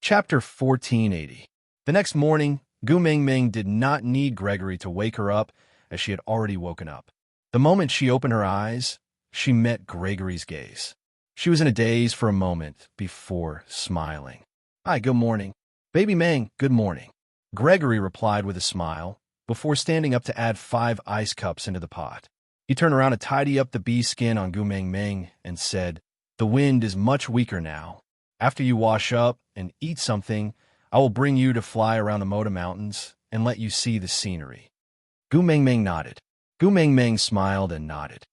Chapter 1480. The next morning, Gu Mingming did not need Gregory to wake her up, as she had already woken up. The moment she opened her eyes, she met Gregory's gaze. She was in a daze for a moment before smiling. "Hi, good morning." "Baby Ming, good morning." Gregory replied with a smile, before standing up to add 5 ice cups into the pot. He turned around to tidy up the bee skin on Gu Mingming and said, "The wind is much weaker now. After you wash up and eat something, I will bring you to fly around the Moda Mountains and let you see the scenery." Gu Mingming nodded. Gu Mingming smiled and nodded.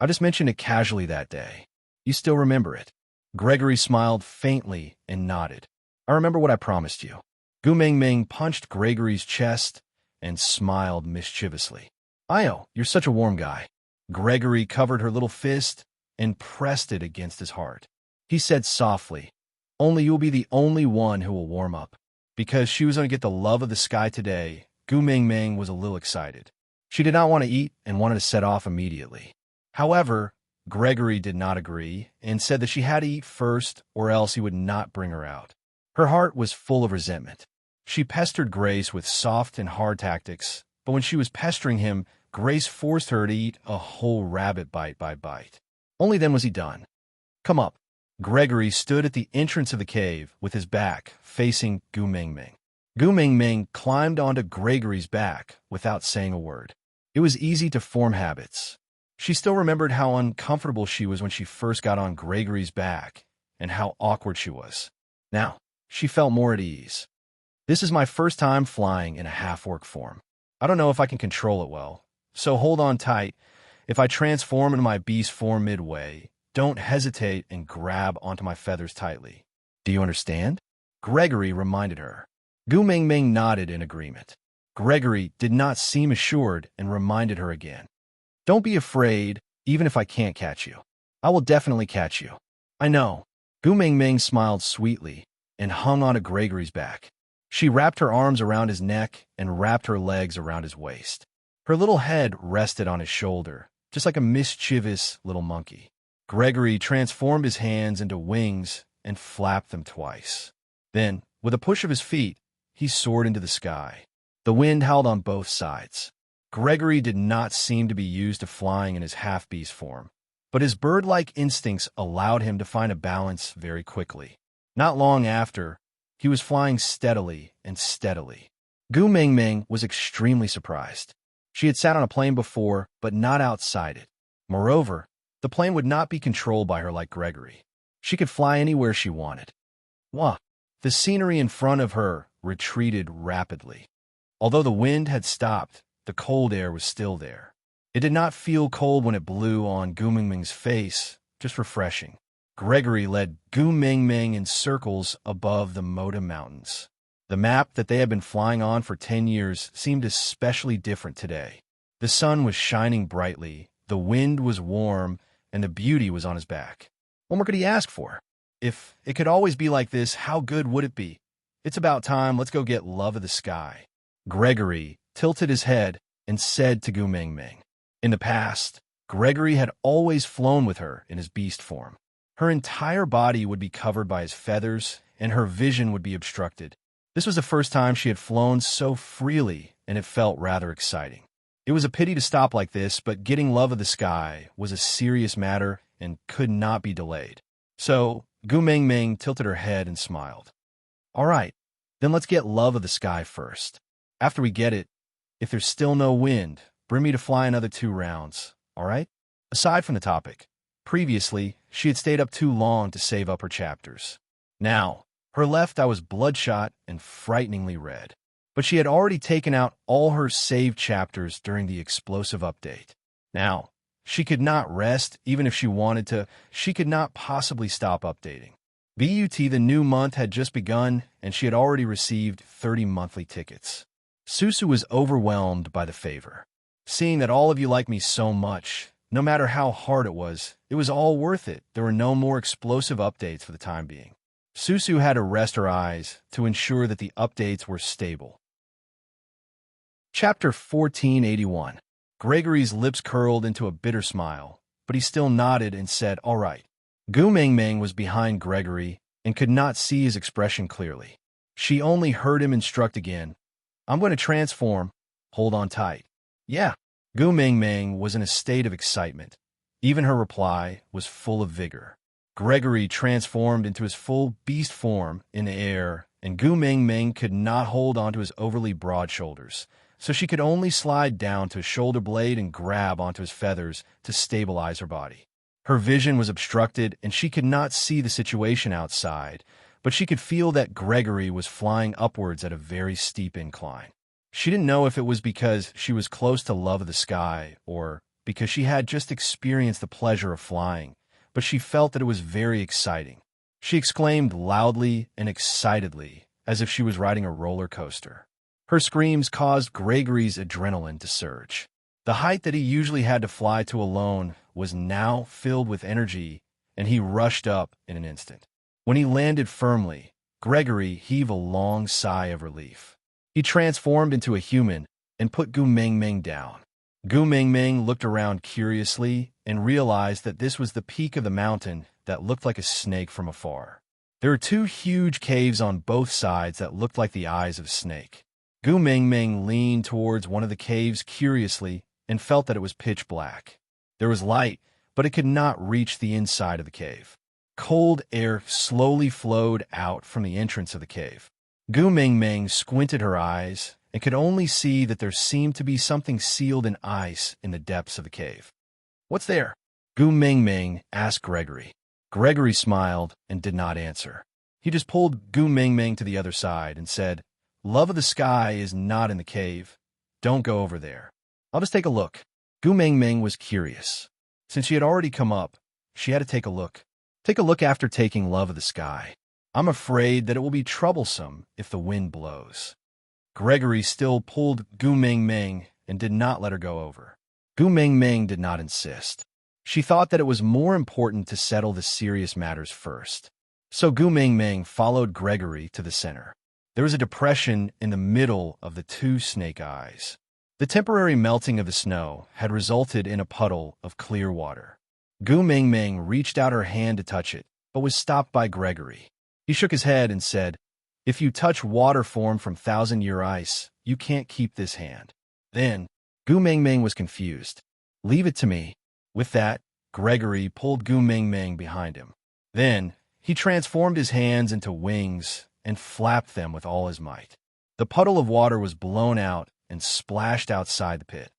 "I just mentioned it casually that day. You still remember it?" Gregory smiled faintly and nodded. "I remember what I promised you." Gu Mingming punched Gregory's chest and smiled mischievously. "Io, you're such a warm guy." Gregory covered her little fist and pressed it against his heart. He said softly, "Only you'll be the only one who will warm up." Because she was going to get the love of the sky today, Gu Mingming was a little excited. She did not want to eat and wanted to set off immediately. However, Gregory did not agree and said that she had to eat first or else he would not bring her out. Her heart was full of resentment. She pestered Grace with soft and hard tactics, but when she was pestering him, Grace forced her to eat a whole rabbit bite by bite. Only then was he done. "Come up." Gregory stood at the entrance of the cave with his back facing Gu Mingming. Gu Mingming climbed onto Gregory's back without saying a word. It was easy to form habits. She still remembered how uncomfortable she was when she first got on Gregory's back and how awkward she was. Now, she felt more at ease. "This is my first time flying in a half-orc form. I don't know if I can control it well, so hold on tight. If I transform into my beast form midway, don't hesitate and grab onto my feathers tightly. Do you understand?" Gregory reminded her. Gu Mingming nodded in agreement. Gregory did not seem assured and reminded her again. "Don't be afraid, even if I can't catch you. I will definitely catch you." "I know." Gu Mingming smiled sweetly and hung onto Gregory's back. She wrapped her arms around his neck and wrapped her legs around his waist. Her little head rested on his shoulder, just like a mischievous little monkey. Gregory transformed his hands into wings and flapped them twice. Then, with a push of his feet, he soared into the sky. The wind howled on both sides. Gregory did not seem to be used to flying in his half-beast form, but his bird-like instincts allowed him to find a balance very quickly. Not long after, he was flying steadily and steadily. Gu Mingming was extremely surprised. She had sat on a plane before, but not outside it. Moreover, the plane would not be controlled by her like Gregory. She could fly anywhere she wanted. Wah! The scenery in front of her retreated rapidly. Although the wind had stopped, the cold air was still there. It did not feel cold when it blew on Gu Mingming's face, just refreshing. Gregory led Gu Mingming in circles above the Moda Mountains. The map that they had been flying on for 10 years seemed especially different today. The sun was shining brightly, the wind was warm, and the beauty was on his back. What more could he ask for? If it could always be like this, how good would it be? It's about time, let's go get love of the sky. Gregory tilted his head and said to Gu Mingming. In the past, Gregory had always flown with her in his beast form. Her entire body would be covered by his feathers, and her vision would be obstructed. This was the first time she had flown so freely, and it felt rather exciting. It was a pity to stop like this, but getting love of the sky was a serious matter and could not be delayed. So, Gu Mingming tilted her head and smiled. "All right, then let's get love of the sky first. After we get it, if there's still no wind, bring me to fly another 2 rounds, all right?" Aside from the topic, previously, she had stayed up too long to save up her chapters. Now, her left eye was bloodshot and frighteningly red. But she had already taken out all her saved chapters during the explosive update. Now, she could not rest, even if she wanted to. She could not possibly stop updating. BUT, the new month, had just begun, and she had already received 30 monthly tickets. Susu was overwhelmed by the favor. "Seeing that all of you like me so much, no matter how hard it was all worth it. There were no more explosive updates for the time being." Susu had to rest her eyes to ensure that the updates were stable. Chapter 1481. Gregory's lips curled into a bitter smile, but he still nodded and said, "All right." Gu Mingming was behind Gregory and could not see his expression clearly. She only heard him instruct again, "I'm going to transform. Hold on tight." "Yeah." Gu Mingming was in a state of excitement. Even her reply was full of vigor. Gregory transformed into his full beast form in the air, and Gu Mingming could not hold onto his overly broad shoulders, so she could only slide down to his shoulder blade and grab onto his feathers to stabilize her body. Her vision was obstructed, and she could not see the situation outside, but she could feel that Gregory was flying upwards at a very steep incline. She didn't know if it was because she was close to love of the sky or because she had just experienced the pleasure of flying, but she felt that it was very exciting. She exclaimed loudly and excitedly, as if she was riding a roller coaster. Her screams caused Gregory's adrenaline to surge. The height that he usually had to fly to alone was now filled with energy, and he rushed up in an instant. When he landed firmly, Gregory heaved a long sigh of relief. He transformed into a human and put Gu Mingming down. Gu Mingming looked around curiously and realized that this was the peak of the mountain that looked like a snake from afar. There were two huge caves on both sides that looked like the eyes of a snake. Gu Mingming leaned towards one of the caves curiously and felt that it was pitch black. There was light, but it could not reach the inside of the cave. Cold air slowly flowed out from the entrance of the cave. Gu Mingming squinted her eyes and could only see that there seemed to be something sealed in ice in the depths of the cave. "What's there?" Gu Mingming asked Gregory. Gregory smiled and did not answer. He just pulled Gu Mingming to the other side and said, "Love of the sky is not in the cave. Don't go over there. I'll just take a look." Gu Mingming was curious. Since she had already come up, she had to take a look. Take a look after taking love of the sky. I'm afraid that it will be troublesome if the wind blows. Gregory still pulled Gu Mingming and did not let her go over. Gu Mingming did not insist. She thought that it was more important to settle the serious matters first. So Gu Mingming followed Gregory to the center. There was a depression in the middle of the two snake eyes. The temporary melting of the snow had resulted in a puddle of clear water. Gu Mingming reached out her hand to touch it, but was stopped by Gregory. He shook his head and said, "If you touch water formed from thousand-year ice, you can't keep this hand." Then, Gu Mingming was confused. "Leave it to me." With that, Gregory pulled Gu Mingming behind him. Then, he transformed his hands into wings and flapped them with all his might. The puddle of water was blown out and splashed outside the pit.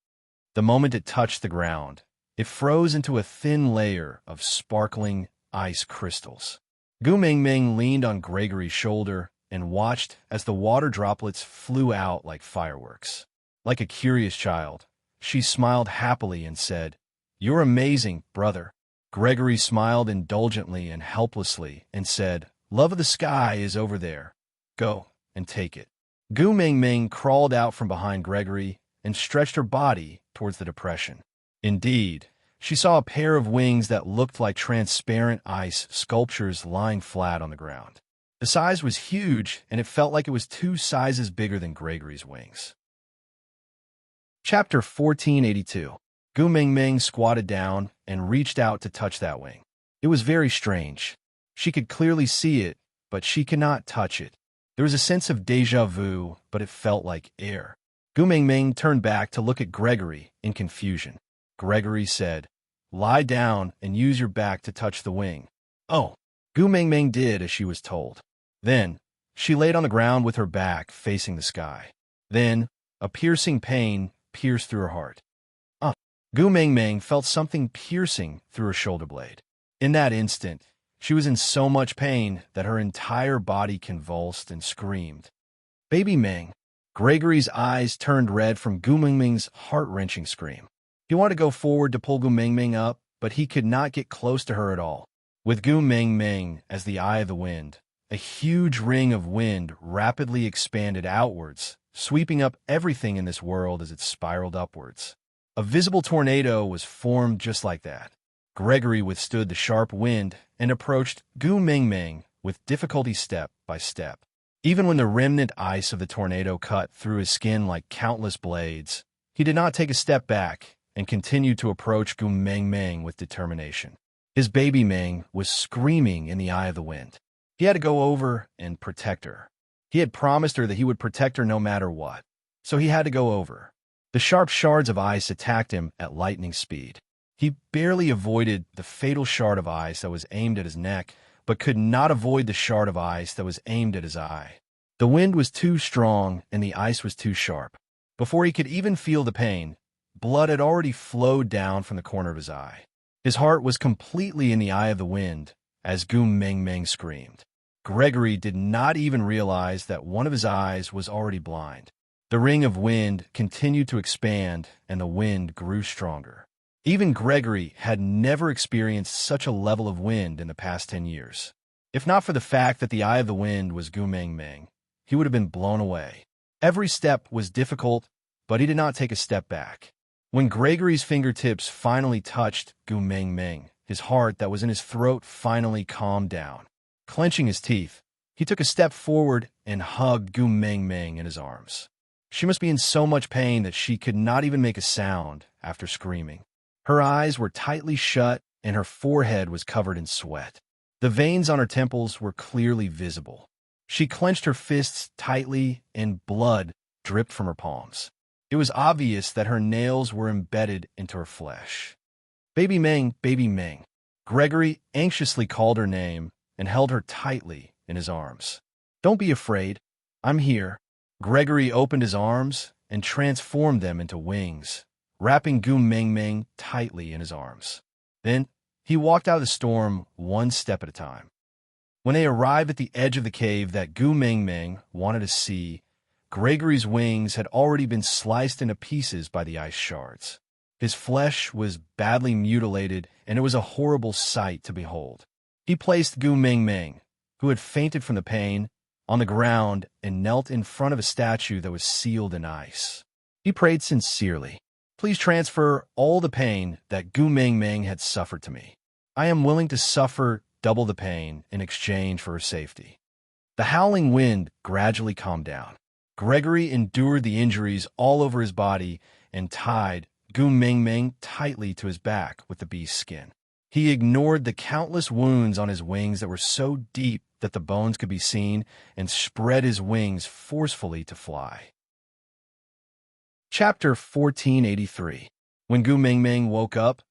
The moment it touched the ground, it froze into a thin layer of sparkling ice crystals. Gu Mingming leaned on Gregory's shoulder and watched as the water droplets flew out like fireworks. Like a curious child, she smiled happily and said, "You're amazing, brother." Gregory smiled indulgently and helplessly and said, "Love of the sky is over there. Go and take it." Gu Mingming crawled out from behind Gregory and stretched her body towards the depression. Indeed, she saw a pair of wings that looked like transparent ice sculptures lying flat on the ground. The size was huge, and it felt like it was 2 sizes bigger than Gregory's wings. Chapter 1482. Gu Mingming squatted down and reached out to touch that wing. It was very strange. She could clearly see it, but she could not touch it. There was a sense of déjà vu, but it felt like air. Gu Mingming turned back to look at Gregory in confusion. Gregory said, "Lie down and use your back to touch the wing." "Oh." Gu Mingming did as she was told. Then, she laid on the ground with her back facing the sky. Then, a piercing pain pierced through her heart. Gu Mingming felt something piercing through her shoulder blade. In that instant, she was in so much pain that her entire body convulsed and screamed. "Baby Ming!" Gregory's eyes turned red from Gu Mingming's heart-wrenching scream. He wanted to go forward to pull Gu Mingming up, but he could not get close to her at all. With Gu Mingming as the eye of the wind, a huge ring of wind rapidly expanded outwards, sweeping up everything in this world as it spiraled upwards. A visible tornado was formed just like that. Gregory withstood the sharp wind and approached Gu Mingming with difficulty step by step. Even when the remnant ice of the tornado cut through his skin like countless blades, he did not take a step back and continued to approach Gu Mingming with determination. His baby Ming was screaming in the eye of the wind. He had to go over and protect her. He had promised her that he would protect her no matter what. So he had to go over. The sharp shards of ice attacked him at lightning speed. He barely avoided the fatal shard of ice that was aimed at his neck, but could not avoid the shard of ice that was aimed at his eye. The wind was too strong and the ice was too sharp. Before he could even feel the pain, blood had already flowed down from the corner of his eye. His heart was completely in the eye of the wind as Gu Meng Meng screamed. Gregory did not even realize that one of his eyes was already blind. The ring of wind continued to expand and the wind grew stronger. Even Gregory had never experienced such a level of wind in the past 10 years. If not for the fact that the eye of the wind was Gu Meng Meng, he would have been blown away. Every step was difficult, but he did not take a step back. When Gregory's fingertips finally touched Gu Meng Meng, his heart that was in his throat finally calmed down. Clenching his teeth, he took a step forward and hugged Gu Meng Meng in his arms. She must be in so much pain that she could not even make a sound after screaming. Her eyes were tightly shut and her forehead was covered in sweat. The veins on her temples were clearly visible. She clenched her fists tightly and blood dripped from her palms. It was obvious that her nails were embedded into her flesh. Baby Meng, Baby Meng. Gregory anxiously called her name and held her tightly in his arms. Don't be afraid. I'm here. Gregory opened his arms and transformed them into wings, wrapping Gu Meng Meng tightly in his arms. Then he walked out of the storm one step at a time. When they arrived at the edge of the cave that Gu Meng Meng wanted to see, Gregory's wings had already been sliced into pieces by the ice shards. His flesh was badly mutilated, and it was a horrible sight to behold. He placed Gu Meng Meng, who had fainted from the pain, on the ground and knelt in front of a statue that was sealed in ice. He prayed sincerely, "Please transfer all the pain that Gu Meng Meng had suffered to me. I am willing to suffer double the pain in exchange for her safety." The howling wind gradually calmed down. Gregory endured the injuries all over his body and tied Gu Meng Meng tightly to his back with the beast's skin. He ignored the countless wounds on his wings that were so deep that the bones could be seen and spread his wings forcefully to fly. Chapter 1483. When Gu Meng Meng woke up,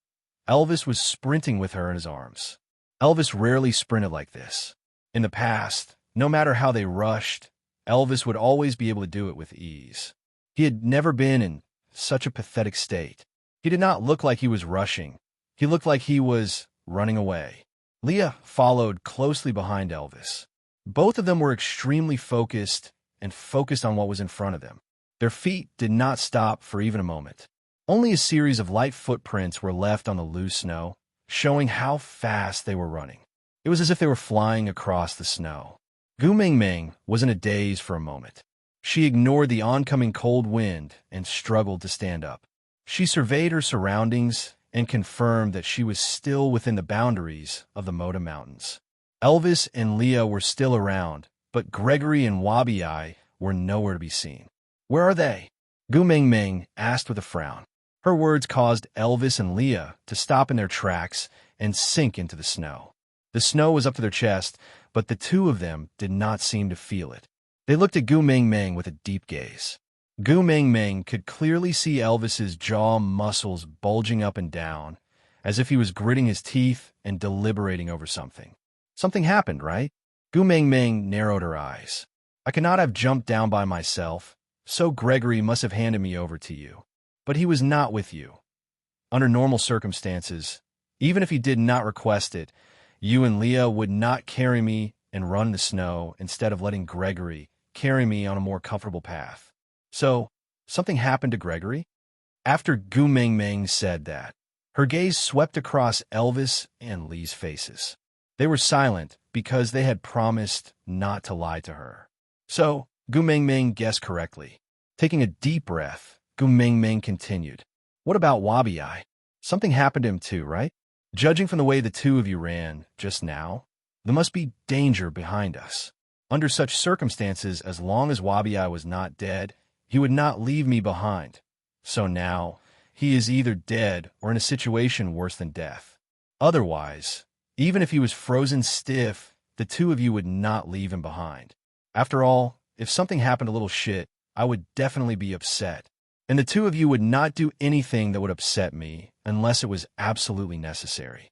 Elvis was sprinting with her in his arms. Elvis rarely sprinted like this. In the past, no matter how they rushed, Elvis would always be able to do it with ease. He had never been in such a pathetic state. He did not look like he was rushing. He looked like he was running away. Leah followed closely behind Elvis. Both of them were extremely focused on what was in front of them. Their feet did not stop for even a moment. Only a series of light footprints were left on the loose snow, showing how fast they were running. It was as if they were flying across the snow. Gu Meng Meng was in a daze for a moment. She ignored the oncoming cold wind and struggled to stand up. She surveyed her surroundings and confirmed that she was still within the boundaries of the Moda Mountains. Elvis and Leah were still around, but Gregory and Wabi were nowhere to be seen. "Where are they?" Gu Meng Meng asked with a frown. Her words caused Elvis and Leah to stop in their tracks and sink into the snow. The snow was up to their chest, but the two of them did not seem to feel it. They looked at Gu Meng Meng with a deep gaze. Gu Meng Meng could clearly see Elvis's jaw muscles bulging up and down, as if he was gritting his teeth and deliberating over something. Something happened, right? Gu Meng Meng narrowed her eyes. "I could not have jumped down by myself, so Gregory must have handed me over to you. But he was not with you. Under normal circumstances, even if he did not request it, you and Leah would not carry me and run the snow instead of letting Gregory carry me on a more comfortable path. So, something happened to Gregory?" After Gu Meng Meng said that, her gaze swept across Elvis and Lee's faces. They were silent because they had promised not to lie to her. So, Gu Meng Meng guessed correctly. Taking a deep breath, Gu Meng Meng continued. "What about Wabi? Something happened to him too, right? Judging from the way the two of you ran just now, there must be danger behind us. Under such circumstances, as long as Wabi was not dead, he would not leave me behind. So now, he is either dead or in a situation worse than death. Otherwise, even if he was frozen stiff, the two of you would not leave him behind. After all, if something happened to little shit, I would definitely be upset. And the two of you would not do anything that would upset me unless it was absolutely necessary.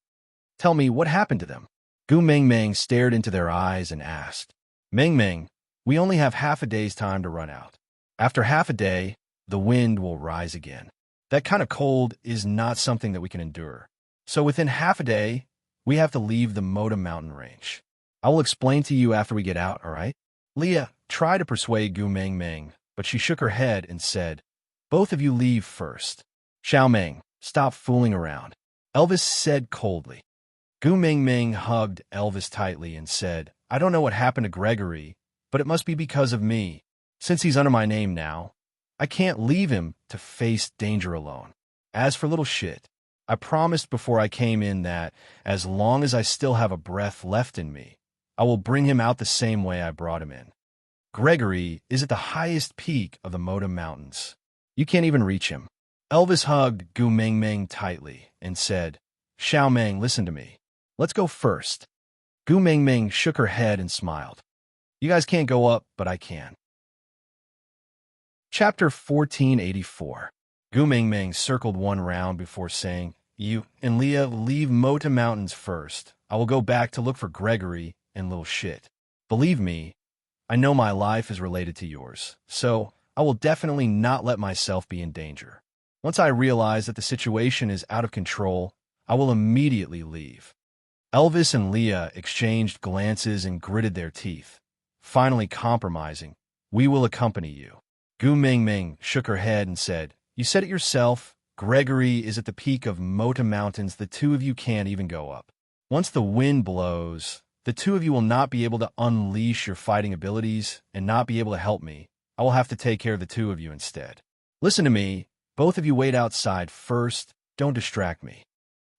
Tell me, what happened to them? Gu Meng Meng stared into their eyes and asked. Meng Meng, we only have half a day's time to run out. After half a day, the wind will rise again. That kind of cold is not something that we can endure. So within half a day, we have to leave the Moda mountain range. I will explain to you after we get out, all right? Leah tried to persuade Gu Meng Meng, but she shook her head and said, both of you leave first. Xiao Meng, stop fooling around, Elvis said coldly. Gu Meng Meng hugged Elvis tightly and said, I don't know what happened to Gregory, but it must be because of me. Since he's under my name now, I can't leave him to face danger alone. As for little shit, I promised before I came in that, as long as I still have a breath left in me, I will bring him out the same way I brought him in. Gregory is at the highest peak of the Moda Mountains. You can't even reach him. Elvis hugged Gu Meng Meng tightly and said, Xiao Meng, listen to me. Let's go first. Gu Meng Meng shook her head and smiled. You guys can't go up, but I can. Chapter 1484. Gu Meng Meng circled one round before saying, You and Leah leave Moda Mountains first. I will go back to look for Gregory and little shit. Believe me, I know my life is related to yours, so I will definitely not let myself be in danger. Once I realize that the situation is out of control, I will immediately leave. Elvis and Leah exchanged glances and gritted their teeth. Finally compromising, we will accompany you. Gu Meng Meng shook her head and said, You said it yourself. Gregory is at the peak of Moda Mountains. The two of you can't even go up. Once the wind blows, the two of you will not be able to unleash your fighting abilities and not be able to help me. I will have to take care of the two of you instead. Listen to me. Both of you wait outside first. Don't distract me.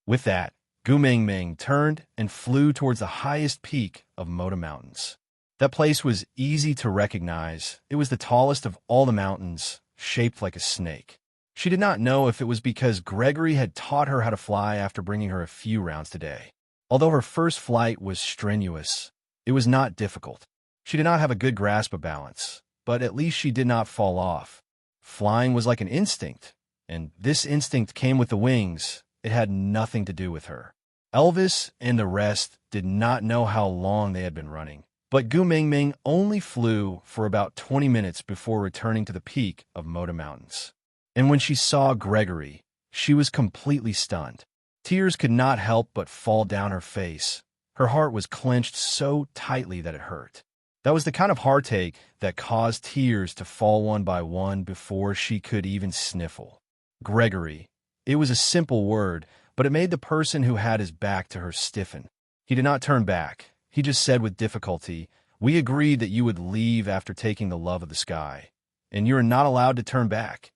With that, Gu Meng Meng turned and flew towards the highest peak of Moda Mountains. That place was easy to recognize. It was the tallest of all the mountains, shaped like a snake. She did not know if it was because Gregory had taught her how to fly after bringing her a few rounds today. Although her first flight was strenuous, it was not difficult. She did not have a good grasp of balance, but at least she did not fall off. Flying was like an instinct, and this instinct came with the wings. It had nothing to do with her. Elvis and the rest did not know how long they had been running, but Gu Meng Meng only flew for about 20 minutes before returning to the peak of Moda Mountains. And when she saw Gregory, she was completely stunned. Tears could not help but fall down her face. Her heart was clenched so tightly that it hurt. That was the kind of heartache that caused tears to fall one by one before she could even sniffle. Gregory. It was a simple word, but it made the person who had his back to her stiffen. He did not turn back. He just said with difficulty, We agreed that you would leave after taking the love of the sky, and you are not allowed to turn back.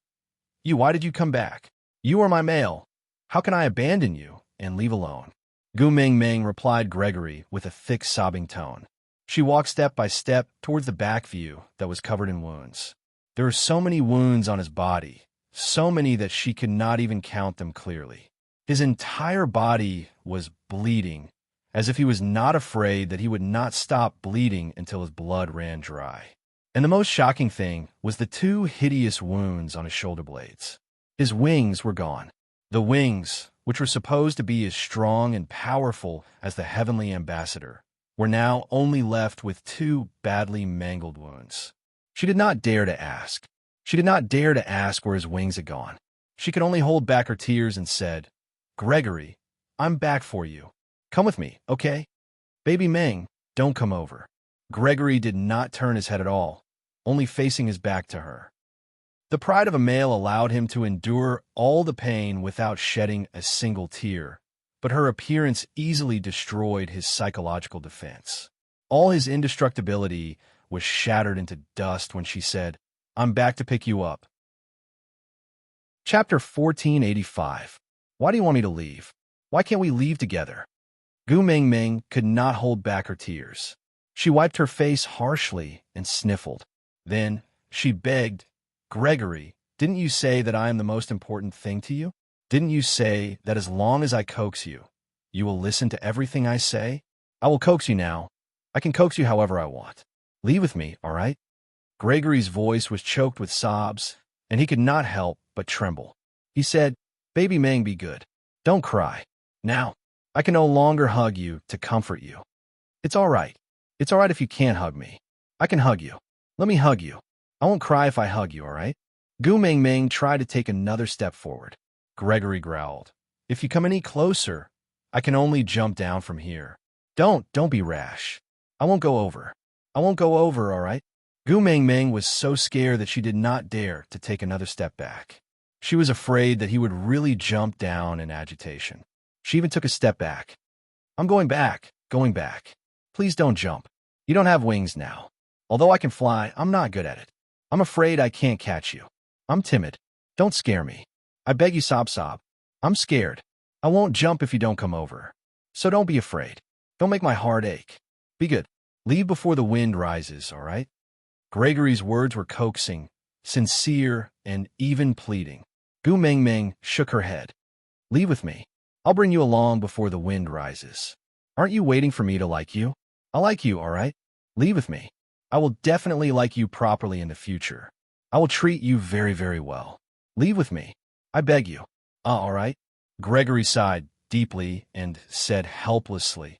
Why did you come back? You are my male. How can I abandon you and leave alone? Gu Meng Meng replied Gregory with a thick sobbing tone. She walked step by step towards the back view that was covered in wounds. There were so many wounds on his body, so many that she could not even count them clearly. His entire body was bleeding, as if he was not afraid that he would not stop bleeding until his blood ran dry. And the most shocking thing was the two hideous wounds on his shoulder blades. His wings were gone. The wings, which were supposed to be as strong and powerful as the heavenly ambassador, were now only left with two badly mangled wounds. She did not dare to ask. She did not dare to ask where his wings had gone. She could only hold back her tears and said, Gregory, I'm back for you. Come with me, okay? Baby Meng, don't come over. Gregory did not turn his head at all, only facing his back to her. The pride of a male allowed him to endure all the pain without shedding a single tear, but her appearance easily destroyed his psychological defense. All his indestructibility was shattered into dust when she said, I'm back to pick you up. Chapter 1485. Why do you want me to leave? Why can't we leave together? Gu Meng Meng could not hold back her tears. She wiped her face harshly and sniffled. Then she begged, Gregory, didn't you say that I am the most important thing to you? Didn't you say that as long as I coax you, you will listen to everything I say? I will coax you now. I can coax you however I want. Leave with me, all right? Gregory's voice was choked with sobs, and he could not help but tremble. He said, Baby Meng, be good. Don't cry. Now, I can no longer hug you to comfort you. It's all right. It's all right if you can't hug me. I can hug you. Let me hug you. I won't cry if I hug you, all right? Gu Meng Meng tried to take another step forward. Gregory growled, If you come any closer, I can only jump down from here. Don't be rash. I won't go over. I won't go over, all right? Gu Meng Meng was so scared that she did not dare to take another step back. She was afraid that he would really jump down in agitation. She even took a step back. I'm going back. Please don't jump. You don't have wings now. Although I can fly, I'm not good at it. I'm afraid I can't catch you. I'm timid. Don't scare me. I beg you, sob. I'm scared. I won't jump if you don't come over. So don't be afraid. Don't make my heart ache. Be good. Leave before the wind rises, all right? Gregory's words were coaxing, sincere, and even pleading. Gu Meng Meng shook her head. Leave with me. I'll bring you along before the wind rises. Aren't you waiting for me to like you? I'll like you, all right? Leave with me. I will definitely like you properly in the future. I will treat you very, very well. Leave with me. I beg you. All right? Gregory sighed deeply and said helplessly,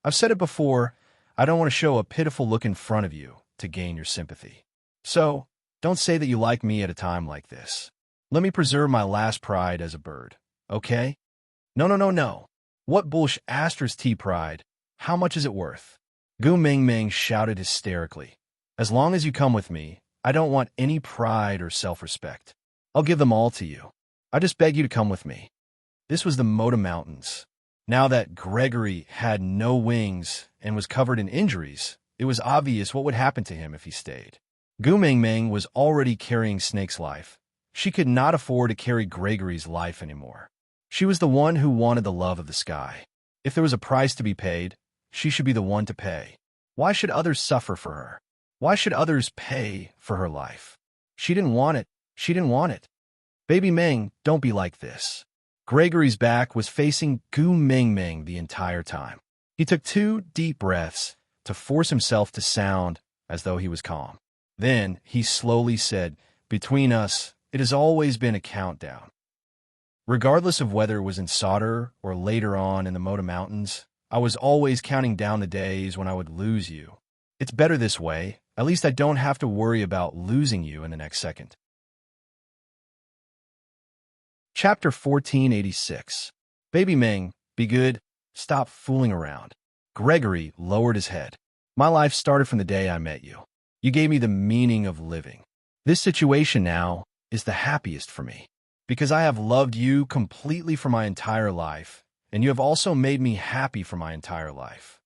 I've said it before, I don't want to show a pitiful look in front of you to gain your sympathy. So, don't say that you like me at a time like this. Let me preserve my last pride as a bird, okay? No. What bullsh *T pride? How much is it worth? Gu Meng Meng shouted hysterically. As long as you come with me, I don't want any pride or self-respect. I'll give them all to you. I just beg you to come with me. This was the Moda Mountains. Now that Gregory had no wings and was covered in injuries, it was obvious what would happen to him if he stayed. Gu Meng Meng was already carrying Snake's life. She could not afford to carry Gregory's life anymore. She was the one who wanted the love of the sky. If there was a price to be paid, she should be the one to pay. Why should others suffer for her? Why should others pay for her life? She didn't want it. Baby Meng, don't be like this. Gregory's back was facing Gu Meng Meng the entire time. He took 2 deep breaths to force himself to sound as though he was calm. Then he slowly said, Between us, it has always been a countdown. Regardless of whether it was in Sauter or later on in the Moda Mountains, I was always counting down the days when I would lose you. It's better this way. At least I don't have to worry about losing you in the next second. Chapter 1486. Baby Meng, be good. Stop fooling around. Gregory lowered his head. My life started from the day I met you. You gave me the meaning of living. This situation now is the happiest for me, because I have loved you completely for my entire life, and you have also made me happy for my entire life.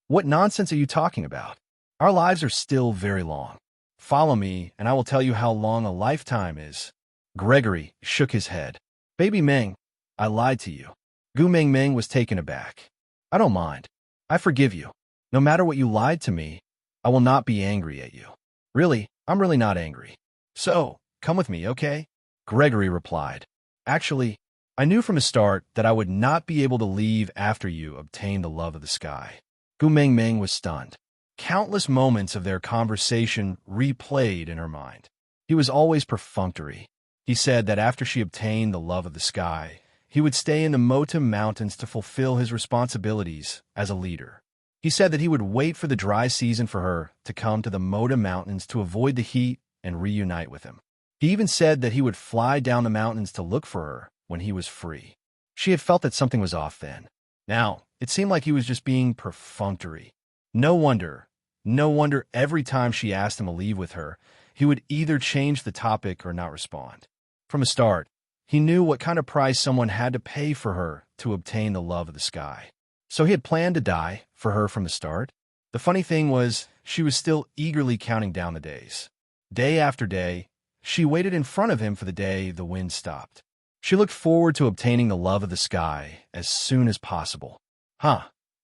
What nonsense are you talking about? Our lives are still very long. Follow me, and I will tell you how long a lifetime is. Gregory shook his head. Baby Meng, I lied to you. Gu Meng Meng was taken aback. I don't mind. I forgive you. No matter what you lied to me, I will not be angry at you. Really, I'm really not angry. So, come with me, okay? Gregory replied. Actually, I knew from the start that I would not be able to leave after you obtained the love of the sky. Gu Meng Meng was stunned. Countless moments of their conversation replayed in her mind. He was always perfunctory. He said that after she obtained the love of the sky, he would stay in the Moda Mountains to fulfill his responsibilities as a leader. He said that he would wait for the dry season for her to come to the Moda Mountains to avoid the heat and reunite with him. He even said that he would fly down the mountains to look for her when he was free. She had felt that something was off then. Now, it seemed like he was just being perfunctory. No wonder every time she asked him to leave with her, he would either change the topic or not respond. From the start, he knew what kind of price someone had to pay for her to obtain the love of the sky. So he had planned to die for her from the start. The funny thing was, she was still eagerly counting down the days. Day after day, she waited in front of him for the day the wind stopped. She looked forward to obtaining the love of the sky as soon as possible.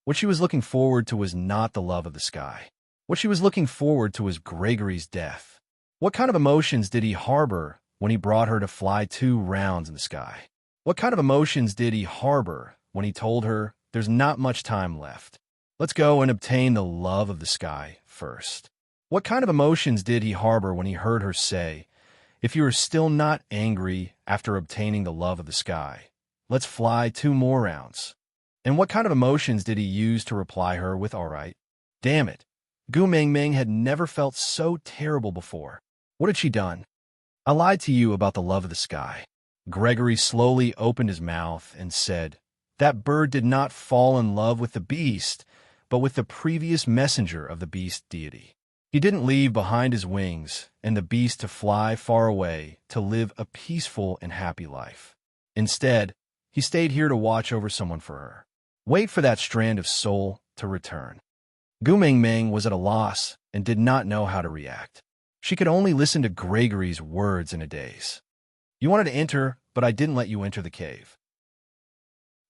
What she was looking forward to was not the love of the sky. What she was looking forward to was Gregory's death. What kind of emotions did he harbor when he brought her to fly 2 rounds in the sky? What kind of emotions did he harbor when he told her there's not much time left? Let's go and obtain the love of the sky first. What kind of emotions did he harbor when he heard her say, "If you are still not angry after obtaining the love of the sky, let's fly 2 more rounds"? And what kind of emotions did he use to reply her with "all right"? Damn it. Gu Mingming had never felt so terrible before. What had she done? I lied to you about the love of the sky. Gregory slowly opened his mouth and said, "That bird did not fall in love with the beast, but with the previous messenger of the beast deity. He didn't leave behind his wings and the beast to fly far away to live a peaceful and happy life. Instead, he stayed here to watch over someone for her. Wait for that strand of soul to return." Gu Mingming was at a loss and did not know how to react. She could only listen to Gregory's words in a daze. "You wanted to enter, but I didn't let you enter the cave.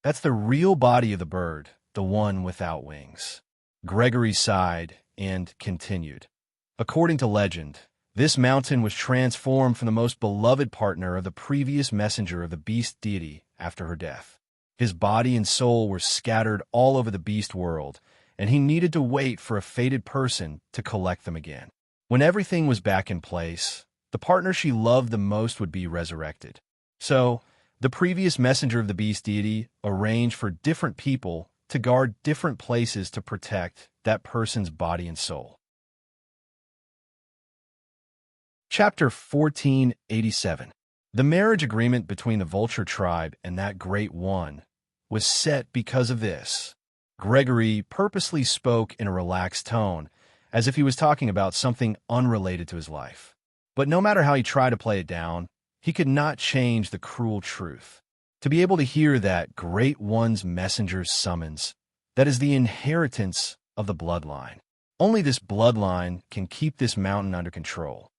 That's the real body of the bird, the one without wings." Gregory sighed and continued. "According to legend, this mountain was transformed from the most beloved partner of the previous messenger of the beast deity after her death. His body and soul were scattered all over the beast world, and he needed to wait for a fated person to collect them again. When everything was back in place, the partner she loved the most would be resurrected. So, the previous messenger of the beast deity arranged for different people to guard different places to protect that person's body and soul." Chapter 1487. The marriage agreement between the vulture tribe and that great one was set because of this. Gregory purposely spoke in a relaxed tone, as if he was talking about something unrelated to his life. But no matter how he tried to play it down, he could not change the cruel truth. To be able to hear that great one's messenger's summons, that is the inheritance of the bloodline. Only this bloodline can keep this mountain under control.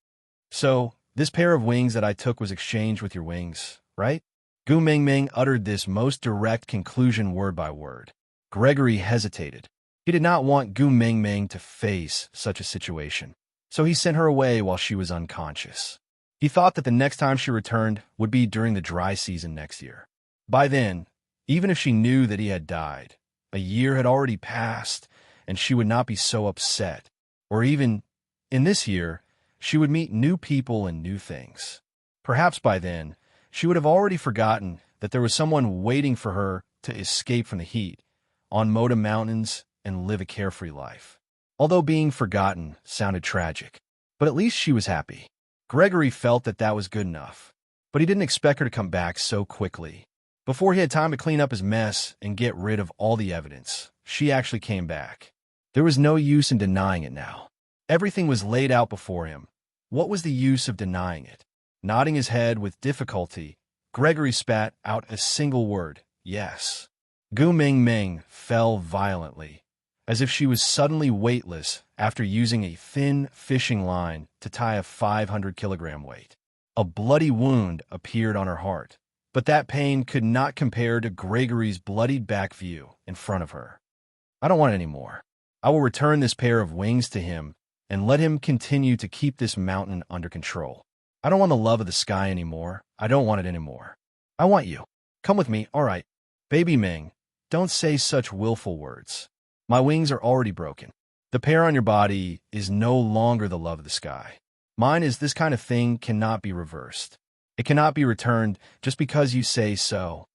"So, this pair of wings that I took was exchanged with your wings, right?" Gu Mingming uttered this most direct conclusion word by word. Gregory hesitated. He did not want Gu Mingming to face such a situation, so he sent her away while she was unconscious. He thought that the next time she returned would be during the dry season next year. By then, even if she knew that he had died, a year had already passed, and she would not be so upset. Or even, in this year, she would meet new people and new things. Perhaps by then, she would have already forgotten that there was someone waiting for her to escape from the heat, on Moda Mountains, and live a carefree life. Although being forgotten sounded tragic, but at least she was happy. Gregory felt that that was good enough, but he didn't expect her to come back so quickly. Before he had time to clean up his mess and get rid of all the evidence, she actually came back. There was no use in denying it now. Everything was laid out before him. What was the use of denying it? Nodding his head with difficulty, Gregory spat out a single word, "Yes." Gu Mingming fell violently, as if she was suddenly weightless after using a thin fishing line to tie a 500-kilogram weight. A bloody wound appeared on her heart, but that pain could not compare to Gregory's bloodied back view in front of her. "I don't want it anymore. I will return this pair of wings to him and let him continue to keep this mountain under control. I don't want the love of the sky anymore. I don't want it anymore. I want you. Come with me, all right. Baby Ming, don't say such willful words. My wings are already broken. The pair on your body is no longer the love of the sky. Mine is this kind of thing cannot be reversed. It cannot be returned just because you say so."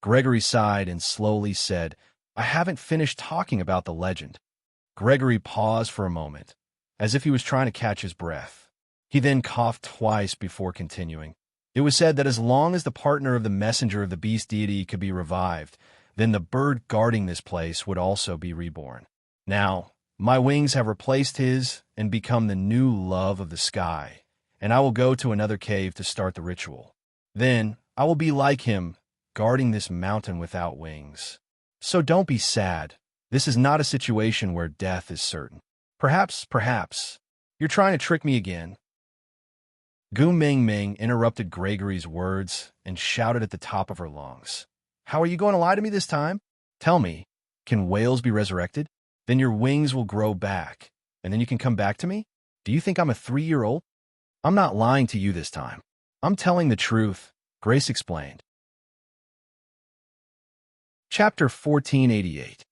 Gregory sighed and slowly said, "I haven't finished talking about the legend." Gregory paused for a moment, as if he was trying to catch his breath. He then coughed twice before continuing. "It was said that as long as the partner of the messenger of the beast deity could be revived, then the bird guarding this place would also be reborn. Now, my wings have replaced his and become the new love of the sky, and I will go to another cave to start the ritual. Then, I will be like him, guarding this mountain without wings. So don't be sad. This is not a situation where death is certain. Perhaps, you're trying to trick me again." Gu Mingming interrupted Gregory's words and shouted at the top of her lungs. "How are you going to lie to me this time? Tell me, can whales be resurrected? Then your wings will grow back, and then you can come back to me? Do you think I'm a 3-year-old? I'm not lying to you this time. I'm telling the truth," Grace explained. Chapter 1488.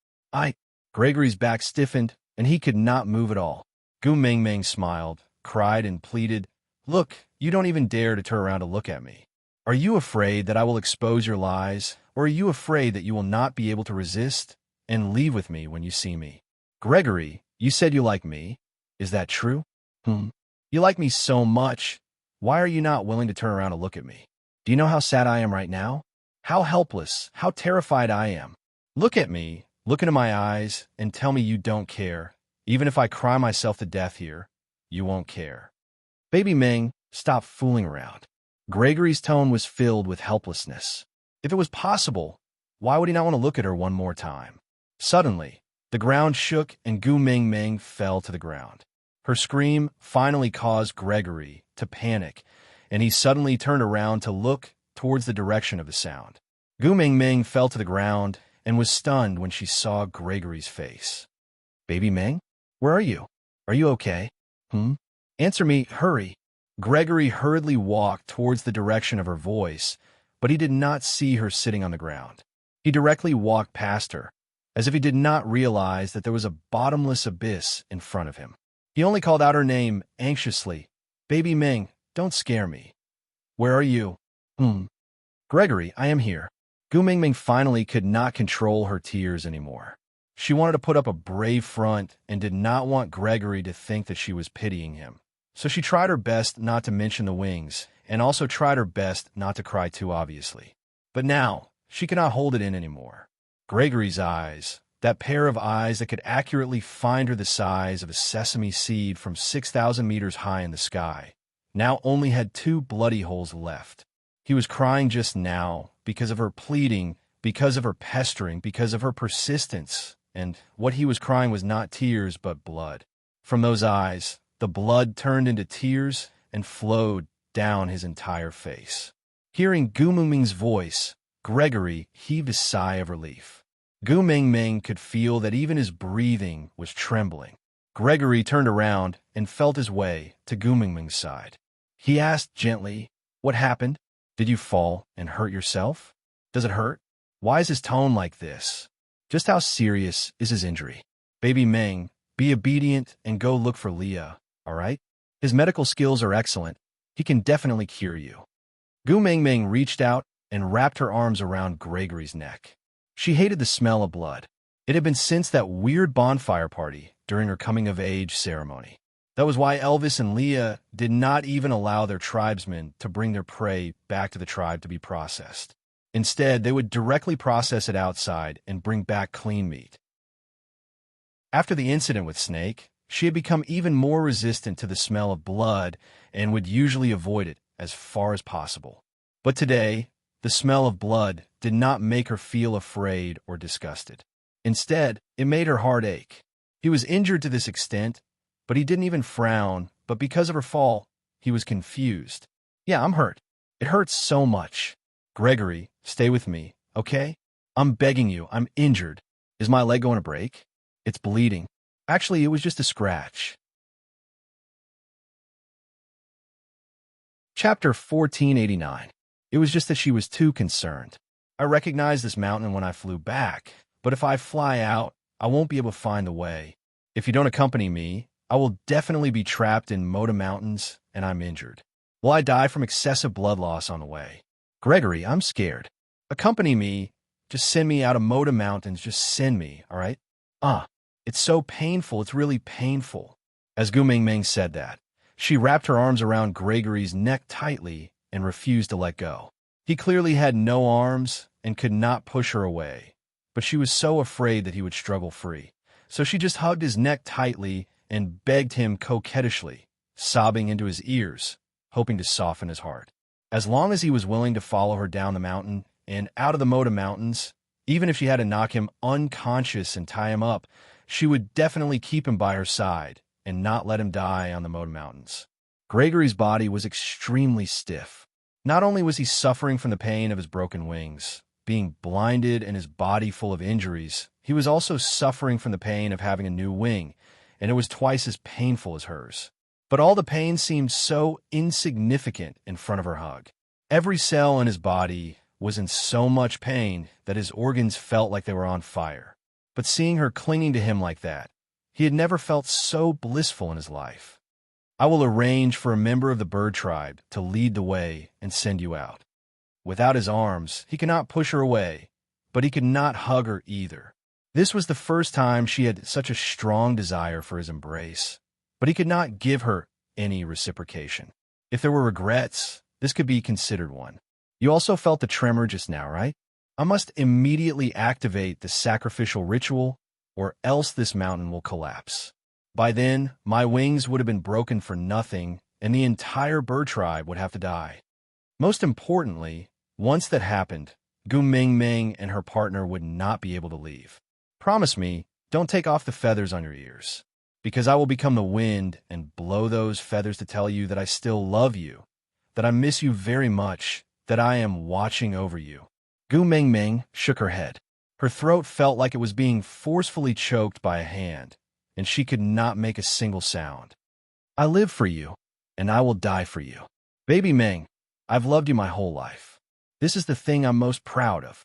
Gregory's back stiffened, and he could not move at all. Gu Mingming smiled, cried, and pleaded, "Look, you don't even dare to turn around to look at me. Are you afraid that I will expose your lies, or are you afraid that you will not be able to resist and leave with me when you see me? Gregory, you said you like me. Is that true? You like me so much. Why are you not willing to turn around to look at me? Do you know how sad I am right now? How helpless, how terrified I am? Look at me, look into my eyes, and tell me you don't care. Even if I cry myself to death here, you won't care." Baby Ming, stop fooling around. Gregory's tone was filled with helplessness. If it was possible, why would he not want to look at her one more time? Suddenly, the ground shook and Gu Mingming fell to the ground. Her scream finally caused Gregory to panic, and he suddenly turned around to look towards the direction of the sound. Gu Mingming fell to the ground and was stunned when she saw Gregory's face. "Baby Ming? Where are you? Are you okay? Answer me, hurry." Gregory hurriedly walked towards the direction of her voice, but he did not see her sitting on the ground. He directly walked past her, as if he did not realize that there was a bottomless abyss in front of him. He only called out her name anxiously. "Baby Ming, don't scare me. Where are you?" "Gregory, I am here." Gu Mingming finally could not control her tears anymore. She wanted to put up a brave front and did not want Gregory to think that she was pitying him. So she tried her best not to mention the wings, and also tried her best not to cry too obviously. But now, she could not hold it in anymore. Gregory's eyes, that pair of eyes that could accurately find her the size of a sesame seed from 6,000 meters high in the sky, now only had 2 bloody holes left. He was crying just now because of her pleading, because of her pestering, because of her persistence, and what he was crying was not tears but blood. From those eyes, the blood turned into tears and flowed down his entire face. Hearing Gu Mingming's voice, Gregory heaved a sigh of relief. Gu Mingming could feel that even his breathing was trembling. Gregory turned around and felt his way to Gu Mingming's side. He asked gently, "What happened? Did you fall and hurt yourself? Does it hurt? Why is his tone like this? Just how serious is his injury? Baby Ming, be obedient and go look for Leah, all right? His medical skills are excellent. He can definitely cure you." Gu Mingming reached out and wrapped her arms around Gregory's neck. She hated the smell of blood. It had been since that weird bonfire party during her coming-of-age ceremony. That was why Elvis and Leah did not even allow their tribesmen to bring their prey back to the tribe to be processed. Instead, they would directly process it outside and bring back clean meat. After the incident with Snake, she had become even more resistant to the smell of blood and would usually avoid it as far as possible. But today, the smell of blood did not make her feel afraid or disgusted. Instead, it made her heart ache. He was injured to this extent, but he didn't even frown, but because of her fall, he was confused. "Yeah, I'm hurt. It hurts so much. Gregory, stay with me, okay? I'm begging you, I'm injured. Is my leg going to break? It's bleeding. Actually, it was just a scratch." Chapter 1489. It was just that she was too concerned. "I recognized this mountain when I flew back, but if I fly out, I won't be able to find the way. If you don't accompany me, I will definitely be trapped in Moda Mountains, and I'm injured. Will I die from excessive blood loss on the way? Gregory, I'm scared. Accompany me. Just send me out of Moda Mountains. Just send me, all right? It's so painful. It's really painful." As Gu Mingming said that, she wrapped her arms around Gregory's neck tightly and refused to let go. He clearly had no arms and could not push her away, but she was so afraid that he would struggle free. So she just hugged his neck tightly and begged him coquettishly, sobbing into his ears, hoping to soften his heart. As long as he was willing to follow her down the mountain and out of the Moda Mountains, even if she had to knock him unconscious and tie him up, she would definitely keep him by her side and not let him die on the Moda Mountains. Gregory's body was extremely stiff. Not only was he suffering from the pain of his broken wings, being blinded and his body full of injuries, he was also suffering from the pain of having a new wing, and it was twice as painful as hers. But all the pain seemed so insignificant in front of her hug. Every cell in his body was in so much pain that his organs felt like they were on fire. but seeing her clinging to him like that, he had never felt so blissful in his life. I will arrange for a member of the bird tribe to lead the way and send you out. Without his arms, he could not push her away, but he could not hug her either. This was the first time she had such a strong desire for his embrace, but he could not give her any reciprocation. If there were regrets, this could be considered one. You also felt the tremor just now, right? I must immediately activate the sacrificial ritual, or else this mountain will collapse. By then, my wings would have been broken for nothing, and the entire bird tribe would have to die. Most importantly, once that happened, Gu Mingming and her partner would not be able to leave. Promise me, don't take off the feathers on your ears, because I will become the wind and blow those feathers to tell you that I still love you, that I miss you very much, that I am watching over you. Gu Mingming shook her head. Her throat felt like it was being forcefully choked by a hand, and she could not make a single sound. I live for you, and I will die for you. Baby Ming, I've loved you my whole life. This is the thing I'm most proud of.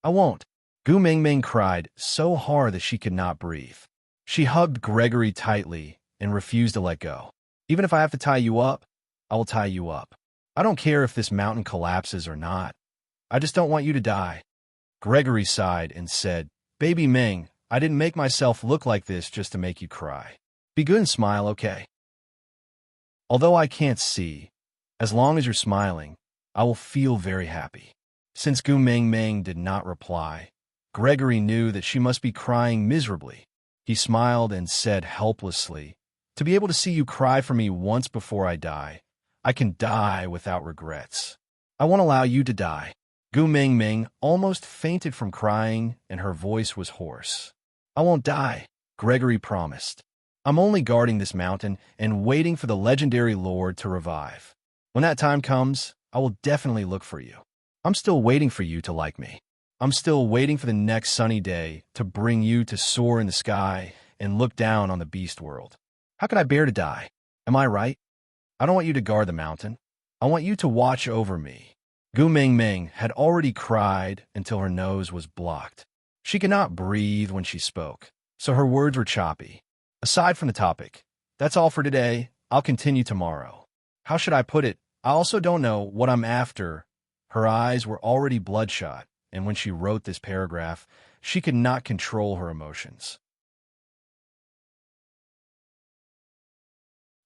I won't. Gu Mingming cried so hard that she could not breathe. She hugged Gregory tightly and refused to let go. Even if I have to tie you up, I will tie you up. I don't care if this mountain collapses or not. I just don't want you to die. Gregory sighed and said, Baby Ming, I didn't make myself look like this just to make you cry. Be good and smile, okay? Although I can't see, as long as you're smiling, I will feel very happy. Since Gu Mingming did not reply, Gregory knew that she must be crying miserably. He smiled and said helplessly, To be able to see you cry for me once before I die, I can die without regrets. I won't allow you to die. Gu Mingming almost fainted from crying, and her voice was hoarse. I won't die, Gregory promised. I'm only guarding this mountain and waiting for the legendary lord to revive. When that time comes, I will definitely look for you. I'm still waiting for you to like me. I'm still waiting for the next sunny day to bring you to soar in the sky and look down on the beast world. How could I bear to die? Am I right? I don't want you to guard the mountain. I want you to watch over me. Gu Mingming had already cried until her nose was blocked. She could not breathe when she spoke, so her words were choppy. Aside from the topic, that's all for today. I'll continue tomorrow. How should I put it? I also don't know what I'm after. Her eyes were already bloodshot, and when she wrote this paragraph, she could not control her emotions.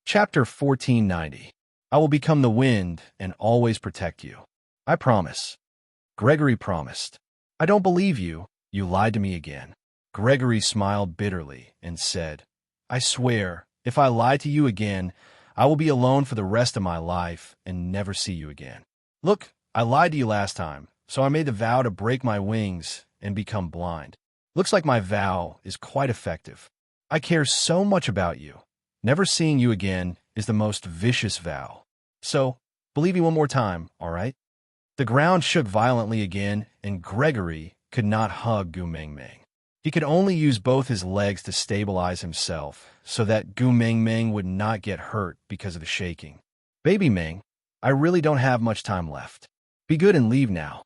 Chapter 1490. I will become the wind and always protect you. I promise. Gregory promised. I don't believe you. You lied to me again. Gregory smiled bitterly and said, I swear, if I lie to you again, I will be alone for the rest of my life and never see you again. Look, I lied to you last time, so I made the vow to break my wings and become blind. Looks like my vow is quite effective. I care so much about you. Never seeing you again is the most vicious vow. So, believe me one more time, all right? The ground shook violently again, and Gregory could not hug Gu Mingming. He could only use both his legs to stabilize himself so that Gu Mingming would not get hurt because of the shaking. Baby Ming, I really don't have much time left. Be good and leave now.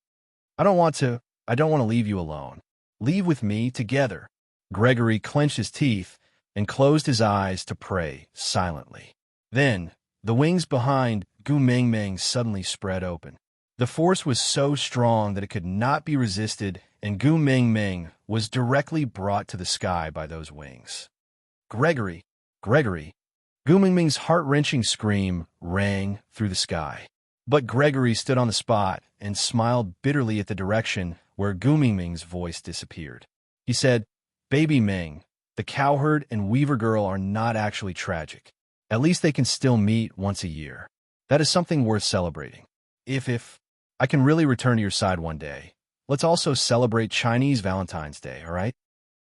I don't want to leave you alone. Leave with me together. Gregory clenched his teeth and closed his eyes to pray silently. Then, the wings behind Gu Mingming suddenly spread open. The force was so strong that it could not be resisted, and Gu Mingming was directly brought to the sky by those wings. Gregory, Gregory! Gu Mingming's heart-wrenching scream rang through the sky. But Gregory stood on the spot and smiled bitterly at the direction where Gu Mingming's voice disappeared. He said, Baby Ming, the cowherd and weaver girl are not actually tragic. At least they can still meet once a year. That is something worth celebrating. If I can really return to your side one day, let's also celebrate Chinese Valentine's Day, all right?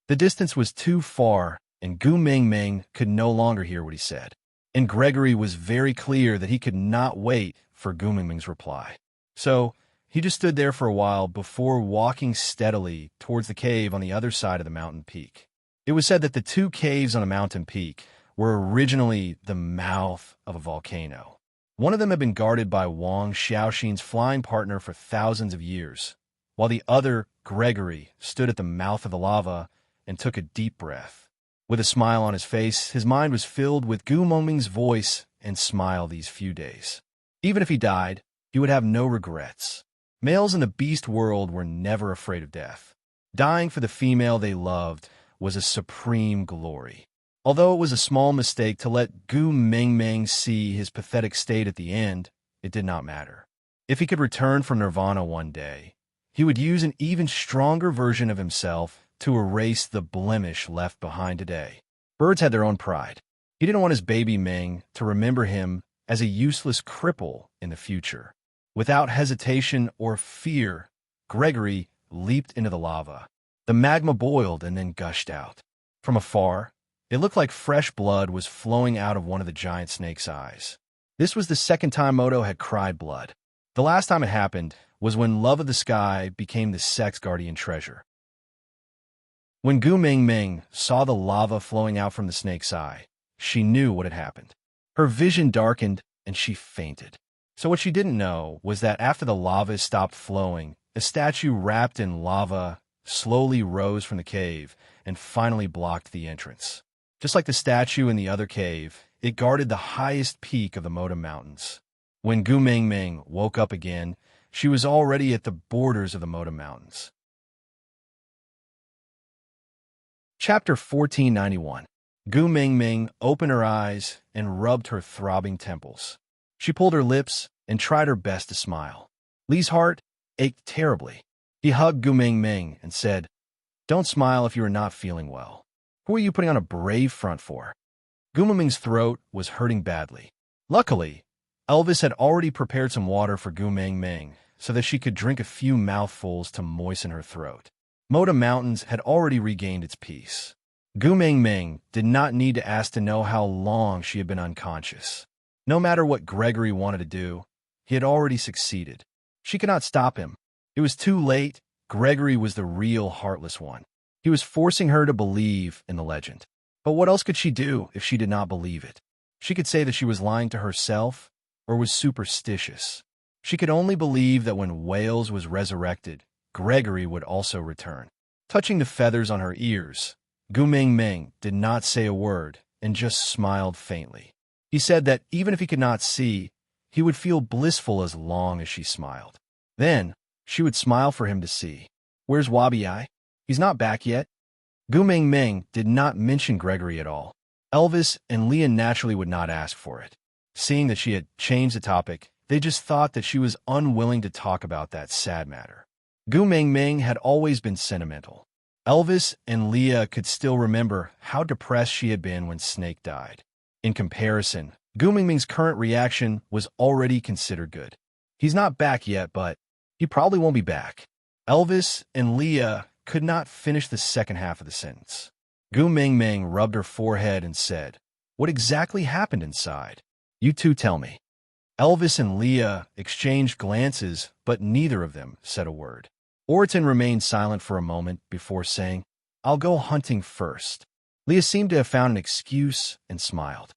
The distance was too far, and Gu Mingming could no longer hear what he said. And Gregory was very clear that he could not wait for Gu Mingming's reply. So, he just stood there for a while before walking steadily towards the cave on the other side of the mountain peak. It was said that the two caves on a mountain peak were originally the mouth of a volcano. One of them had been guarded by Wang Xiaoxin's flying partner for thousands of years, while the other, Gregory, stood at the mouth of the lava and took a deep breath. With a smile on his face, his mind was filled with Gu Mengming's voice and smile these few days. Even if he died, he would have no regrets. Males in the beast world were never afraid of death. Dying for the female they loved was a supreme glory. Although it was a small mistake to let Gu Mengming see his pathetic state at the end, it did not matter. If he could return from nirvana one day, he would use an even stronger version of himself to erase the blemish left behind today. Birds had their own pride. He didn't want his baby Ming to remember him as a useless cripple in the future. Without hesitation or fear, Gregory leaped into the lava. The magma boiled and then gushed out. From afar, it looked like fresh blood was flowing out of one of the giant snake's eyes. This was the second time Moto had cried blood. The last time it happened was when Love of the Sky became the sex guardian treasure. When Gu Mengming saw the lava flowing out from the snake's eye, she knew what had happened. Her vision darkened and she fainted. So what she didn't know was that after the lava stopped flowing, a statue wrapped in lava slowly rose from the cave and finally blocked the entrance. Just like the statue in the other cave, it guarded the highest peak of the Moda Mountains. When Gu Mengming woke up again, she was already at the borders of the Moda Mountains. Chapter 1491. Gu Mengming opened her eyes and rubbed her throbbing temples. She pulled her lips and tried her best to smile. Li's heart ached terribly. He hugged Gu Mengming and said, "Don't smile if you are not feeling well. Who are you putting on a brave front for?" Gu Mengming's throat was hurting badly. Luckily, Elvis had already prepared some water for Gu Mengming so that she could drink a few mouthfuls to moisten her throat. Moda Mountains had already regained its peace. Gu Mengming did not need to ask to know how long she had been unconscious. No matter what Gregory wanted to do, he had already succeeded. She could not stop him. It was too late. Gregory was the real heartless one. He was forcing her to believe in the legend. But what else could she do if she did not believe it? She could say that she was lying to herself or was superstitious. She could only believe that when Wales was resurrected, Gregory would also return. Touching the feathers on her ears, Gu Mengming did not say a word and just smiled faintly. He said that even if he could not see, he would feel blissful as long as she smiled. Then, she would smile for him to see. "Where's Wabi-Ai? He's not back yet." Gu Mengming did not mention Gregory at all. Elvis and Leah naturally would not ask for it. Seeing that she had changed the topic, they just thought that she was unwilling to talk about that sad matter. Gu Mengming had always been sentimental. Elvis and Leah could still remember how depressed she had been when Snake died. In comparison, Gu Mengming's current reaction was already considered good. He's not back yet, but he probably won't be back. Elvis and Leah could not finish the second half of the sentence. Gu Mengming rubbed her forehead and said, "What exactly happened inside? You two tell me." Elvis and Leah exchanged glances, but neither of them said a word. Orton remained silent for a moment before saying, "I'll go hunting first." Leah seemed to have found an excuse and smiled.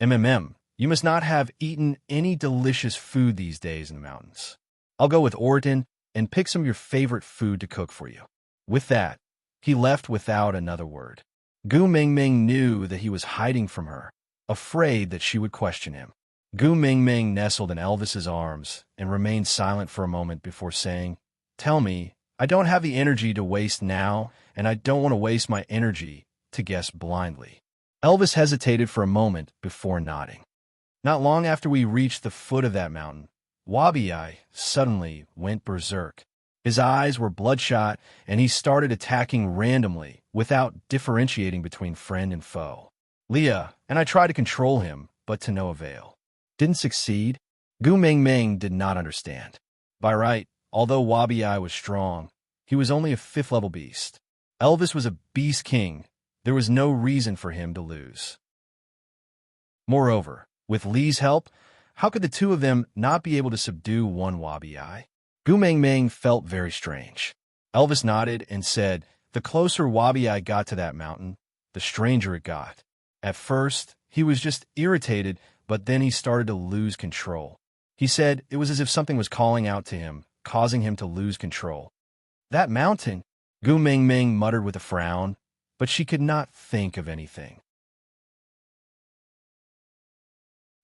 You must not have eaten any delicious food these days in the mountains. I'll go with Orton and pick some of your favorite food to cook for you." With that, he left without another word. Gu Mengming knew that he was hiding from her, afraid that she would question him. Gu Mengming nestled in Elvis's arms and remained silent for a moment before saying, "Tell me, I don't have the energy to waste now, and I don't want to waste my energy to guess blindly." Elvis hesitated for a moment before nodding. "Not long after we reached the foot of that mountain, Wabi-Ai suddenly went berserk. His eyes were bloodshot, and he started attacking randomly without differentiating between friend and foe. Leah and I tried to control him, but to no avail. Didn't succeed. Gu Mengming did not understand. By right, although Wabi-Ai was strong, he was only a 5th-level beast. Elvis was a beast king. There was no reason for him to lose. Moreover, with Li's help, how could the two of them not be able to subdue one Wabi-Ai? Gu Mengming felt very strange. Elvis nodded and said, "The closer Wabi-Ai got to that mountain, the stranger it got. At first, he was just irritated, but then he started to lose control. He said it was as if something was calling out to him, causing him to lose control." "That mountain," Gu Mengming muttered with a frown. but she could not think of anything.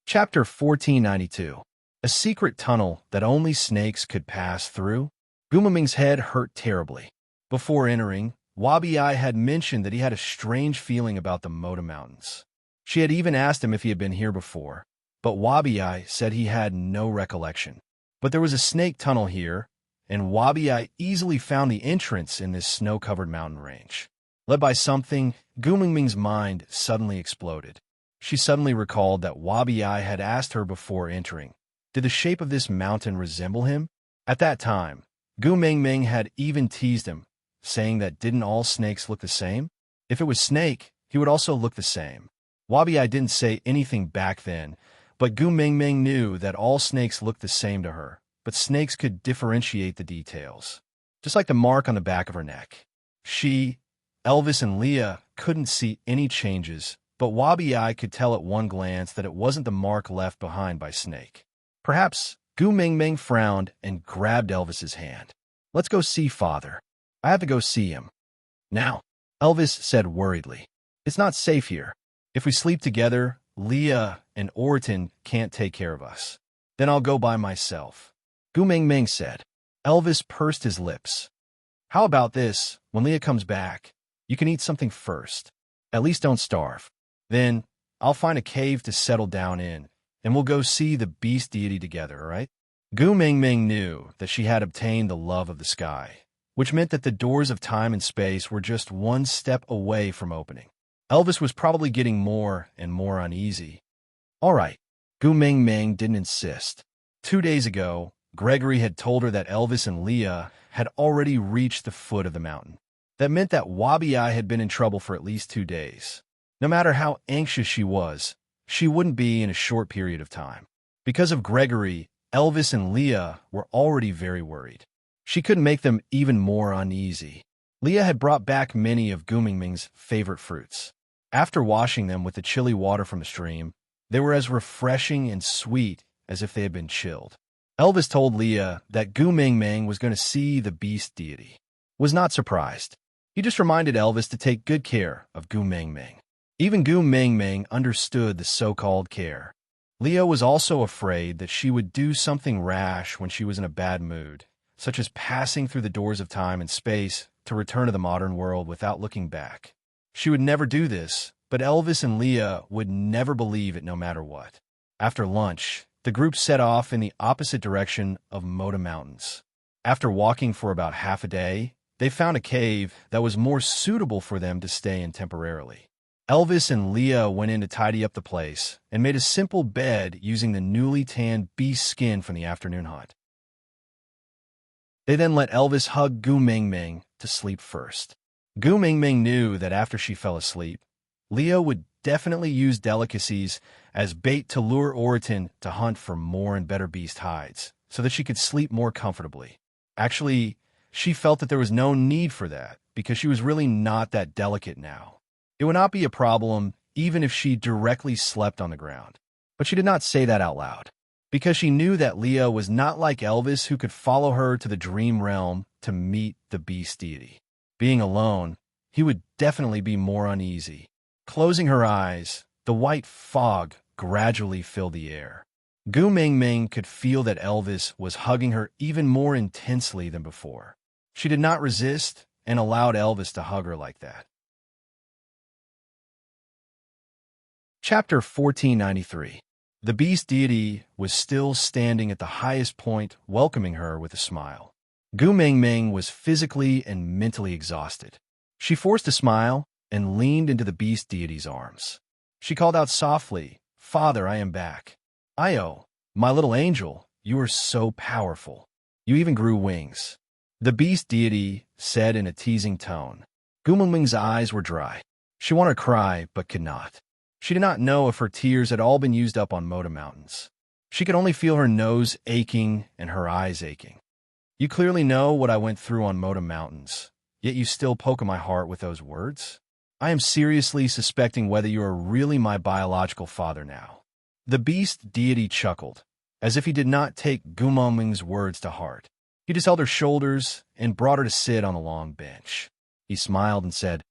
Chapter 1492. A secret tunnel that only snakes could pass through. Gumaming's head hurt terribly. Before entering, Wabi-Ai had mentioned that he had a strange feeling about the Moda Mountains. She had even asked him if he had been here before, but Wabi-Ai said he had no recollection. But there was a snake tunnel here, and Wabi-Ai easily found the entrance in this snow-covered mountain range. Led by something, Gumaming's mind suddenly exploded. She suddenly recalled that Wabi-Ai had asked her before entering, did the shape of this mountain resemble him? At that time, Gumaming had even teased him, saying that didn't all snakes look the same? If it was Snake, he would also look the same. Wabi-Ai didn't say anything back then, but Gumaming knew that all snakes looked the same to her, but snakes could differentiate the details. Just like the mark on the back of her neck. She, Elvis, and Leah couldn't see any changes, but Wabi-Ai could tell at one glance that it wasn't the mark left behind by Snake. Perhaps Gumaming frowned and grabbed Elvis's hand. Let's go see Father. I have to go see him. Now, Elvis said worriedly. It's not safe here. If we sleep together, Leah and Orton can't take care of us. Then I'll go by myself. Gumaming said. Elvis pursed his lips. How about this? When Leah comes back, you can eat something first. At least don't starve. Then I'll find a cave to settle down in, and we'll go see the beast deity together, all right? Gumaming knew that she had obtained the love of the sky, which meant that the doors of time and space were just one step away from opening. Elvis was probably getting more and more uneasy. All right, Gumaming didn't insist. 2 days ago, Gregory had told her that Elvis and Leah had already reached the foot of the mountain. That meant that Wabi-Ai had been in trouble for at least 2 days. No matter how anxious she was, she wouldn't be in a short period of time. Because of Gregory, Elvis and Leah were already very worried. She couldn't make them even more uneasy. Leah had brought back many of Gumaming's favorite fruits. After washing them with the chilly water from the stream, they were as refreshing and sweet as if they had been chilled. Elvis told Leah that Gumaming was going to see the beast deity. Was not surprised. He just reminded Elvis to take good care of Gumaming. Even Gumaming understood the so-called care. Leah was also afraid that she would do something rash when she was in a bad mood, such as passing through the doors of time and space to return to the modern world without looking back. She would never do this, but Elvis and Leah would never believe it no matter what. After lunch, the group set off in the opposite direction of Moda Mountains. After walking for about half a day, they found a cave that was more suitable for them to stay in temporarily. Elvis and Leah went in to tidy up the place and made a simple bed using the newly tanned beast skin from the afternoon hunt. They then let Elvis hug Gumaming to sleep first. Gumaming knew that after she fell asleep, Leah would definitely use delicacies as bait to lure Orton to hunt for more and better beast hides, so that she could sleep more comfortably. Actually, she felt that there was no need for that, because she was really not that delicate now. It would not be a problem even if she directly slept on the ground. But she did not say that out loud, because she knew that Leah was not like Elvis, who could follow her to the dream realm to meet the beast deity. Being alone, he would definitely be more uneasy. Closing her eyes, the white fog gradually filled the air. Gumaming could feel that Elvis was hugging her even more intensely than before. She did not resist and allowed Elvis to hug her like that. Chapter 1493. The beast deity was still standing at the highest point, welcoming her with a smile. Gumaming was physically and mentally exhausted. She forced a smile and leaned into the beast deity's arms. She called out softly, "Father, I am back. Io, my little angel, you are so powerful. You even grew wings." The beast deity said in a teasing tone. Gumaming's eyes were dry. She wanted to cry, but could not. She did not know if her tears had all been used up on Moda Mountains. She could only feel her nose aching and her eyes aching. You clearly know what I went through on Moda Mountains, yet you still poke at my heart with those words? I am seriously suspecting whether you are really my biological father now. The beast deity chuckled, as if he did not take Gumaming's words to heart. He just held her shoulders and brought her to sit on a long bench. He smiled and said,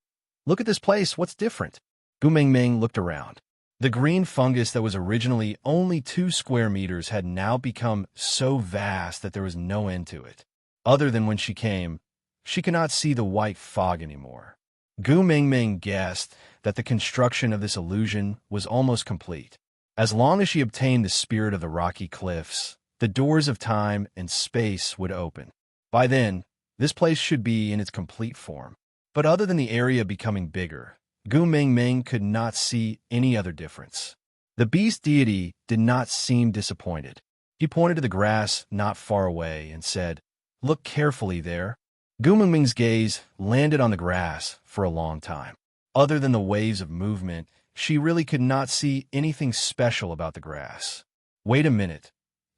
Look at this place, what's different? Gu Mingming looked around. The green fungus that was originally only 2 square meters had now become so vast that there was no end to it. Other than when she came, she could not see the white fog anymore. Gu Mingming guessed that the construction of this illusion was almost complete. As long as she obtained the spirit of the rocky cliffs, the doors of time and space would open. By then, this place should be in its complete form. But other than the area becoming bigger, Gu Mingming could not see any other difference. The beast deity did not seem disappointed. He pointed to the grass not far away and said, "Look carefully there." Gu Mingming's gaze landed on the grass for a long time. Other than the waves of movement, she really could not see anything special about the grass. Wait a minute.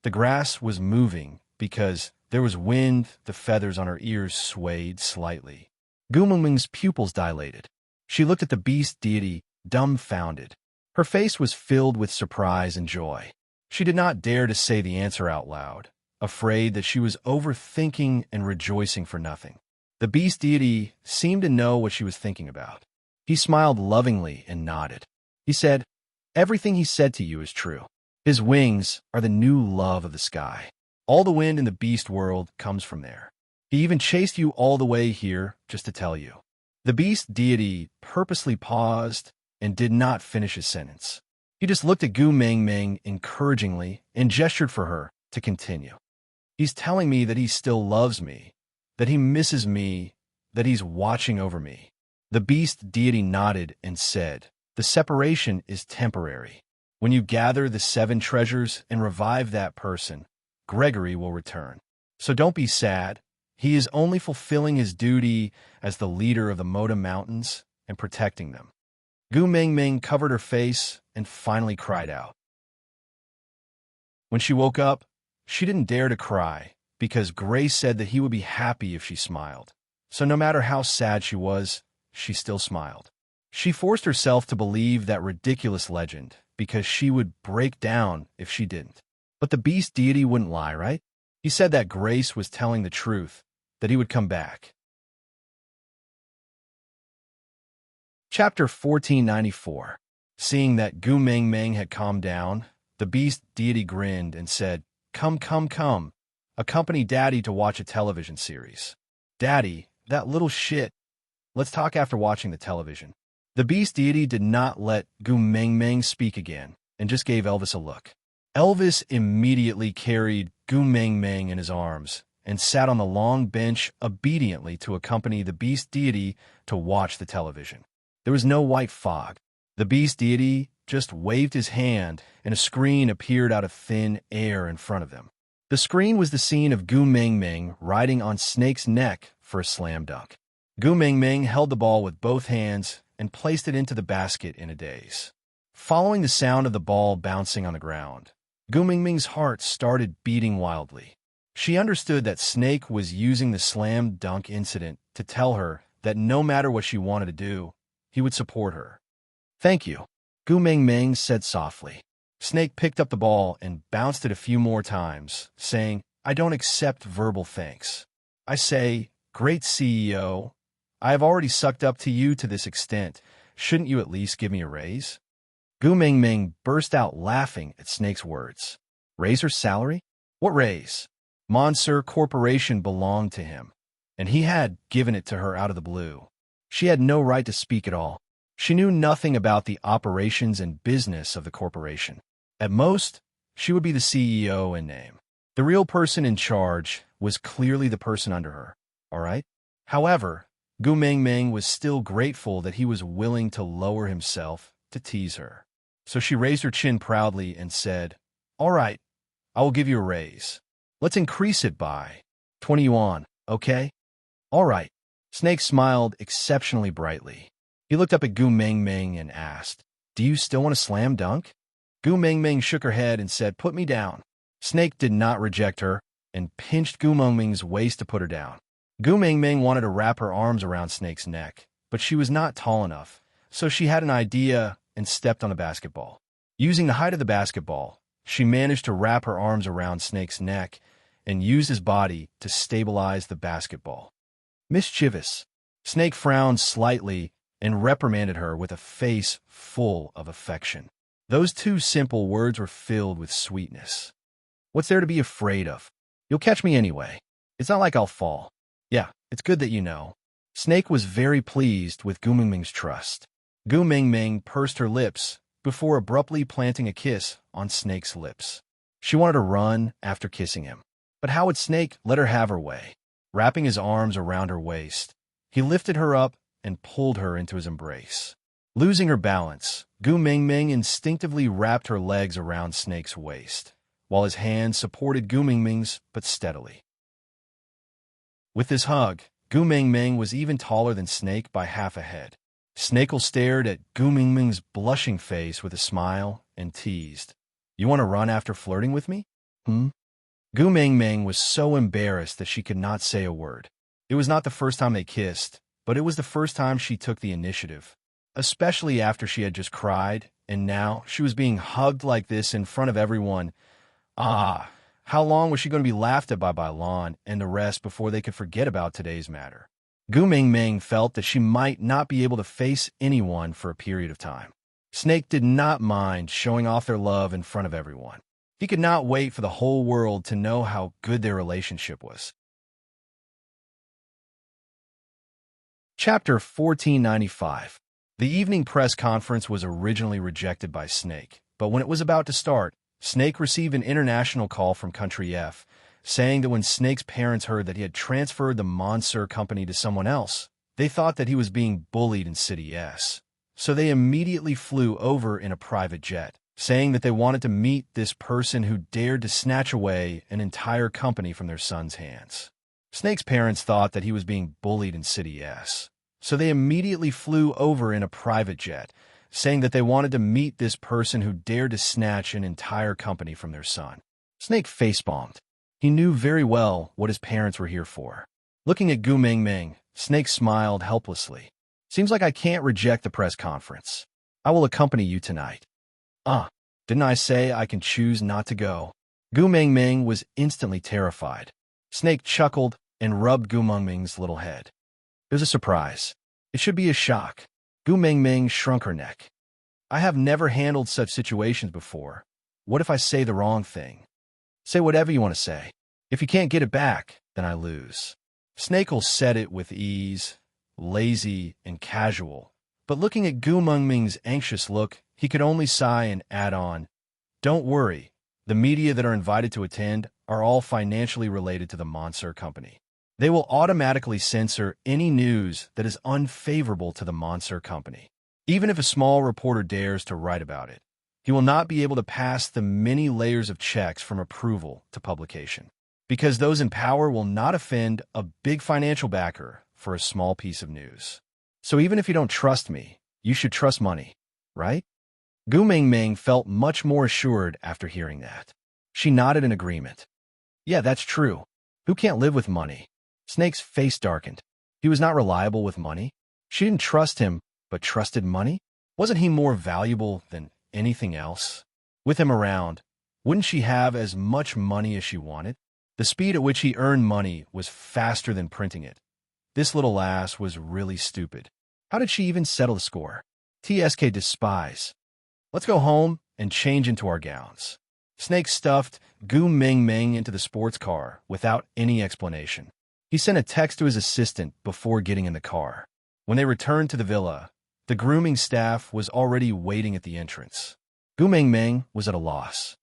The grass was moving because there was wind. The feathers on her ears swayed slightly. Gu Mingming's pupils dilated. She looked at the beast deity, dumbfounded. Her face was filled with surprise and joy. She did not dare to say the answer out loud, afraid that she was overthinking and rejoicing for nothing. The beast deity seemed to know what she was thinking about. He smiled lovingly and nodded. He said, "Everything he said to you is true. His wings are the new love of the sky. All the wind in the beast world comes from there. He even chased you all the way here just to tell you." The beast deity purposely paused and did not finish his sentence. He just looked at Gu Mingming encouragingly and gestured for her to continue. "He's telling me that he still loves me, that he misses me, that he's watching over me." The beast deity nodded and said, "The separation is temporary. When you gather the 7 treasures and revive that person, Gregory will return. So don't be sad. He is only fulfilling his duty as the leader of the Moda Mountains and protecting them." Gu Mingming covered her face and finally cried out. When she woke up, she didn't dare to cry because Grace said that he would be happy if she smiled. So no matter how sad she was, she still smiled. She forced herself to believe that ridiculous legend because she would break down if she didn't. But the beast deity wouldn't lie, right? He said that Grace was telling the truth, that he would come back. Chapter 1494. Seeing that Gu Mingming had calmed down, the beast deity grinned and said, "Come, come, come. Accompany Daddy to watch a television series." "Daddy, that little shit. Let's talk after watching the television." The beast deity did not let Gu Mingming speak again and just gave Elvis a look. Elvis immediately carried Gu Mingming in his arms and sat on the long bench obediently to accompany the beast deity to watch the television. There was no white fog. The beast deity just waved his hand and a screen appeared out of thin air in front of them. The screen was the scene of Gu Mingming riding on Snake's neck for a slam dunk. Gu Mingming held the ball with both hands and placed it into the basket in a daze. Following the sound of the ball bouncing on the ground, Gu Mingming's heart started beating wildly. She understood that Snake was using the slam dunk incident to tell her that no matter what she wanted to do, he would support her. "Thank you," Gu Mingming said softly. Snake picked up the ball and bounced it a few more times, saying, "I don't accept verbal thanks. I say, great CEO, I have already sucked up to you to this extent. Shouldn't you at least give me a raise?" Gu Mingming burst out laughing at Snake's words. Raise her salary? What raise? Monsieur Corporation belonged to him, and he had given it to her out of the blue. She had no right to speak at all. She knew nothing about the operations and business of the corporation. At most, she would be the CEO in name. The real person in charge was clearly the person under her, all right? However, Gu Mingming was still grateful that he was willing to lower himself to tease her. So she raised her chin proudly and said, "All right, I will give you a raise. Let's increase it by 20 yuan, okay?" "All right." Snake smiled exceptionally brightly. He looked up at Gu Mingming and asked, "Do you still want to slam dunk?" Gu Mingming shook her head and said, "Put me down." Snake did not reject her and pinched Gu Mingming's waist to put her down. Gu Mingming wanted to wrap her arms around Snake's neck, but she was not tall enough, so she had an idea and stepped on a basketball. Using the height of the basketball, she managed to wrap her arms around Snake's neck and used his body to stabilize the basketball. Mischievous. Snake frowned slightly and reprimanded her with a face full of affection. Those two simple words were filled with sweetness. What's there to be afraid of? You'll catch me anyway. It's not like I'll fall. Yeah, it's good that you know. Snake was very pleased with Gu Mingming's trust. Gu Mingming pursed her lips before abruptly planting a kiss on Snake's lips. She wanted to run after kissing him. But how would Snake let her have her way? Wrapping his arms around her waist, he lifted her up and pulled her into his embrace. Losing her balance, Gu Mingming instinctively wrapped her legs around Snake's waist, while his hands supported Gu Mingming's but steadily. With this hug, Gu Mingming was even taller than Snake by half a head. Snakel stared at Gu Mingming's blushing face with a smile and teased, "You want to run after flirting with me? Gu Mingming was so embarrassed that she could not say a word. It was not the first time they kissed, but it was the first time she took the initiative, especially after she had just cried, and now she was being hugged like this in front of everyone. How long was she going to be laughed at by Lon and the rest before they could forget about today's matter? Gu Mingming felt that she might not be able to face anyone for a period of time. Snake did not mind showing off their love in front of everyone. He could not wait for the whole world to know how good their relationship was. Chapter 1495. The evening press conference was originally rejected by Snake, but when it was about to start, Snake received an international call from Country F, saying that when Snake's parents heard that he had transferred the Monsieur company to someone else, they thought that he was being bullied in City S. So they immediately flew over in a private jet, saying that they wanted to meet this person who dared to snatch away an entire company from their son's hands. Snake's parents thought that he was being bullied in City S. So they immediately flew over in a private jet, saying that they wanted to meet this person who dared to snatch an entire company from their son. Snake facepalmed. He knew very well what his parents were here for. Looking at Gu Mingming, Snake smiled helplessly. Seems like I can't reject the press conference. I will accompany you tonight. Didn't I say I can choose not to go? Gu Mingming was instantly terrified. Snake chuckled and rubbed Gu Mingming's little head. It was a surprise. It should be a shock. Gu Mingming shrunk her neck. I have never handled such situations before. What if I say the wrong thing? Say whatever you want to say. If you can't get it back, then I lose. Snakel said it with ease, lazy and casual, but looking at Gu Mingming's anxious look, he could only sigh and add on, "Don't worry. The media that are invited to attend are all financially related to the Monsieur company. They will automatically censor any news that is unfavorable to the Monsieur company. Even if a small reporter dares to write about it, he will not be able to pass the many layers of checks from approval to publication, because those in power will not offend a big financial backer for a small piece of news. So even if you don't trust me, you should trust money, right?" Gu Mingming felt much more assured after hearing that. She nodded in agreement. Yeah, that's true. Who can't live with money? Snake's face darkened. He was not reliable with money. She didn't trust him, but trusted money? Wasn't he more valuable than anything else? With him around, wouldn't she have as much money as she wanted? The speed at which he earned money was faster than printing it. This little lass was really stupid. How did she even settle the score? TSK despise. Let's go home and change into our gowns. Snake stuffed Gu Mingming into the sports car without any explanation. He sent a text to his assistant before getting in the car. When they returned to the villa, the grooming staff was already waiting at the entrance. Gu Mingming was at a loss.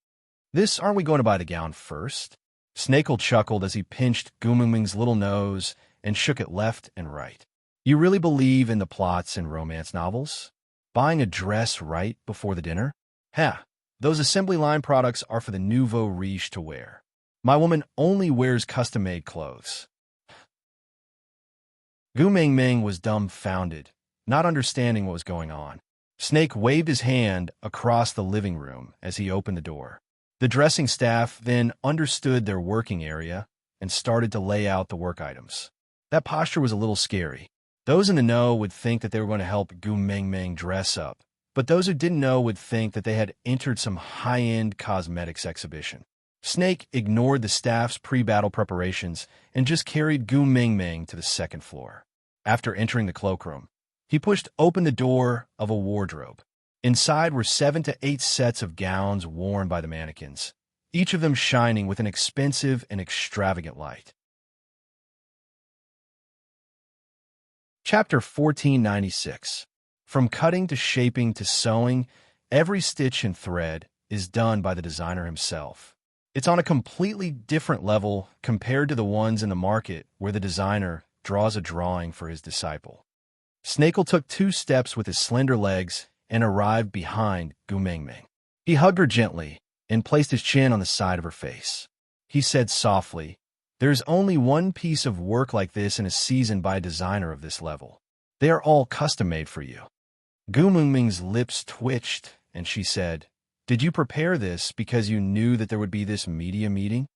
Aren't we going to buy the gown first? Snakel chuckled as he pinched Gu Mingming's little nose and shook it left and right. You really believe in the plots in romance novels? Buying a dress right before the dinner? Those assembly line products are for the nouveau riche to wear. My woman only wears custom-made clothes. Gu Mingming was dumbfounded, not understanding what was going on. Snake waved his hand across the living room as he opened the door. The dressing staff then understood their working area and started to lay out the work items. That posture was a little scary. Those in the know would think that they were going to help Gu Mingming dress up, but those who didn't know would think that they had entered some high-end cosmetics exhibition. Snake ignored the staff's pre-battle preparations and just carried Gu Mingming to the second floor. After entering the cloakroom, He pushed open the door of a wardrobe. Inside were 7 to 8 sets of gowns worn by the mannequins, each of them shining with an expensive and extravagant light. Chapter 1496. From cutting to shaping to sewing, every stitch and thread is done by the designer himself. It's on a completely different level compared to the ones in the market where the designer draws a drawing for his disciple. Snakel took 2 steps with his slender legs and arrived behind Gu Mengmeng. He hugged her gently and placed his chin on the side of her face. He said softly, "There's only one piece of work like this in a season by a designer of this level. They are all custom-made for you." Gu Mengmeng's lips twitched, and she said, "Did you prepare this because you knew that there would be this media meeting?"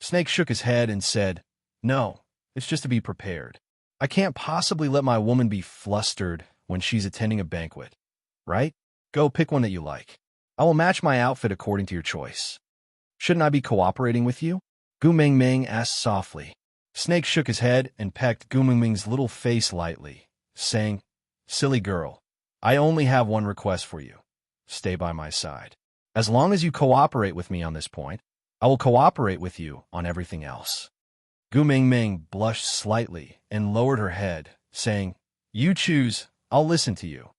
Snake shook his head and said, "No, it's just to be prepared. I can't possibly let my woman be flustered when she's attending a banquet, right? Go pick one that you like. I will match my outfit according to your choice. Shouldn't I be cooperating with you?" Gu Mengmeng asked softly. Snake shook his head and pecked Gu Mengmeng's little face lightly, saying, "Silly girl, I only have one request for you. Stay by my side. As long as you cooperate with me on this point, I will cooperate with you on everything else." Gu Mengmeng blushed slightly and lowered her head, saying, "You choose, I'll listen to you.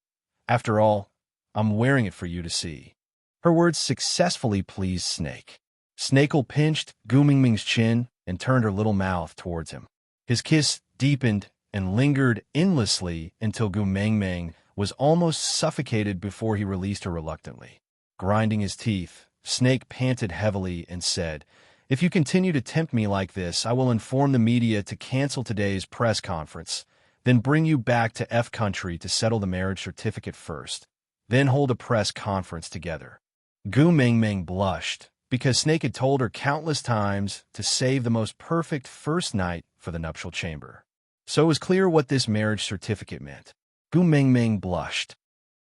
After all, I'm wearing it for you to see." Her words successfully pleased Snake. Snakel pinched Gu Mengmeng's chin and turned her little mouth towards him. His kiss deepened and lingered endlessly until Gu Mengmeng was almost suffocated before he released her reluctantly. Grinding his teeth, Snake panted heavily and said, "If you continue to tempt me like this, I will inform the media to cancel today's press conference, then bring you back to F country to settle the marriage certificate first, then hold a press conference together." Gu Mengmeng blushed, because Snake had told her countless times to save the most perfect first night for the nuptial chamber. So it was clear what this marriage certificate meant. Gu Mengmeng blushed.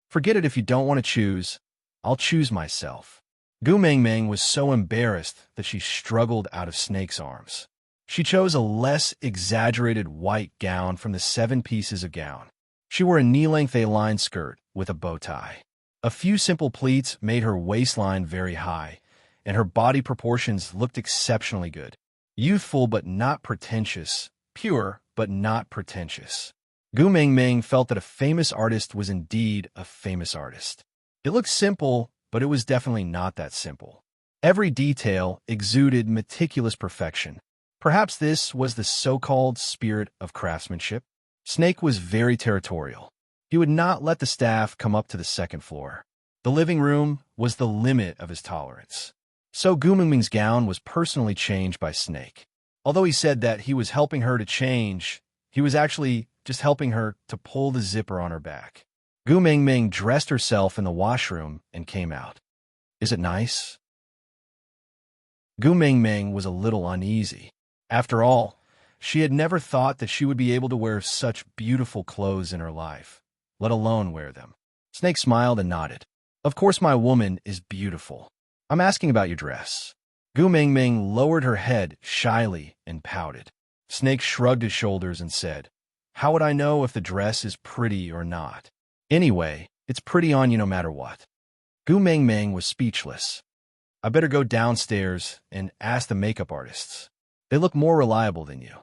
"Forget it if you don't want to choose. I'll choose myself." Gu Mengmeng was so embarrassed that she struggled out of Snake's arms. She chose a less exaggerated white gown from the 7 pieces of gown. She wore a knee-length A-line skirt with a bow tie. A few simple pleats made her waistline very high, and her body proportions looked exceptionally good. Youthful but not pretentious, pure but not pretentious. Gu Mengmeng felt that a famous artist was indeed a famous artist. It looked simple, but it was definitely not that simple. Every detail exuded meticulous perfection. Perhaps this was the so-called spirit of craftsmanship. Snake was very territorial. He would not let the staff come up to the 2nd floor. The living room was the limit of his tolerance. So Gu Mengmeng's gown was personally changed by Snake. Although he said that he was helping her to change, he was actually just helping her to pull the zipper on her back. Gu Mengmeng dressed herself in the washroom and came out. "Is it nice?" Gu Mengmeng was a little uneasy. After all, she had never thought that she would be able to wear such beautiful clothes in her life, let alone wear them. Snake smiled and nodded. "Of course my woman is beautiful. I'm asking about your dress." Gu Mengmeng lowered her head shyly and pouted. Snake shrugged his shoulders and said, "How would I know if the dress is pretty or not? Anyway, it's pretty on you no matter what." Gu Mengmeng was speechless. "I better go downstairs and ask the makeup artists. They look more reliable than you."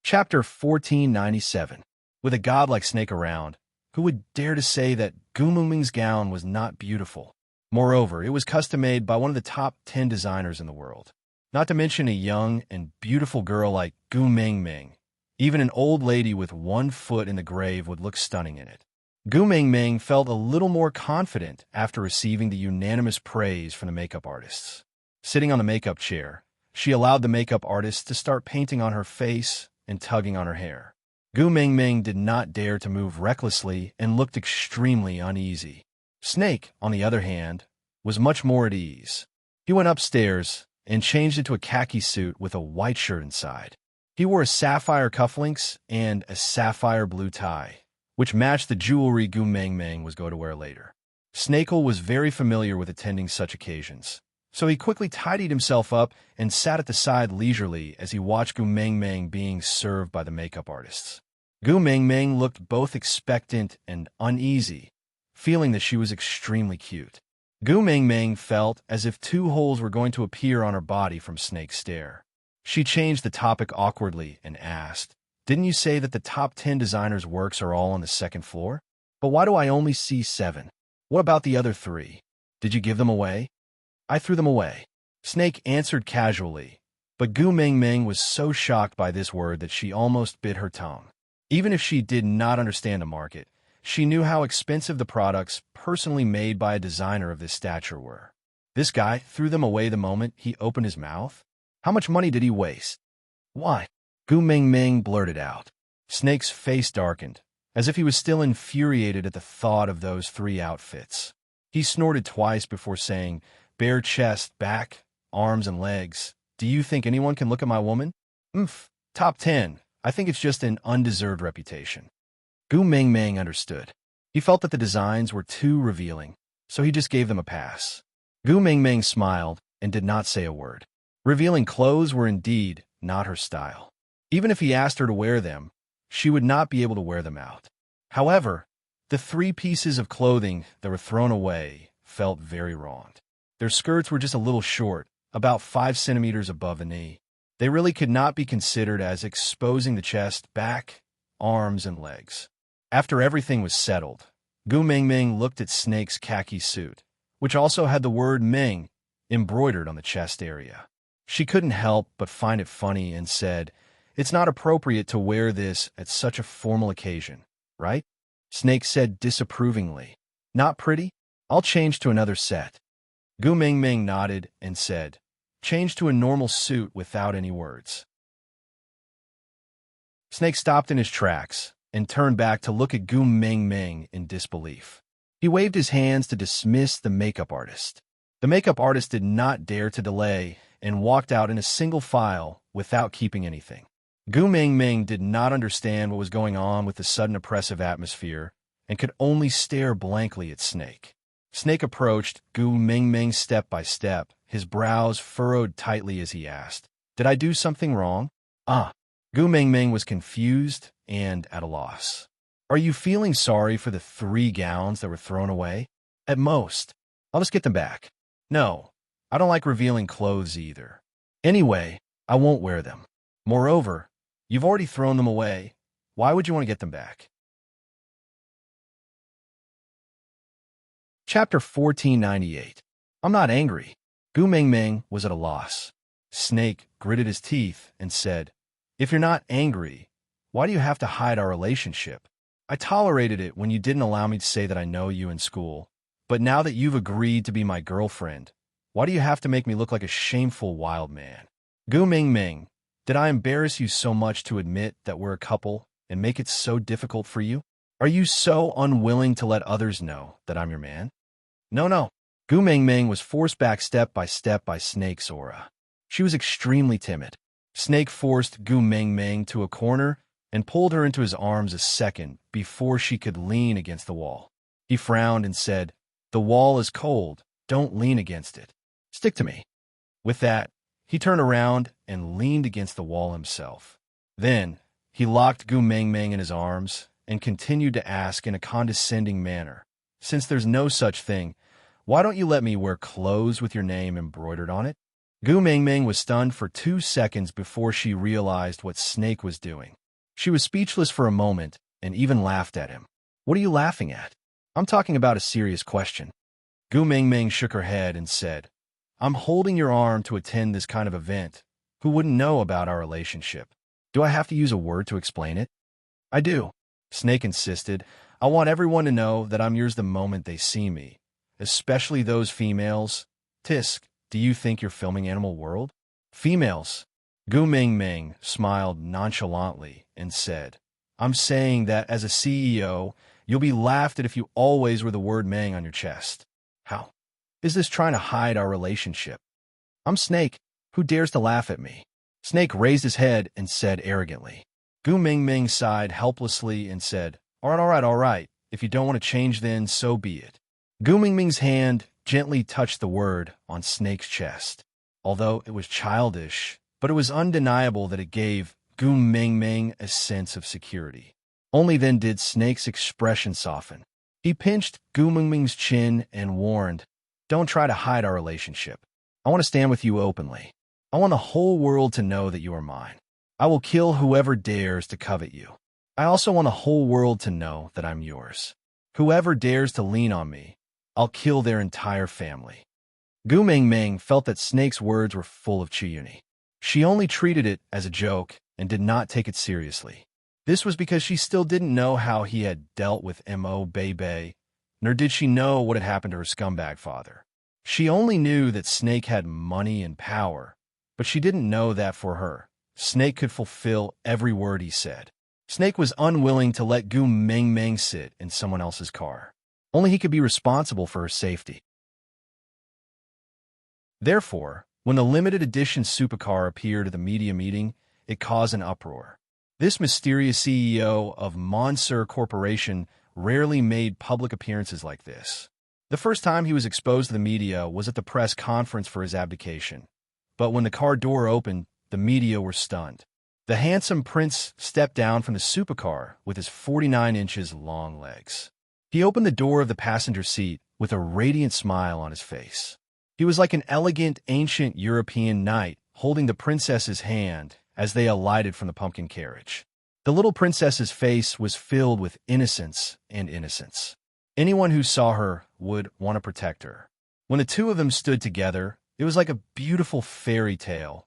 Chapter 1497. With a god like Snake around, who would dare to say that Gu Mengmeng's gown was not beautiful? Moreover, it was custom-made by one of the top 10 designers in the world. Not to mention a young and beautiful girl like Gu Mengmeng. Even an old lady with 1 foot in the grave would look stunning in it. Gu Mengmeng felt a little more confident after receiving the unanimous praise from the makeup artists. Sitting on the makeup chair, she allowed the makeup artist to start painting on her face and tugging on her hair. Gu Mengmeng did not dare to move recklessly and looked extremely uneasy. Snake, on the other hand, was much more at ease. He went upstairs and changed into a khaki suit with a white shirt inside. He wore sapphire cufflinks and a sapphire blue tie, which matched the jewelry Gu Mengmeng was going to wear later. Snakel was very familiar with attending such occasions, So he quickly tidied himself up and sat at the side leisurely as he watched Gu Mengmeng being served by the makeup artists. Gu Mengmeng looked both expectant and uneasy, feeling that she was extremely cute. Gu Mengmeng felt as if two holes were going to appear on her body from Snake's stare. She changed the topic awkwardly and asked, "Didn't you say that the top 10 designers' works are all on the second floor? But why do I only see 7? What about the other 3? Did you give them away?" "I threw them away," Snake answered casually, but Gu Mengmeng was so shocked by this word that she almost bit her tongue. Even if she did not understand the market, she knew how expensive the products personally made by a designer of this stature were. This guy threw them away the moment he opened his mouth? How much money did he waste? "Why?" Gu Mengmeng blurted out. Snake's face darkened, as if he was still infuriated at the thought of those 3 outfits. He snorted twice before saying, "Bare chest, back, arms, and legs. Do you think anyone can look at my woman? Top 10. I think it's just an undeserved reputation." Gu Mengmeng understood. He felt that the designs were too revealing, so he just gave them a pass. Gu Mengmeng smiled and did not say a word. Revealing clothes were indeed not her style. Even if he asked her to wear them, she would not be able to wear them out. However, the 3 pieces of clothing that were thrown away felt very wronged. Their skirts were just a little short, about 5 centimeters above the knee. They really could not be considered as exposing the chest, back, arms, and legs. After everything was settled, Gu Mengmeng looked at Snake's khaki suit, which also had the word Meng embroidered on the chest area. She couldn't help but find it funny and said, "It's not appropriate to wear this at such a formal occasion, right?" Snake said disapprovingly, "Not pretty? I'll change to another set." Gu Mengmeng nodded and said, "Change to a normal suit without any words." Snake stopped in his tracks and turned back to look at Gu Mengmeng in disbelief. He waved his hands to dismiss the makeup artist. The makeup artist did not dare to delay and walked out in a single file without keeping anything. Gu Mengmeng did not understand what was going on with the sudden oppressive atmosphere and could only stare blankly at Snake. Snake approached Gu Mengmeng step by step, his brows furrowed tightly as he asked, "Did I do something wrong?" Gu Mengmeng was confused and at a loss. "Are you feeling sorry for the 3 gowns that were thrown away?" "At most. I'll just get them back." "No, I don't like revealing clothes either. Anyway, I won't wear them. Moreover, you've already thrown them away. Why would you want to get them back?" Chapter 1498. I'm not angry. Gu Mengmeng was at a loss. Snake gritted his teeth and said, "If you're not angry, why do you have to hide our relationship? I tolerated it when you didn't allow me to say that I know you in school. But now that you've agreed to be my girlfriend, why do you have to make me look like a shameful wild man?" Gu Mengmeng, did I embarrass you so much to admit that we're a couple and make it so difficult for you? Are you so unwilling to let others know that I'm your man? No. Gu Mengmeng was forced back step by Snake's aura. She was extremely timid. Snake forced Gu Mengmeng to a corner and pulled her into his arms a second before she could lean against the wall. He frowned and said, "The wall is cold. Don't lean against it. Stick to me." With that, he turned around and leaned against the wall himself. Then, he locked Gu Mengmeng in his arms and continued to ask in a condescending manner, "Since there's no such thing, why don't you let me wear clothes with your name embroidered on it?" Gu Mengmeng was stunned for 2 seconds before she realized what Snake was doing. She was speechless for a moment and even laughed at him. "What are you laughing at? I'm talking about a serious question." Gu Mengmeng shook her head and said, "I'm holding your arm to attend this kind of event. Who wouldn't know about our relationship? Do I have to use a word to explain it?" "I do," Snake insisted. "I want everyone to know that I'm yours the moment they see me, especially those females. Tisk, do you think you're filming Animal World?" "Females." Gu Mengmeng smiled nonchalantly and said, "I'm saying that as a CEO, you'll be laughed at if you always wear the word Meng on your chest." "How? Is this trying to hide our relationship?" "I'm Snake. Who dares to laugh at me?" Snake raised his head and said arrogantly. Gu Mengmeng sighed helplessly and said, all right. If you don't want to change, then so be it." Gu Mengmeng's hand gently touched the word on Snake's chest. Although it was childish, but it was undeniable that it gave Gu Mingming a sense of security. Only then did Snake's expression soften. He pinched Gu Mingming's chin and warned, "Don't try to hide our relationship. I want to stand with you openly. I want the whole world to know that you are mine. I will kill whoever dares to covet you. I also want the whole world to know that I'm yours. Whoever dares to lean on me, I'll kill their entire family." Gu Mingming felt that Snake's words were full of Chiyuni. She only treated it as a joke and did not take it seriously. This was because she still didn't know how he had dealt with Mo Bei, nor did she know what had happened to her scumbag father. She only knew that Snake had money and power, but she didn't know that for her, Snake could fulfill every word he said. Snake was unwilling to let Gu Mingming sit in someone else's car. Only he could be responsible for her safety. Therefore, when the limited edition supercar appeared at the media meeting, it caused an uproar. This mysterious CEO of Monster Corporation rarely made public appearances like this. The first time he was exposed to the media was at the press conference for his abdication. But when the car door opened, the media were stunned. The handsome prince stepped down from the supercar with his 49 inches long legs. He opened the door of the passenger seat with a radiant smile on his face. He was like an elegant, ancient European knight holding the princess's hand as they alighted from the pumpkin carriage. The little princess's face was filled with innocence and innocence. Anyone who saw her would want to protect her. When the two of them stood together, it was like a beautiful fairy tale.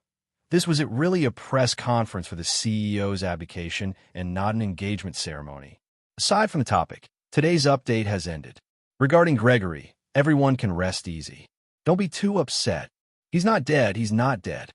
This was really a press conference for the CEO's abdication and not an engagement ceremony. Aside from the topic, today's update has ended. Regarding Gregory, everyone can rest easy. Don't be too upset. He's not dead, he's not dead.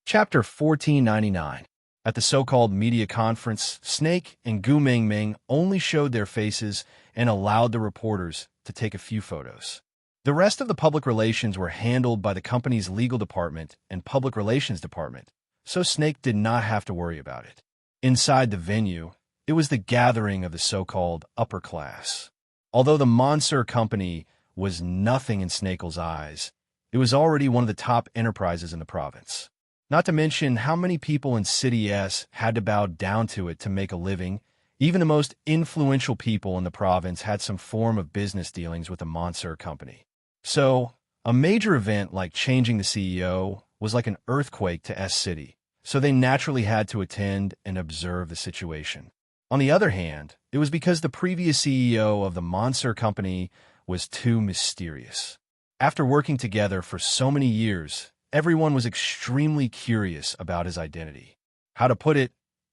Chapter 1499. At the so-called media conference, Snake and Gu Mingming only showed their faces and allowed the reporters to take a few photos. The rest of the public relations were handled by the company's legal department and public relations department, so Snake did not have to worry about it. Inside the venue, it was the gathering of the so-called upper class. Although the Monster Company was nothing in Snake's eyes, it was already one of the top enterprises in the province. Not to mention how many people in City S had to bow down to it to make a living. Even the most influential people in the province had some form of business dealings with the Monster Company. So, a major event like changing the CEO was like an earthquake to S City, so they naturally had to attend and observe the situation. On the other hand, it was because the previous CEO of the Monster Company was too mysterious. After working together for so many years, everyone was extremely curious about his identity. How to put it,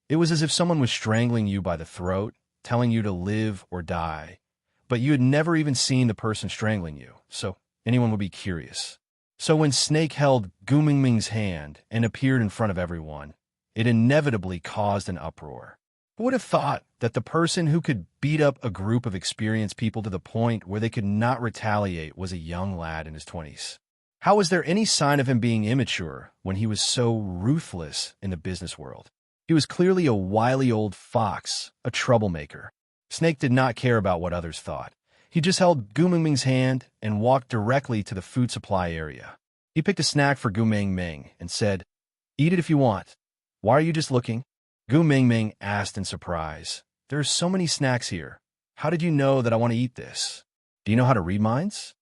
it was as if someone was strangling you by the throat, telling you to live or die, but you had never even seen the person strangling you, so anyone would be curious. So when Snake held Gu Mingming's hand and appeared in front of everyone, it inevitably caused an uproar. Who would have thought that the person who could beat up a group of experienced people to the point where they could not retaliate was a young lad in his 20s? How was there any sign of him being immature when he was so ruthless in the business world? He was clearly a wily old fox, a troublemaker. Snake did not care about what others thought. He just held Gu Mingming's hand and walked directly to the food supply area. He picked a snack for Gu Mingming and said, "Eat it if you want. Why are you just looking?" Gu Mingming asked in surprise, "There are so many snacks here. How did you know that I want to eat this? Do you know how to read minds?"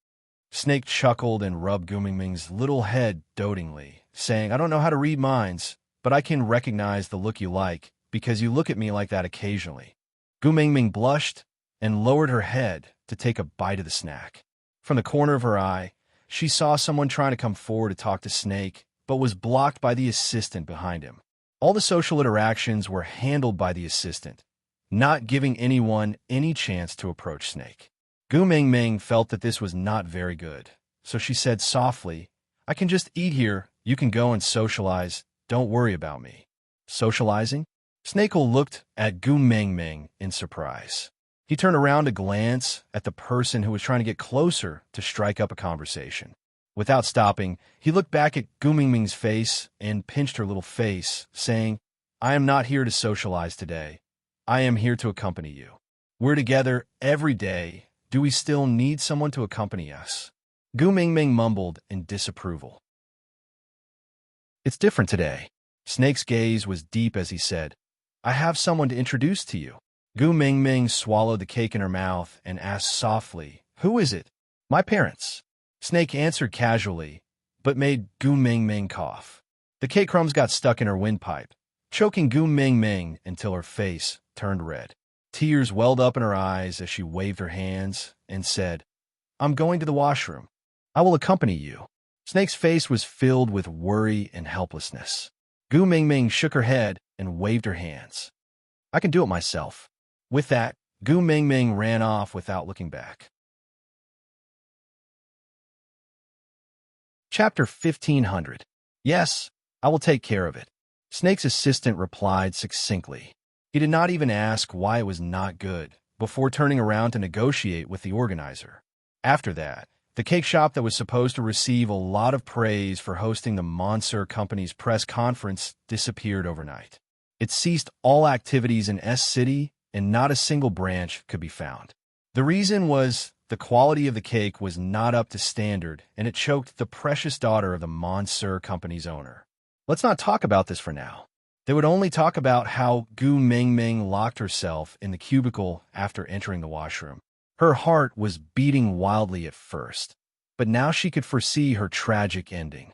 Snake chuckled and rubbed Gu Mingming's little head dotingly, saying, "I don't know how to read minds, but I can recognize the look you like because you look at me like that occasionally." Gu Mingming blushed and lowered her head to take a bite of the snack. From the corner of her eye, she saw someone trying to come forward to talk to Snake, but was blocked by the assistant behind him. All the social interactions were handled by the assistant, not giving anyone any chance to approach Snake. Gu Mingming felt that this was not very good, so she said softly, "I can just eat here. You can go and socialize. Don't worry about me." Socializing? Snake looked at Gu Mingming in surprise. He turned around to glance at the person who was trying to get closer to strike up a conversation. Without stopping, he looked back at Gu Mingming's face and pinched her little face, saying, "I am not here to socialize today. I am here to accompany you." We're together every day. Do we still need someone to accompany us? Gu Mingming mumbled in disapproval. It's different today. Snake's gaze was deep as he said, I have someone to introduce to you. Gu Mingming swallowed the cake in her mouth and asked softly, Who is it? My parents. Snake answered casually, but made Gu Mingming cough. The cake crumbs got stuck in her windpipe, choking Gu Mingming until her face turned red. Tears welled up in her eyes as she waved her hands and said, I'm going to the washroom. I will accompany you. Snake's face was filled with worry and helplessness. Gu Mingming shook her head and waved her hands. I can do it myself. With that, Gu Mingming ran off without looking back. Chapter 1500. Yes, I will take care of it. Snake's assistant replied succinctly. He did not even ask why it was not good before turning around to negotiate with the organizer. After that, the cake shop that was supposed to receive a lot of praise for hosting the Monsieur Company's press conference disappeared overnight. It ceased all activities in S City, and not a single branch could be found. The reason was the quality of the cake was not up to standard, and it choked the precious daughter of the Monsieur Company's owner. Let's not talk about this for now. They would only talk about how Gu Mingming locked herself in the cubicle after entering the washroom. Her heart was beating wildly at first, but now she could foresee her tragic ending.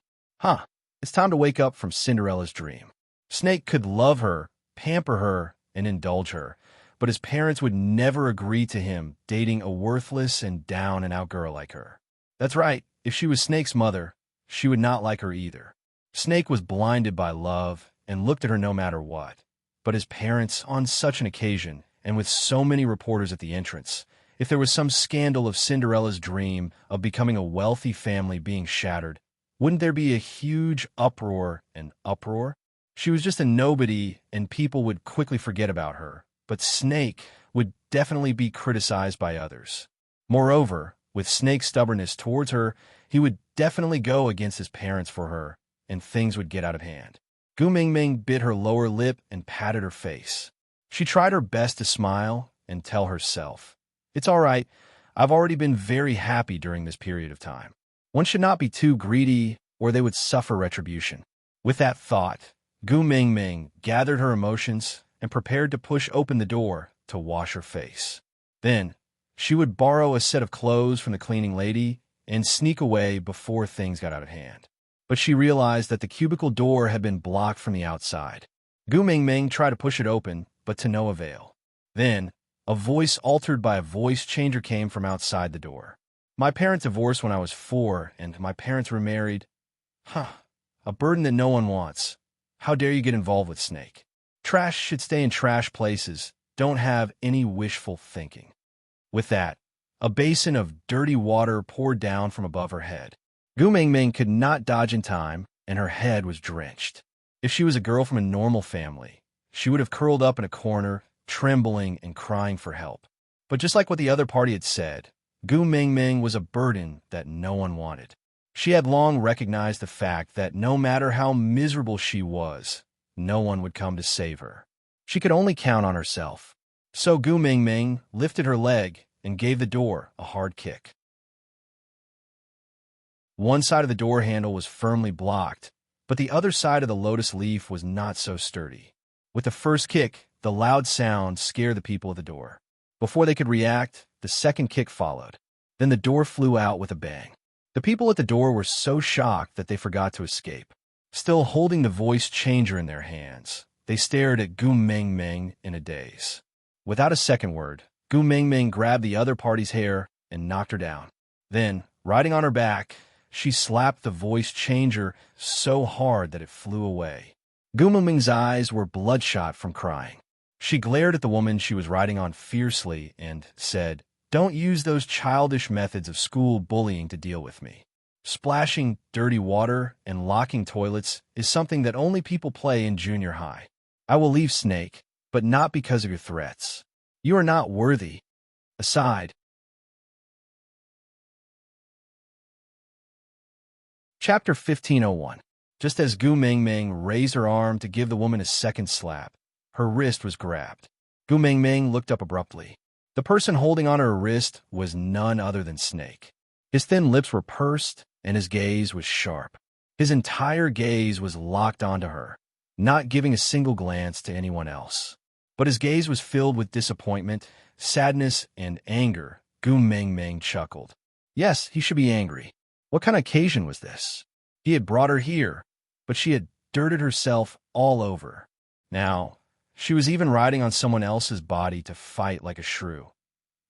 It's time to wake up from Cinderella's dream. Snake could love her, pamper her, and indulge her, but his parents would never agree to him dating a worthless and down-and-out girl like her. That's right, if she was Snake's mother, she would not like her either. Snake was blinded by love and looked at her no matter what, but his parents, on such an occasion, and with so many reporters at the entrance, if there was some scandal of Cinderella's dream of becoming a wealthy family being shattered, wouldn't there be a huge uproar and uproar? She was just a nobody, and people would quickly forget about her, but Snake would definitely be criticized by others. Moreover, with Snake's stubbornness towards her, he would definitely go against his parents for her, and things would get out of hand. Gu Mingming bit her lower lip and patted her face. She tried her best to smile and tell herself, It's all right, I've already been very happy during this period of time. One should not be too greedy, or they would suffer retribution. With that thought, Gu Mingming gathered her emotions and prepared to push open the door to wash her face. Then, she would borrow a set of clothes from the cleaning lady and sneak away before things got out of hand. But she realized that the cubicle door had been blocked from the outside. Gu Mingming tried to push it open, but to no avail. Then, a voice altered by a voice changer came from outside the door. My parents divorced when I was 4, and my parents remarried. A burden that no one wants. How dare you get involved with Snake? Trash should stay in trash places. Don't have any wishful thinking. With that, a basin of dirty water poured down from above her head. Gu Mingming could not dodge in time, and her head was drenched. If she was a girl from a normal family, she would have curled up in a corner, trembling and crying for help. But just like what the other party had said, Gu Mingming was a burden that no one wanted. She had long recognized the fact that no matter how miserable she was, no one would come to save her. She could only count on herself. So Gu Mingming lifted her leg and gave the door a hard kick. One side of the door handle was firmly blocked, but the other side of the lotus leaf was not so sturdy. With the first kick, the loud sound scared the people at the door. Before they could react, the second kick followed. Then the door flew out with a bang. The people at the door were so shocked that they forgot to escape. Still holding the voice changer in their hands, they stared at Gu Mingming in a daze. Without a second word, Gu Mingming grabbed the other party's hair and knocked her down. Then, riding on her back, she slapped the voice changer so hard that it flew away. Gu Mingming's eyes were bloodshot from crying. She glared at the woman she was riding on fiercely and said, "Don't use those childish methods of school bullying to deal with me. Splashing dirty water and locking toilets is something that only people play in junior high. I will leave Snake, but not because of your threats. You are not worthy." Aside. Chapter 1501. Just as Gu Mingming raised her arm to give the woman a second slap, her wrist was grabbed. Gu Mingming looked up abruptly. The The person holding on her wrist was none other than Snake. His thin lips were pursed, and his gaze was sharp. His entire gaze was locked onto her, not giving a single glance to anyone else. But his gaze was filled with disappointment, sadness, and anger. Gu Meng Meng chuckled. Yes, he should be angry. What kind of occasion was this? He had brought her here, but she had dirted herself all over. Now, she was even riding on someone else's body to fight like a shrew.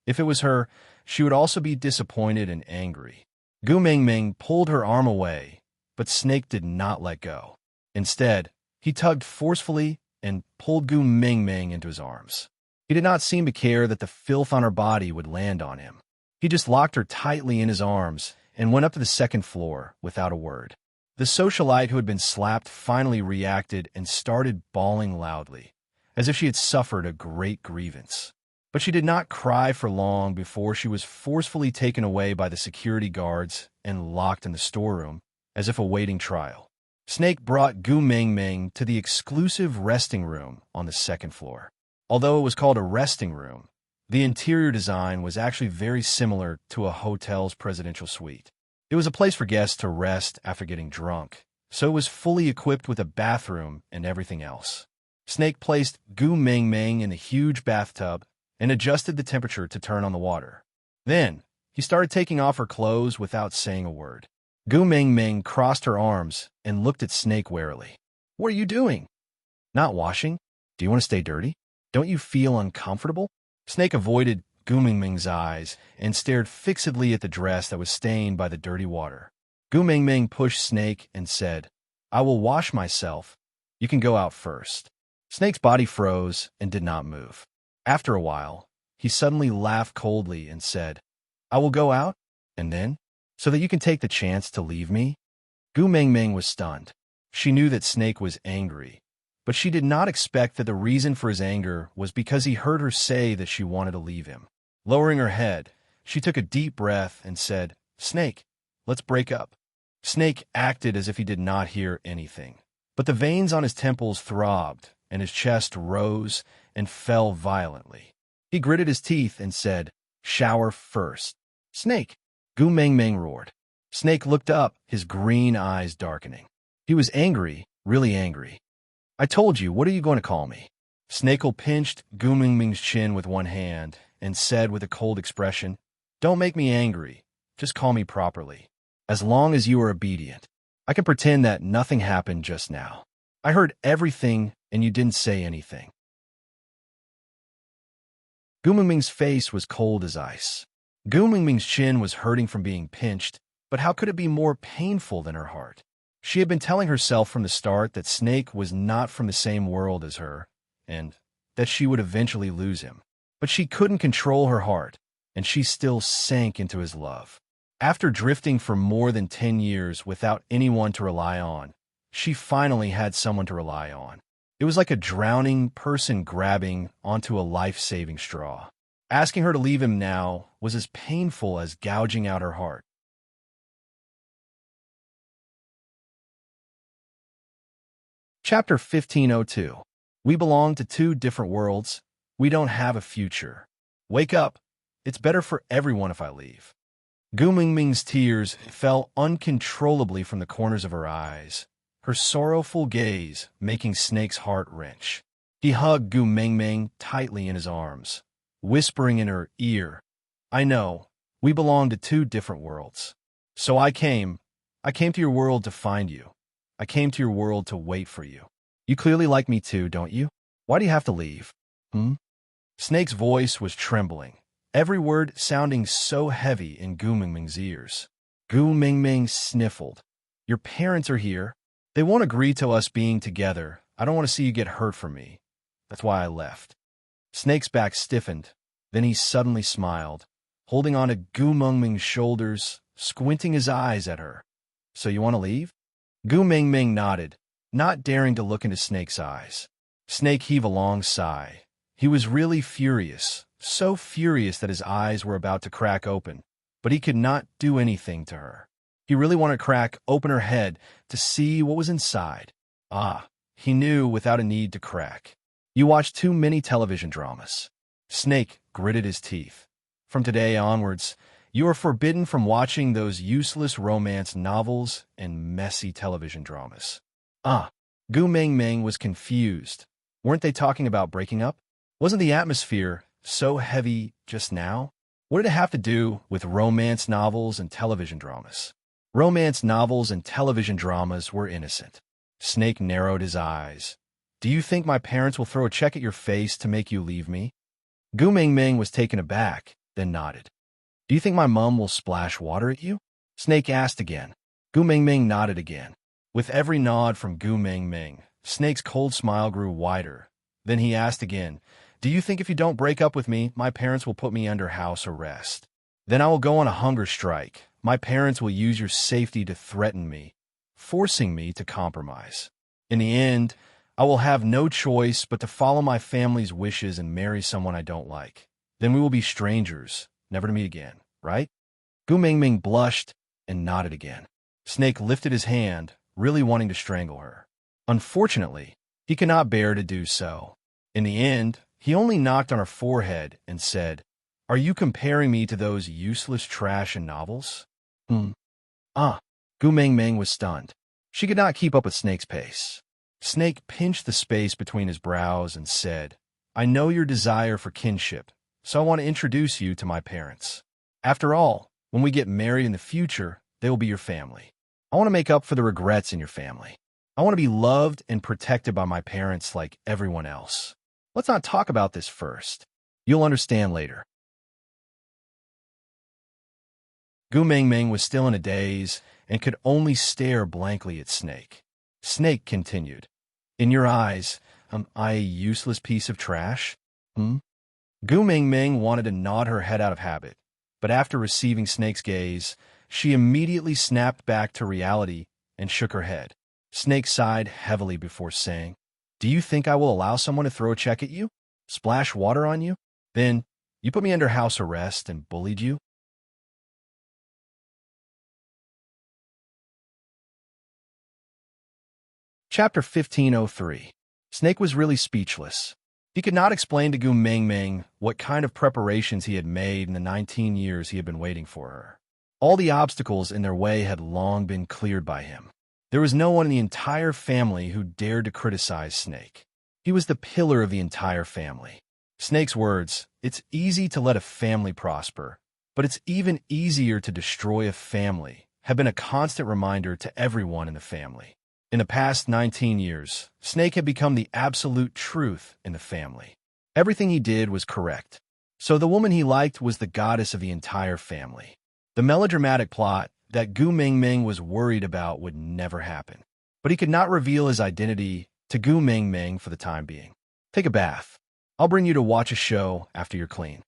If it was her, she would also be disappointed and angry. Gu Meng Meng pulled her arm away, but Snake did not let go. Instead, he tugged forcefully and pulled Gu Meng Meng into his arms. He did not seem to care that the filth on her body would land on him. He just locked her tightly in his arms and went up to the second floor without a word. The socialite who had been slapped finally reacted and started bawling loudly, as if she had suffered a great grievance. But she did not cry for long before she was forcefully taken away by the security guards and locked in the storeroom, as if awaiting trial. Snake brought Gu Meng Meng to the exclusive resting room on the second floor. Although it was called a resting room, the interior design was actually very similar to a hotel's presidential suite. It was a place for guests to rest after getting drunk, so it was fully equipped with a bathroom and everything else. Snake placed Gu Meng Meng in a huge bathtub and adjusted the temperature to turn on the water. Then, he started taking off her clothes without saying a word. Gu Meng Meng crossed her arms and looked at Snake warily. What are you doing? Not washing? Do you want to stay dirty? Don't you feel uncomfortable? Snake avoided Gu Meng Meng's eyes and stared fixedly at the dress that was stained by the dirty water. Gu Meng Meng pushed Snake and said, I will wash myself. You can go out first. Snake's body froze and did not move. After a while, he suddenly laughed coldly and said, I will go out, and then, so that you can take the chance to leave me? Gu Meng Meng was stunned. She knew that Snake was angry, but she did not expect that the reason for his anger was because he heard her say that she wanted to leave him. Lowering her head, she took a deep breath and said, Snake, let's break up. Snake acted as if he did not hear anything, but the veins on his temples throbbed, and his chest rose and fell violently. He gritted his teeth and said, Shower first. Snake! Gu Meng Meng roared. Snake looked up, his green eyes darkening. He was angry, really angry. I told you, what are you going to call me? Snakel pinched Gu Meng Meng's chin with one hand and said with a cold expression, Don't make me angry. Just call me properly. As long as you are obedient. I can pretend that nothing happened just now. I heard everything and you didn't say anything. Gu Meng Meng's face was cold as ice. Gu Meng Meng's chin was hurting from being pinched, but how could it be more painful than her heart? She had been telling herself from the start that Snake was not from the same world as her, and that she would eventually lose him. But she couldn't control her heart, and she still sank into his love. After drifting for more than 10 years without anyone to rely on, she finally had someone to rely on. It was like a drowning person grabbing onto a life-saving straw. Asking her to leave him now was as painful as gouging out her heart. Chapter 1502. We belong to two different worlds. We don't have a future. Wake up. It's better for everyone if I leave. Gu Meng Meng's tears fell uncontrollably from the corners of her eyes, her sorrowful gaze making Snake's heart wrench. He hugged Gu Meng Meng tightly in his arms, whispering in her ear, I know, we belong to two different worlds. So I came to your world to find you. I came to your world to wait for you. You clearly like me too, don't you? Why do you have to leave? Snake's voice was trembling, every word sounding so heavy in Gu Meng Meng's ears. Gu Meng Meng sniffled. Your parents are here. They won't agree to us being together. I don't want to see you get hurt from me. That's why I left. Snake's back stiffened. Then he suddenly smiled, holding on to Gu Meng Meng's shoulders, squinting his eyes at her. So you want to leave? Gu Meng Meng nodded, not daring to look into Snake's eyes. Snake heaved a long sigh. He was really furious, so furious that his eyes were about to crack open, but he could not do anything to her. He really wanted to crack open her head to see what was inside. He knew without a need to crack. You watch too many television dramas. Snake gritted his teeth. From today onwards, you are forbidden from watching those useless romance novels and messy television dramas. Gu Meng Meng was confused. Weren't they talking about breaking up? Wasn't the atmosphere so heavy just now? What did it have to do with romance novels and television dramas? Romance novels and television dramas were innocent. Snake narrowed his eyes. Do you think my parents will throw a check at your face to make you leave me? Gu Meng Meng was taken aback, then nodded. Do you think my mom will splash water at you? Snake asked again. Gu Meng Meng nodded again. With every nod from Gu Meng Meng, Snake's cold smile grew wider. Then he asked again, do you think if you don't break up with me, my parents will put me under house arrest? Then I will go on a hunger strike. My parents will use your safety to threaten me, forcing me to compromise. In the end, I will have no choice but to follow my family's wishes and marry someone I don't like. Then we will be strangers, never to meet again, right? Gu Meng Meng blushed and nodded again. Snake lifted his hand, really wanting to strangle her. Unfortunately, he could not bear to do so. In the end, he only knocked on her forehead and said, are you comparing me to those useless trash in novels? Gu Meng Meng was stunned. She could not keep up with Snake's pace. Snake pinched the space between his brows and said, I know your desire for kinship, so I want to introduce you to my parents. After all, when we get married in the future, they will be your family. I want to make up for the regrets in your family. I want to be loved and protected by my parents like everyone else. Let's not talk about this first. You'll understand later. Gu Meng Meng was still in a daze and could only stare blankly at Snake. Snake continued, in your eyes, am I a useless piece of trash? Gu Meng Meng wanted to nod her head out of habit, but after receiving Snake's gaze, she immediately snapped back to reality and shook her head. Snake sighed heavily before saying, do you think I will allow someone to throw a check at you? Splash water on you? Then, you put me under house arrest and bullied you? Chapter 1503. Snake was really speechless. He could not explain to Gu Meng Meng what kind of preparations he had made in the 19 years he had been waiting for her. All the obstacles in their way had long been cleared by him. There was no one in the entire family who dared to criticize Snake. He was the pillar of the entire family. Snake's words, it's easy to let a family prosper, but it's even easier to destroy a family, have been a constant reminder to everyone in the family. In the past 19 years, Snake had become the absolute truth in the family. Everything he did was correct. So the woman he liked was the goddess of the entire family. The melodramatic plot that Gu Meng Meng was worried about would never happen. But he could not reveal his identity to Gu Meng Meng for the time being. Take a bath. I'll bring you to watch a show after you're clean.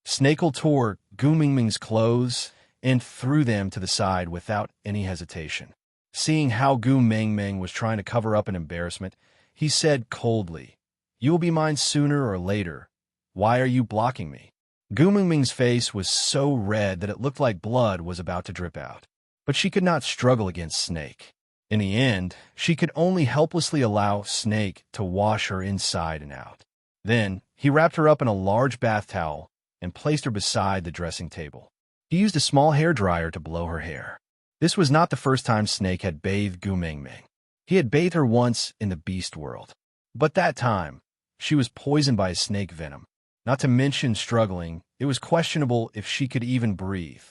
Snakel tore Gu Meng Meng's clothes and threw them to the side without any hesitation. Seeing how Gu Meng Meng was trying to cover up an embarrassment, he said coldly, you will be mine sooner or later. Why are you blocking me? Gu Meng Meng's face was so red that it looked like blood was about to drip out. But she could not struggle against Snake. In the end, she could only helplessly allow Snake to wash her inside and out. Then, he wrapped her up in a large bath towel and placed her beside the dressing table. He used a small hairdryer to blow her hair. This was not the first time Snake had bathed Gu Meng Meng. He had bathed her once in the beast world. But that time, she was poisoned by snake venom. Not to mention struggling, it was questionable if she could even breathe.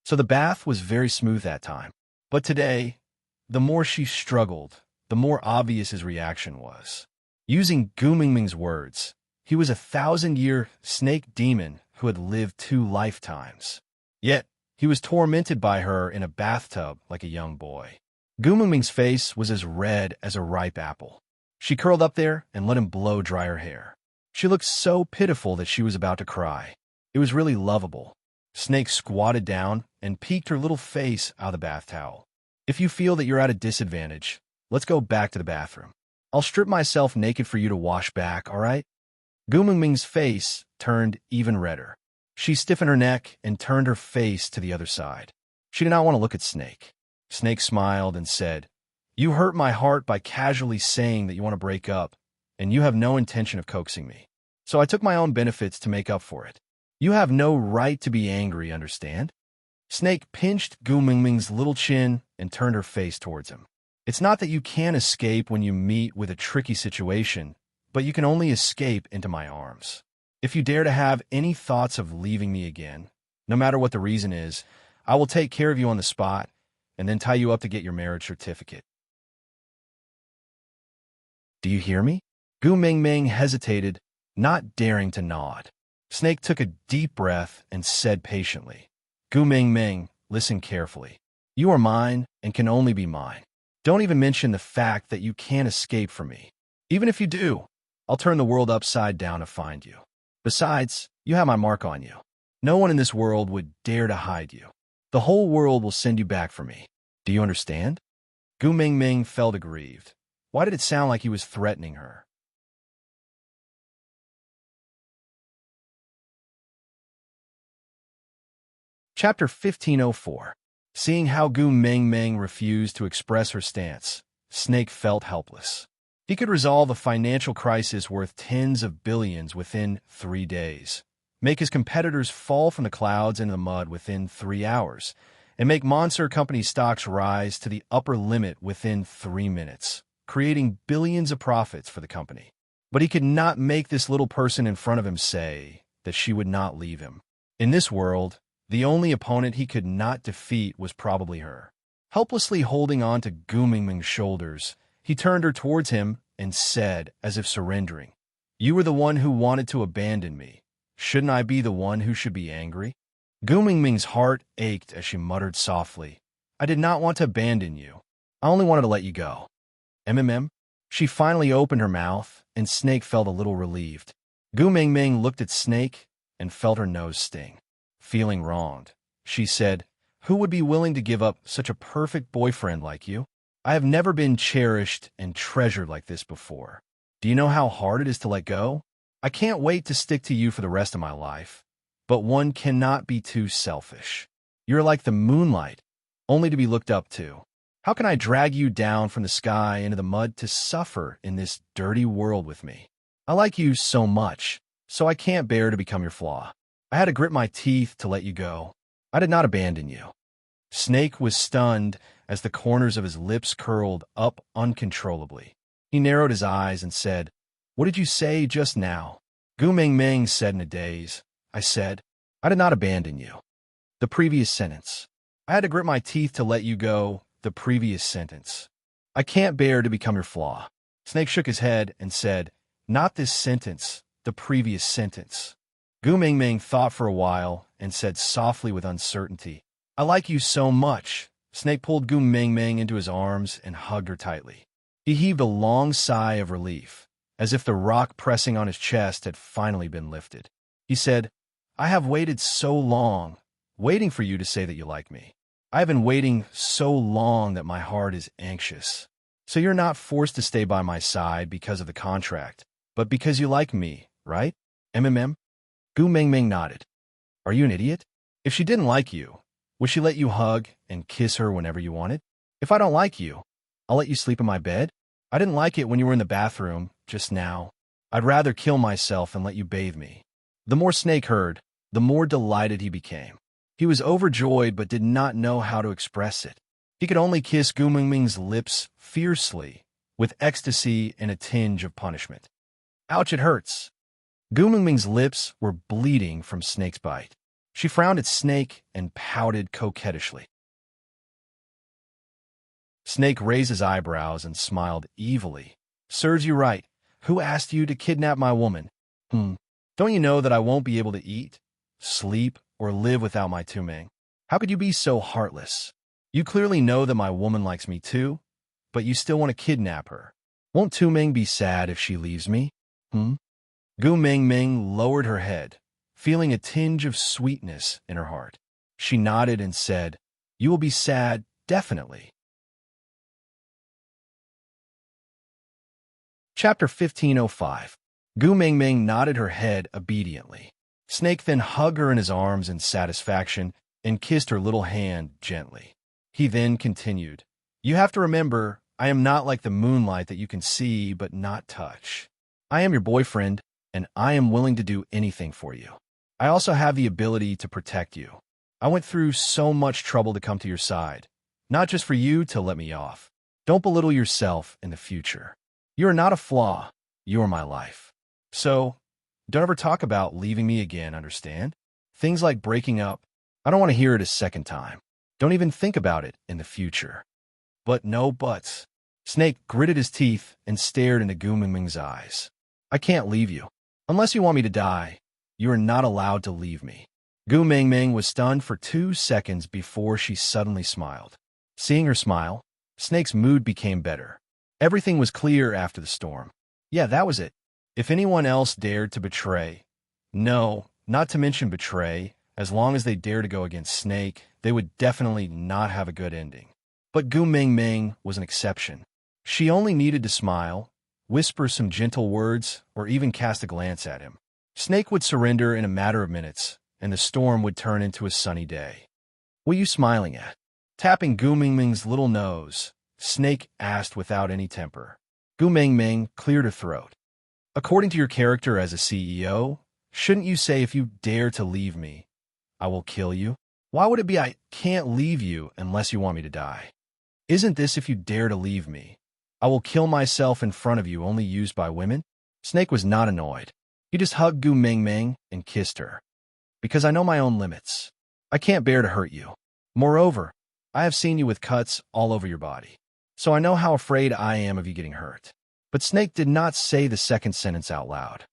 So the bath was very smooth that time. But today, the more she struggled, the more obvious his reaction was. Using Gu Meng Meng's words, he was a 1,000-year snake demon who had lived 2 lifetimes. Yet, he was tormented by her in a bathtub like a young boy. Gu Meng Meng's face was as red as a ripe apple. She curled up there and let him blow dry her hair. She looked so pitiful that she was about to cry. It was really lovable. Snake squatted down and peeked her little face out of the bath towel. If you feel that you're at a disadvantage, let's go back to the bathroom. I'll strip myself naked for you to wash back, all right? Gu Meng Meng's face turned even redder. She stiffened her neck and turned her face to the other side. She did not want to look at Snake. Snake smiled and said, you hurt my heart by casually saying that you want to break up, and you have no intention of coaxing me. So I took my own benefits to make up for it. You have no right to be angry, understand? Snake pinched Gu Mingming's little chin and turned her face towards him. It's not that you can't escape when you meet with a tricky situation, but you can only escape into my arms. If you dare to have any thoughts of leaving me again, no matter what the reason is, I will take care of you on the spot and then tie you up to get your marriage certificate. Do you hear me? Gu Mingming hesitated, not daring to nod. Snake took a deep breath and said patiently, Gu Mingming, listen carefully. You are mine and can only be mine. Don't even mention the fact that you can't escape from me. Even if you do, I'll turn the world upside down to find you. Besides, you have my mark on you. No one in this world would dare to hide you. The whole world will send you back for me. Do you understand? Gu Mingming felt aggrieved. Why did it sound like he was threatening her? Chapter 1504. Seeing how Gu Mingming refused to express her stance, Snake felt helpless. He could resolve a financial crisis worth tens of billions within 3 days, make his competitors fall from the clouds into the mud within 3 hours, and make Monster Company stocks rise to the upper limit within 3 minutes, creating billions of profits for the company. But he could not make this little person in front of him say that she would not leave him. In this world, the only opponent he could not defeat was probably her. Helplessly holding on to Gu Mingming's shoulders, he turned her towards him and said, as if surrendering, You were the one who wanted to abandon me. Shouldn't I be the one who should be angry? Gu Mingming's heart ached as she muttered softly, I did not want to abandon you. I only wanted to let you go. MMM? She finally opened her mouth, and Snake felt a little relieved. Gu Mingming looked at Snake and felt her nose sting. Feeling wronged, she said, Who would be willing to give up such a perfect boyfriend like you? I have never been cherished and treasured like this before. Do you know how hard it is to let go? I can't wait to stick to you for the rest of my life, but one cannot be too selfish. You're like the moonlight, only to be looked up to. How can I drag you down from the sky into the mud to suffer in this dirty world with me? I like you so much, so I can't bear to become your flaw. I had to grit my teeth to let you go. I did not abandon you. Snake was stunned as the corners of his lips curled up uncontrollably. He narrowed his eyes and said, What did you say just now? Gu Mingming said in a daze, I said, I did not abandon you. The previous sentence. I had to grit my teeth to let you go. The previous sentence. I can't bear to become your flaw. Snake shook his head and said, Not this sentence, the previous sentence. Gu Mingming thought for a while and said softly with uncertainty, I like you so much. Snake pulled Gu Mingming into his arms and hugged her tightly. He heaved a long sigh of relief, as if the rock pressing on his chest had finally been lifted. He said, I have waited so long, waiting for you to say that you like me. I have been waiting so long that my heart is anxious. So you're not forced to stay by my side because of the contract, but because you like me, right? MMM? Gu Mingming nodded. Are you an idiot? If she didn't like you, would she let you hug and kiss her whenever you wanted? If I don't like you, I'll let you sleep in my bed? I didn't like it when you were in the bathroom just now. I'd rather kill myself and let you bathe me. The more Snake heard, the more delighted he became. He was overjoyed but did not know how to express it. He could only kiss Gu Mingming's lips fiercely, with ecstasy and a tinge of punishment. Ouch, it hurts. Gu Mingming's lips were bleeding from Snake's bite. She frowned at Snake and pouted coquettishly. Snake raised his eyebrows and smiled evilly. Serves you right. Who asked you to kidnap my woman? Don't you know that I won't be able to eat, sleep, or live without my Tuming? How could you be so heartless? You clearly know that my woman likes me too, but you still want to kidnap her. Won't Tuming be sad if she leaves me? Gu Mingming lowered her head, feeling a tinge of sweetness in her heart. She nodded and said, You will be sad, definitely. Chapter 1505. Gu Mingming nodded her head obediently. Snake then hugged her in his arms in satisfaction and kissed her little hand gently. He then continued, You have to remember, I am not like the moonlight that you can see but not touch. I am your boyfriend, and I am willing to do anything for you. I also have the ability to protect you. I went through so much trouble to come to your side, not just for you to let me off. Don't belittle yourself in the future. You are not a flaw. You are my life. So, don't ever talk about leaving me again, understand? Things like breaking up, I don't want to hear it a second time. Don't even think about it in the future. But no buts. Snake gritted his teeth and stared into Gu Mingming's eyes. I can't leave you. Unless you want me to die, you are not allowed to leave me. Gu Mingming was stunned for 2 seconds before she suddenly smiled. Seeing her smile, Snake's mood became better. Everything was clear after the storm. Yeah, that was it. If anyone else dared to betray, no, not to mention betray, as long as they dare to go against Snake, they would definitely not have a good ending. But Gu Mingming was an exception. She only needed to smile, whisper some gentle words, or even cast a glance at him. Snake would surrender in a matter of minutes, and the storm would turn into a sunny day. What are you smiling at? Tapping Gu Mingming's little nose, Snake asked without any temper. Gu Mingming cleared her throat. According to your character as a CEO, shouldn't you say if you dare to leave me, I will kill you? Why would it be I can't leave you unless you want me to die? Isn't this if you dare to leave me, I will kill myself in front of you only used by women? Snake was not annoyed. He just hugged Gu Mingming and kissed her. Because I know my own limits. I can't bear to hurt you. Moreover, I have seen you with cuts all over your body. So I know how afraid I am of you getting hurt. But Snake did not say the second sentence out loud.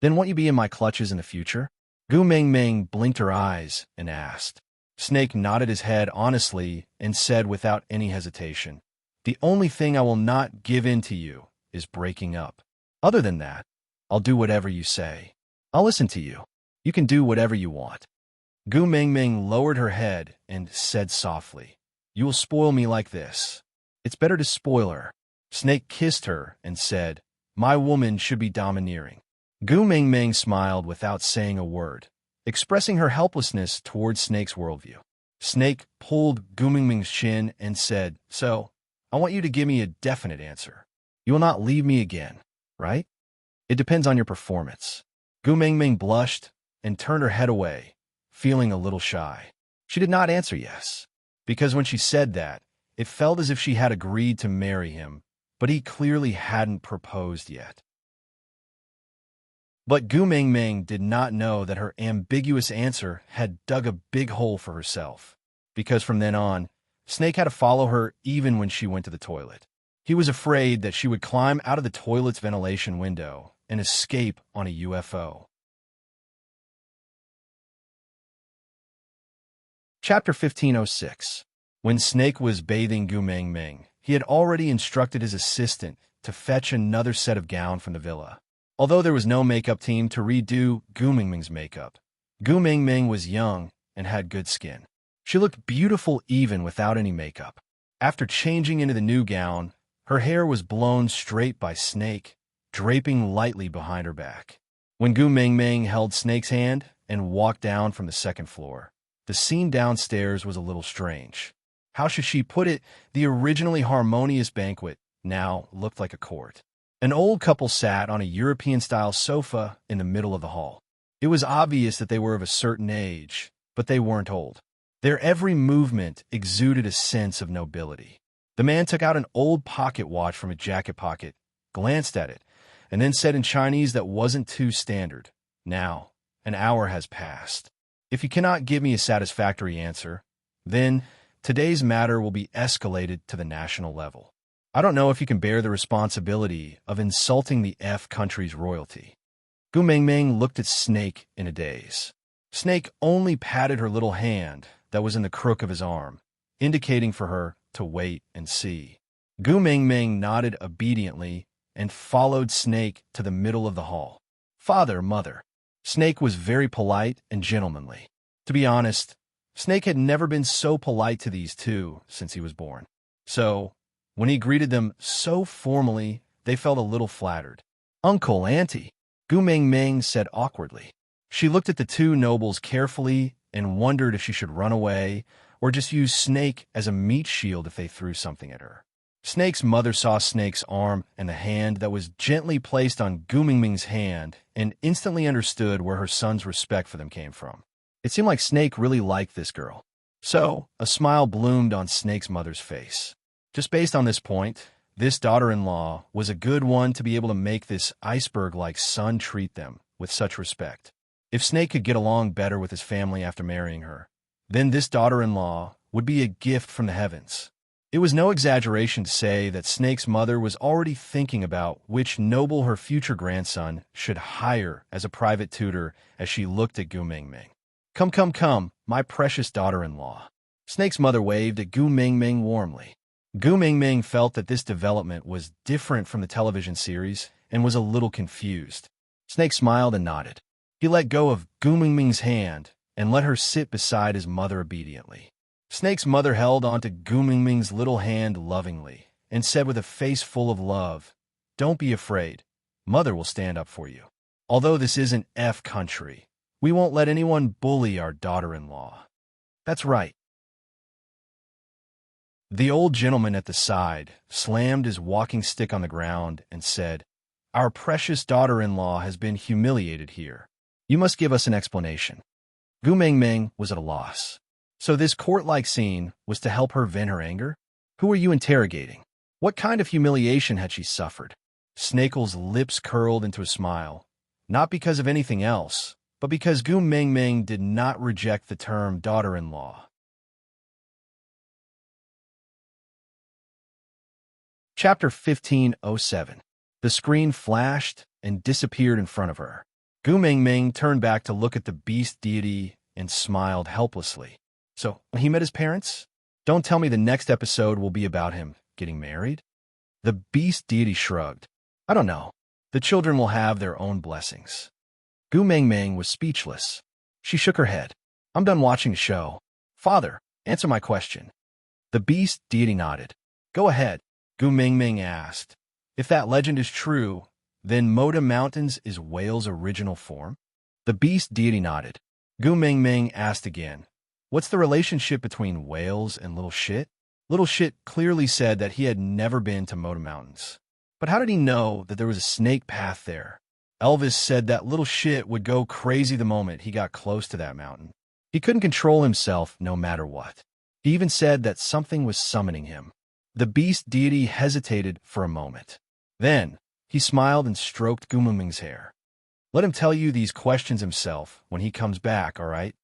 Then won't you be in my clutches in the future? Gu Mingming blinked her eyes and asked. Snake nodded his head honestly and said without any hesitation, the only thing I will not give in to you is breaking up. Other than that, I'll do whatever you say. I'll listen to you. You can do whatever you want. Gu Mingming lowered her head and said softly, you will spoil me like this. It's better to spoil her. Snake kissed her and said, my woman should be domineering. Gu Mingming smiled without saying a word, expressing her helplessness towards Snake's worldview. Snake pulled Gu Mingming's chin and said, so, I want you to give me a definite answer. You will not leave me again, right? It depends on your performance. Gu Mingming blushed and turned her head away, feeling a little shy. She did not answer yes, because when she said that, it felt as if she had agreed to marry him, but he clearly hadn't proposed yet. But Gu Mingming did not know that her ambiguous answer had dug a big hole for herself, because from then on, Snake had to follow her even when she went to the toilet. He was afraid that she would climb out of the toilet's ventilation window and escape on a UFO. Chapter 1506. When Snake was bathing Gu Mingming, he had already instructed his assistant to fetch another set of gown from the villa. Although there was no makeup team to redo Gu Mingming's makeup, Gu Mingming was young and had good skin. She looked beautiful even without any makeup. After changing into the new gown, her hair was blown straight by Snake, draping lightly behind her back. When Gu Mingming held Snake's hand and walked down from the second floor, the scene downstairs was a little strange. How should she put it? The originally harmonious banquet now looked like a court. An old couple sat on a European-style sofa in the middle of the hall. It was obvious that they were of a certain age, but they weren't old. Their every movement exuded a sense of nobility. The man took out an old pocket watch from a jacket pocket, glanced at it, and then said in Chinese that wasn't too standard, now, an hour has passed. If you cannot give me a satisfactory answer, then today's matter will be escalated to the national level. I don't know if you can bear the responsibility of insulting the F country's royalty. Gu Mingming looked at Snake in a daze. Snake only patted her little hand that was in the crook of his arm, indicating for her to wait and see. Gu Mingming nodded obediently and followed Snake to the middle of the hall. Father, mother. Snake was very polite and gentlemanly. To be honest, Snake had never been so polite to these two since he was born. So, when he greeted them so formally, they felt a little flattered. Uncle, Auntie, Gu Mingming said awkwardly. She looked at the two nobles carefully and wondered if she should run away or just use Snake as a meat shield if they threw something at her. Snake's mother saw Snake's arm and the hand that was gently placed on Gu Mingming's hand and instantly understood where her son's respect for them came from. It seemed like Snake really liked this girl. So, a smile bloomed on Snake's mother's face. Just based on this point, this daughter-in-law was a good one to be able to make this iceberg-like son treat them with such respect. If Snake could get along better with his family after marrying her, then this daughter-in-law would be a gift from the heavens. It was no exaggeration to say that Snake's mother was already thinking about which noble her future grandson should hire as a private tutor as she looked at Gu Mingming. Come, come, come, my precious daughter-in-law. Snake's mother waved at Gu Mingming warmly. Gu Mingming felt that this development was different from the television series and was a little confused. Snake smiled and nodded. He let go of Gu Mingming's hand and let her sit beside his mother obediently. Snake's mother held onto Gu Mingming's little hand lovingly and said with a face full of love, "Don't be afraid. Mother will stand up for you. Although this isn't F country, we won't let anyone bully our daughter-in-law." That's right. The old gentleman at the side slammed his walking stick on the ground and said, "Our precious daughter-in-law has been humiliated here. You must give us an explanation." Gu Mingming was at a loss. So this court-like scene was to help her vent her anger? Who were you interrogating? What kind of humiliation had she suffered? Snakel's lips curled into a smile, not because of anything else, but because Gu Mingming did not reject the term daughter-in-law. Chapter 1507. The screen flashed and disappeared in front of her. Gu Mingming turned back to look at the beast deity and smiled helplessly. So, when he met his parents? Don't tell me the next episode will be about him getting married? The beast deity shrugged. I don't know. The children will have their own blessings. Gu Mingming was speechless. She shook her head. I'm done watching the show. Father, answer my question. The beast deity nodded. Go ahead, Gu Mingming asked. If that legend is true, then Moda Mountains is Whale's original form? The beast deity nodded. Gu Mingming asked again. What's the relationship between whales and Little Shit? Little Shit clearly said that he had never been to Moda Mountains. But how did he know that there was a snake path there? Elvis said that Little Shit would go crazy the moment he got close to that mountain. He couldn't control himself no matter what. He even said that something was summoning him. The beast deity hesitated for a moment. Then, he smiled and stroked Gu Mingming's hair. Let him tell you these questions himself when he comes back, all right?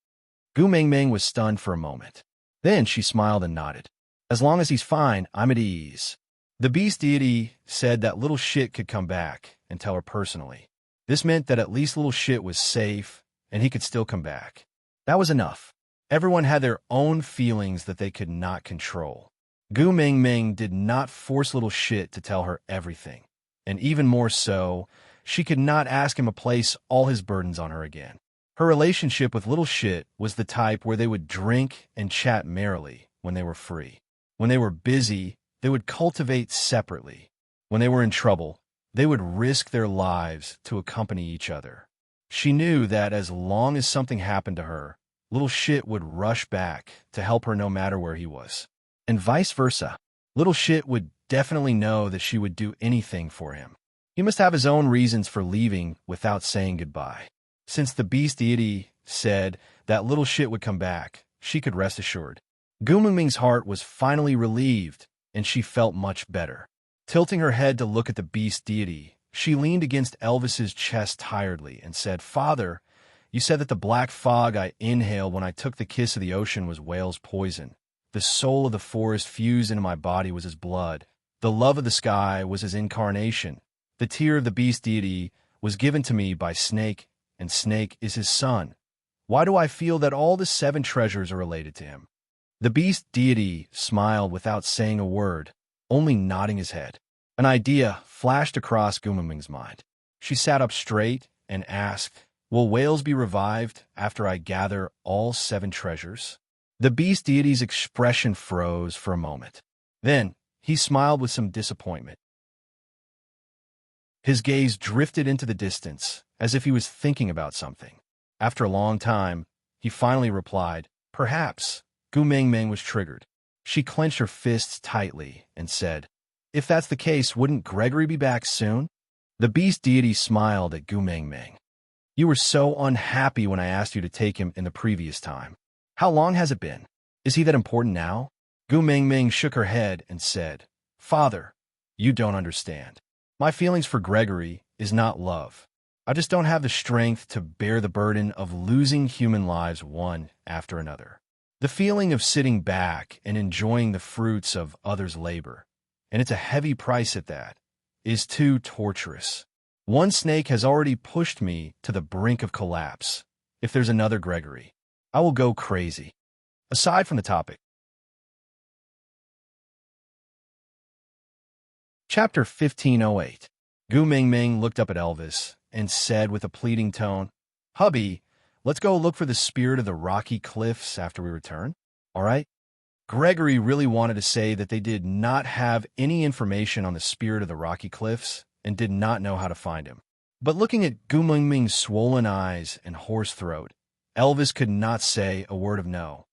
Gu Mingming was stunned for a moment. Then she smiled and nodded. As long as he's fine, I'm at ease. The beast deity said that Little Shit could come back and tell her personally. This meant that at least Little Shit was safe and he could still come back. That was enough. Everyone had their own feelings that they could not control. Gu Mingming did not force Little Shit to tell her everything. And even more so, she could not ask him to place all his burdens on her again. Her relationship with Little Shit was the type where they would drink and chat merrily when they were free. When they were busy, they would cultivate separately. When they were in trouble, they would risk their lives to accompany each other. She knew that as long as something happened to her, Little Shit would rush back to help her no matter where he was. And vice versa. Little Shit would definitely know that she would do anything for him. He must have his own reasons for leaving without saying goodbye. Since the beast deity said that Little Shit would come back, she could rest assured. Gu Mingming's heart was finally relieved, and she felt much better. Tilting her head to look at the beast deity, she leaned against Elvis's chest tiredly and said, Father, you said that the black fog I inhaled when I took the kiss of the ocean was whale's poison. The soul of the forest fused into my body was his blood. The love of the sky was his incarnation. The tear of the beast deity was given to me by Snake, and Snake is his son. Why do I feel that all the 7 treasures are related to him? The beast deity smiled without saying a word, only nodding his head. An idea flashed across Gu Mingming's mind. She sat up straight and asked, Will whales be revived after I gather all 7 treasures? The beast deity's expression froze for a moment. Then, he smiled with some disappointment. His gaze drifted into the distance, as if he was thinking about something. After a long time, he finally replied, Perhaps. Gu Mingming was triggered. She clenched her fists tightly and said, If that's the case, wouldn't Gregory be back soon? The beast deity smiled at Gu Mengmeng. You were so unhappy when I asked you to take him in the previous time. How long has it been? Is he that important now? Gu Mengmeng shook her head and said, Father, you don't understand. My feelings for Gregory is not love. I just don't have the strength to bear the burden of losing human lives one after another. The feeling of sitting back and enjoying the fruits of others' labor, and it's a heavy price at that, is too torturous. One snake has already pushed me to the brink of collapse. If there's another Gregory, I will go crazy. Aside from the topic. Chapter 1508. Gu Mengmeng looked up at Elvis and said with a pleading tone, Hubby, let's go look for the spirit of the rocky cliffs after we return. All right? Gregory really wanted to say that they did not have any information on the spirit of the rocky cliffs and did not know how to find him. But looking at Gu Mengmeng's swollen eyes and hoarse throat, Elvis could not say a word of no.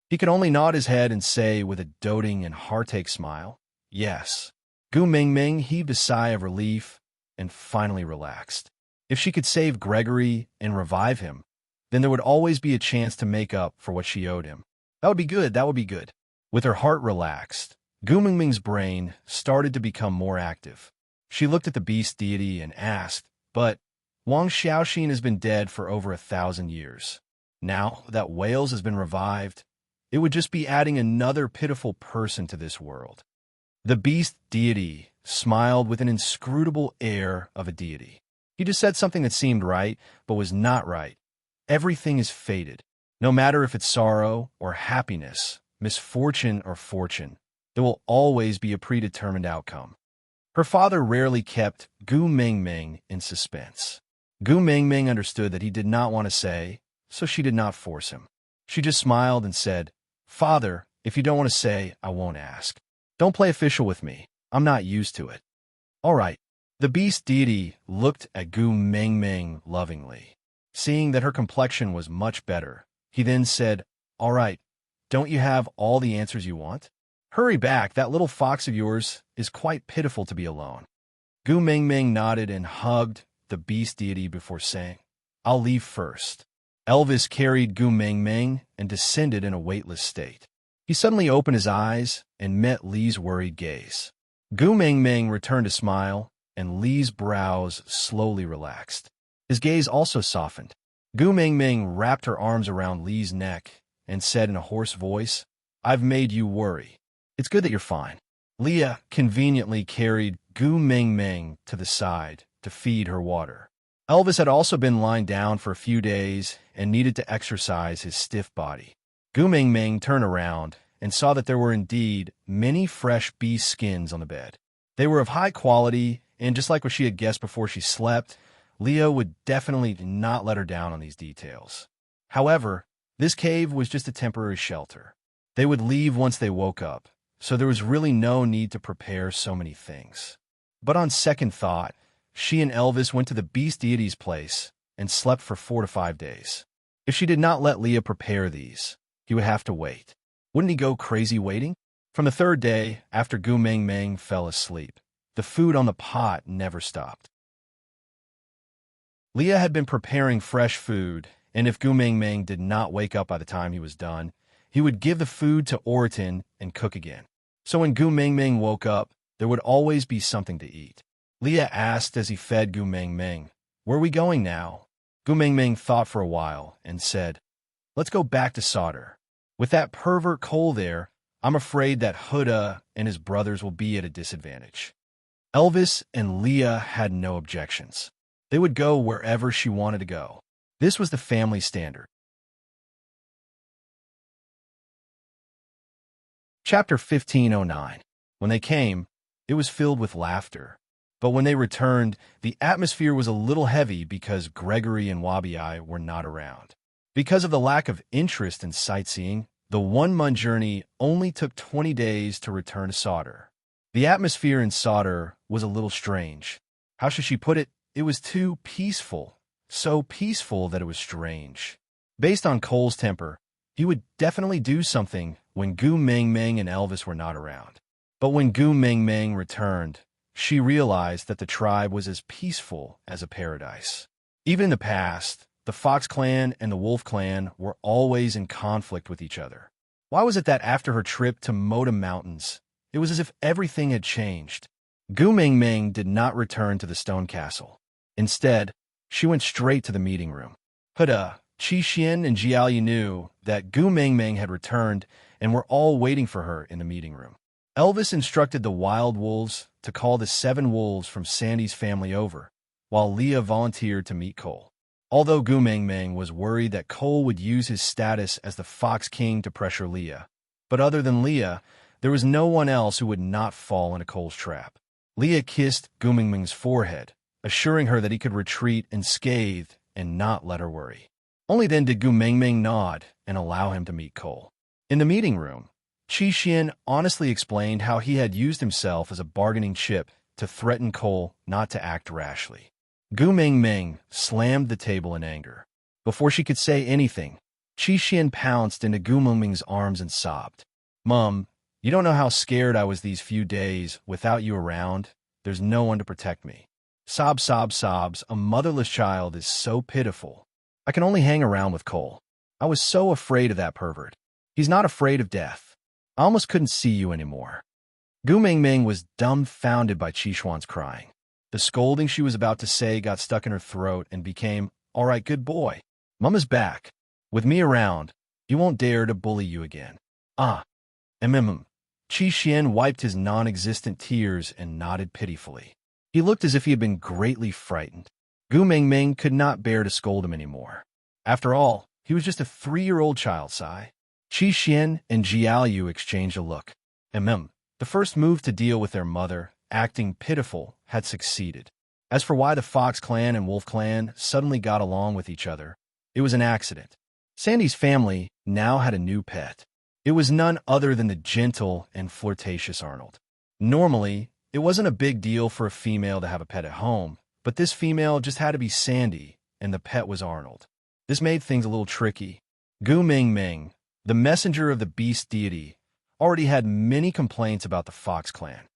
He could only nod his head and say with a doting and heartache smile, yes. Gu Mengmeng heaved a sigh of relief and finally relaxed. If she could save Gregory and revive him, then there would always be a chance to make up for what she owed him. That would be good, that would be good. With her heart relaxed, Gu Mengmeng's brain started to become more active. She looked at the beast deity and asked, but Wang Xiaoxin has been dead for over 1,000 years. Now that Wales has been revived, it would just be adding another pitiful person to this world. The beast deity smiled with an inscrutable air of a deity. He just said something that seemed right, but was not right. Everything is fated. No matter if it's sorrow or happiness, misfortune or fortune, there will always be a predetermined outcome. Her father rarely kept Gu Mengmeng in suspense. Gu Mengmeng understood that he did not want to say, so she did not force him. She just smiled and said, Father, if you don't want to say, I won't ask. Don't play official with me. I'm not used to it. All right. The beast deity looked at Gu Mengmeng lovingly. Seeing that her complexion was much better, he then said, All right, don't you have all the answers you want? Hurry back, that little fox of yours is quite pitiful to be alone. Gu Mengmeng nodded and hugged the beast deity before saying, I'll leave first. Elvis carried Gu Mengmeng and descended in a weightless state. He suddenly opened his eyes and met Li's worried gaze. Gu Mengmeng returned a smile, and Li's brows slowly relaxed. His gaze also softened. Gu Mengmeng wrapped her arms around Li's neck and said in a hoarse voice, I've made you worry. It's good that you're fine. Leah conveniently carried Gu Mengmeng to the side to feed her water. Elvis had also been lying down for a few days and needed to exercise his stiff body. Gu Mengmeng turned around and saw that there were indeed many fresh bee skins on the bed. They were of high quality, and just like what she had guessed before she slept, Leo would definitely not let her down on these details. However, this cave was just a temporary shelter. They would leave once they woke up, so there was really no need to prepare so many things. But on second thought, she and Elvis went to the beast deity's place and slept for 4 to 5 days. If she did not let Leah prepare these, he would have to wait. Wouldn't he go crazy waiting? From the 3rd day, after Gu Mengmeng fell asleep, the food on the pot never stopped. Leah had been preparing fresh food, and if Gu Mengmeng did not wake up by the time he was done, he would give the food to Oratin and cook again. So when Gu Mengmeng woke up, there would always be something to eat. Leah asked as he fed Gu Mengmeng, Where are we going now? Gu Mengmeng thought for a while and said, Let's go back to Sauter. With that pervert Cole there, I'm afraid that Huda and his brothers will be at a disadvantage. Elvis and Leah had no objections. They would go wherever she wanted to go. This was the family standard. Chapter 1509. When they came, it was filled with laughter. But when they returned, the atmosphere was a little heavy because Gregory and Wabi were not around. Because of the lack of interest in sightseeing, the 1-month journey only took 20 days to return to Sauter. The atmosphere in Sauter was a little strange. How should she put it? It was too peaceful. So peaceful that it was strange. Based on Cole's temper, he would definitely do something when Gu Mengmeng and Elvis were not around. But when Gu Ming Ming returned, she realized that the tribe was as peaceful as a paradise. Even in the past, the Fox clan and the Wolf clan were always in conflict with each other. Why was it that after her trip to Moda Mountains, it was as if everything had changed? Gu Ming Ming did not return to the stone castle. Instead, she went straight to the meeting room. Huda, Qi Xian, and Jiaoyu knew that Gu Ming Ming had returned and were all waiting for her in the meeting room. Elvis instructed the wild wolves to call the 7 wolves from Sandy's family over, while Leah volunteered to meet Cole. Although Gu Ming Ming was worried that Cole would use his status as the Fox King to pressure Leah, but other than Leah, there was no one else who would not fall into Cole's trap. Leah kissed Gu Ming Ming's forehead, assuring her that he could retreat unscathed and not let her worry. Only then did Gu Ming Ming nod and allow him to meet Cole. In the meeting room, Qi Xian honestly explained how he had used himself as a bargaining chip to threaten Cole not to act rashly. Gu Ming Ming slammed the table in anger. Before she could say anything, Qi Xian pounced into Gu Ming Ming's arms and sobbed. "Mom, you don't know how scared I was these few days without you around. There's no one to protect me." Sobs. A motherless child is so pitiful. I can only hang around with Cole. I was so afraid of that pervert. He's not afraid of death. I almost couldn't see you anymore. Gu Ming Ming was dumbfounded by Qi Xuan's crying. The scolding she was about to say got stuck in her throat and became, "All right, good boy. Mom is back. With me around, he won't dare to bully you again." "Ah, mm. Qi Xian wiped his non-existent tears and nodded pitifully. He looked as if he had been greatly frightened. Gu Ming Ming could not bear to scold him anymore. After all, he was just a 3-year-old child, Sai. Qi Xian and Jiaoyu exchanged a look. The first move to deal with their mother, acting pitiful, had succeeded. As for why the Fox clan and Wolf clan suddenly got along with each other, it was an accident. Sandy's family now had a new pet. It was none other than the gentle and flirtatious Arnold. Normally, it wasn't a big deal for a female to have a pet at home, but this female just had to be Sandy, and the pet was Arnold. This made things a little tricky. Gu Ming Ming, the messenger of the beast deity, already had many complaints about the Fox clan.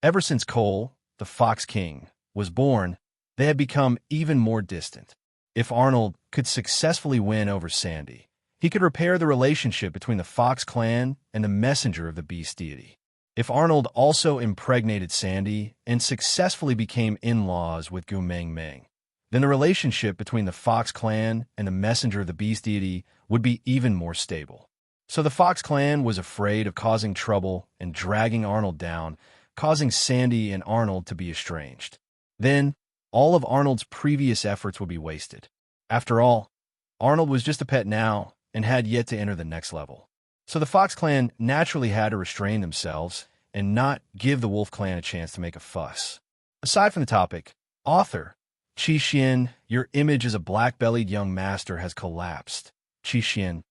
Ever since Cole, the Fox King, was born, they had become even more distant. If Arnold could successfully win over Sandy, he could repair the relationship between the Fox clan and the messenger of the beast deity. If Arnold also impregnated Sandy and successfully became in-laws with Gu Ming Ming, then the relationship between the Fox clan and the messenger of the beast deity would be even more stable. So the Fox clan was afraid of causing trouble and dragging Arnold down, causing Sandy and Arnold to be estranged. Then, all of Arnold's previous efforts would be wasted. After all, Arnold was just a pet now and had yet to enter the next level. So the Fox clan naturally had to restrain themselves and not give the Wolf clan a chance to make a fuss. Aside from the topic, author Qi Xian, your image as a black-bellied young master has collapsed. Qi Xian,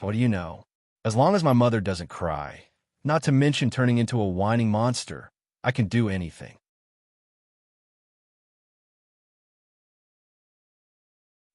what do you know? As long as my mother doesn't cry, not to mention turning into a whining monster, I can do anything.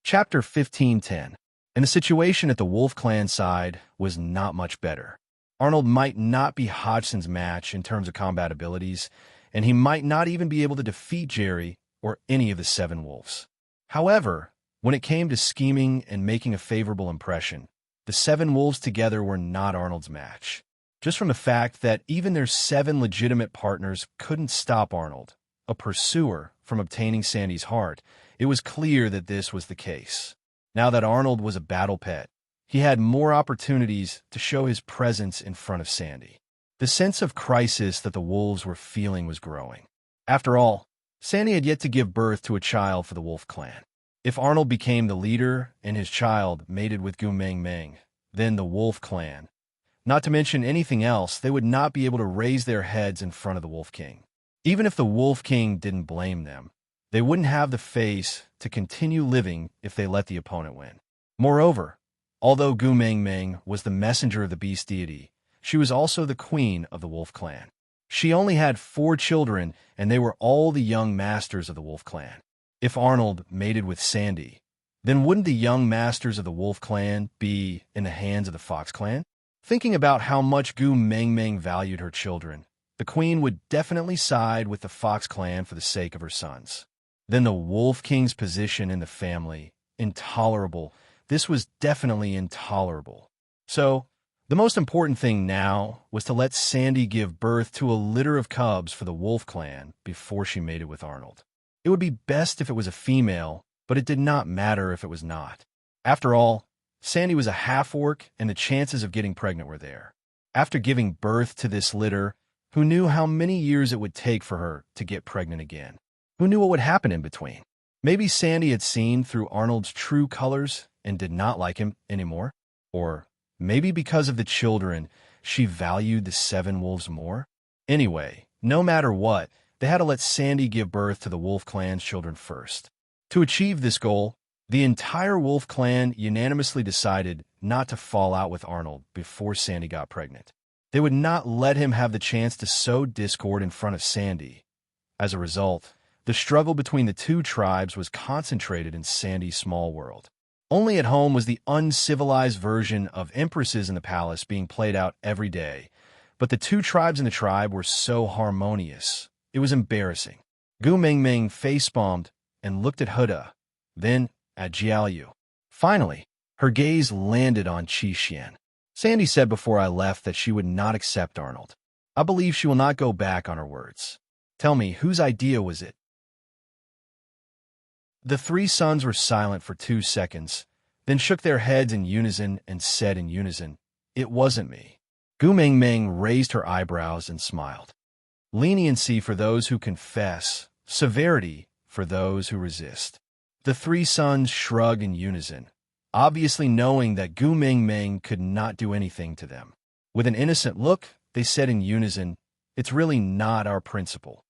Chapter 15:10. And the situation at the Wolf clan side was not much better. Arnold might not be Hodgson's match in terms of combat abilities, and he might not even be able to defeat Jerry or any of the 7 wolves. However, when it came to scheming and making a favorable impression, the 7 wolves together were not Arnold's match. Just from the fact that even their 7 legitimate partners couldn't stop Arnold, a pursuer, from obtaining Sandy's heart, it was clear that this was the case. Now that Arnold was a battle pet, he had more opportunities to show his presence in front of Sandy. The sense of crisis that the wolves were feeling was growing. After all, Sandy had yet to give birth to a child for the Wolf clan. If Arnold became the leader and his child mated with Gu Ming Ming, then the Wolf clan, not to mention anything else, they would not be able to raise their heads in front of the Wolf King. Even if the Wolf King didn't blame them, they wouldn't have the face to continue living if they let the opponent win. Moreover, although Gu Ming Ming was the messenger of the beast deity, she was also the queen of the Wolf clan. She only had 4 children, and they were all the young masters of the Wolf clan. If Arnold mated with Sandy, then wouldn't the young masters of the Wolf clan be in the hands of the Fox clan? Thinking about how much Gu Mengmeng valued her children, the queen would definitely side with the Fox clan for the sake of her sons. Then the Wolf King's position in the family, intolerable. This was definitely intolerable. So, the most important thing now was to let Sandy give birth to a litter of cubs for the Wolf clan before she mated with Arnold. It would be best if it was a female, but it did not matter if it was not. After all, Sandy was a half-orc, and the chances of getting pregnant were there. After giving birth to this litter, who knew how many years it would take for her to get pregnant again? Who knew what would happen in between? Maybe Sandy had seen through Arnold's true colors and did not like him anymore. Or maybe because of the children, she valued the 7 wolves more. Anyway, no matter what, they had to let Sandy give birth to the Wolf clan's children first. To achieve this goal, the entire Wolf clan unanimously decided not to fall out with Arnold before Sandy got pregnant. They would not let him have the chance to sow discord in front of Sandy. As a result, the struggle between the two tribes was concentrated in Sandy's small world. Only at home was the uncivilized version of empresses in the palace being played out every day. But the two tribes in the tribe were so harmonious. It was embarrassing. Gu Mengmeng face-palmed and looked at Huda, then at Jiaoyu. Finally, her gaze landed on Qi Xian. Sandy said before I left that she would not accept Arnold. I believe she will not go back on her words. Tell me, whose idea was it? The 3 sons were silent for 2 seconds, then shook their heads in unison and said in unison, "It wasn't me." Gu Mengmeng raised her eyebrows and smiled. Leniency for those who confess, severity for those who resist. The 3 sons shrugged in unison, obviously knowing that Gu Mengmeng could not do anything to them. With an innocent look, they said in unison, "It's really not our principle."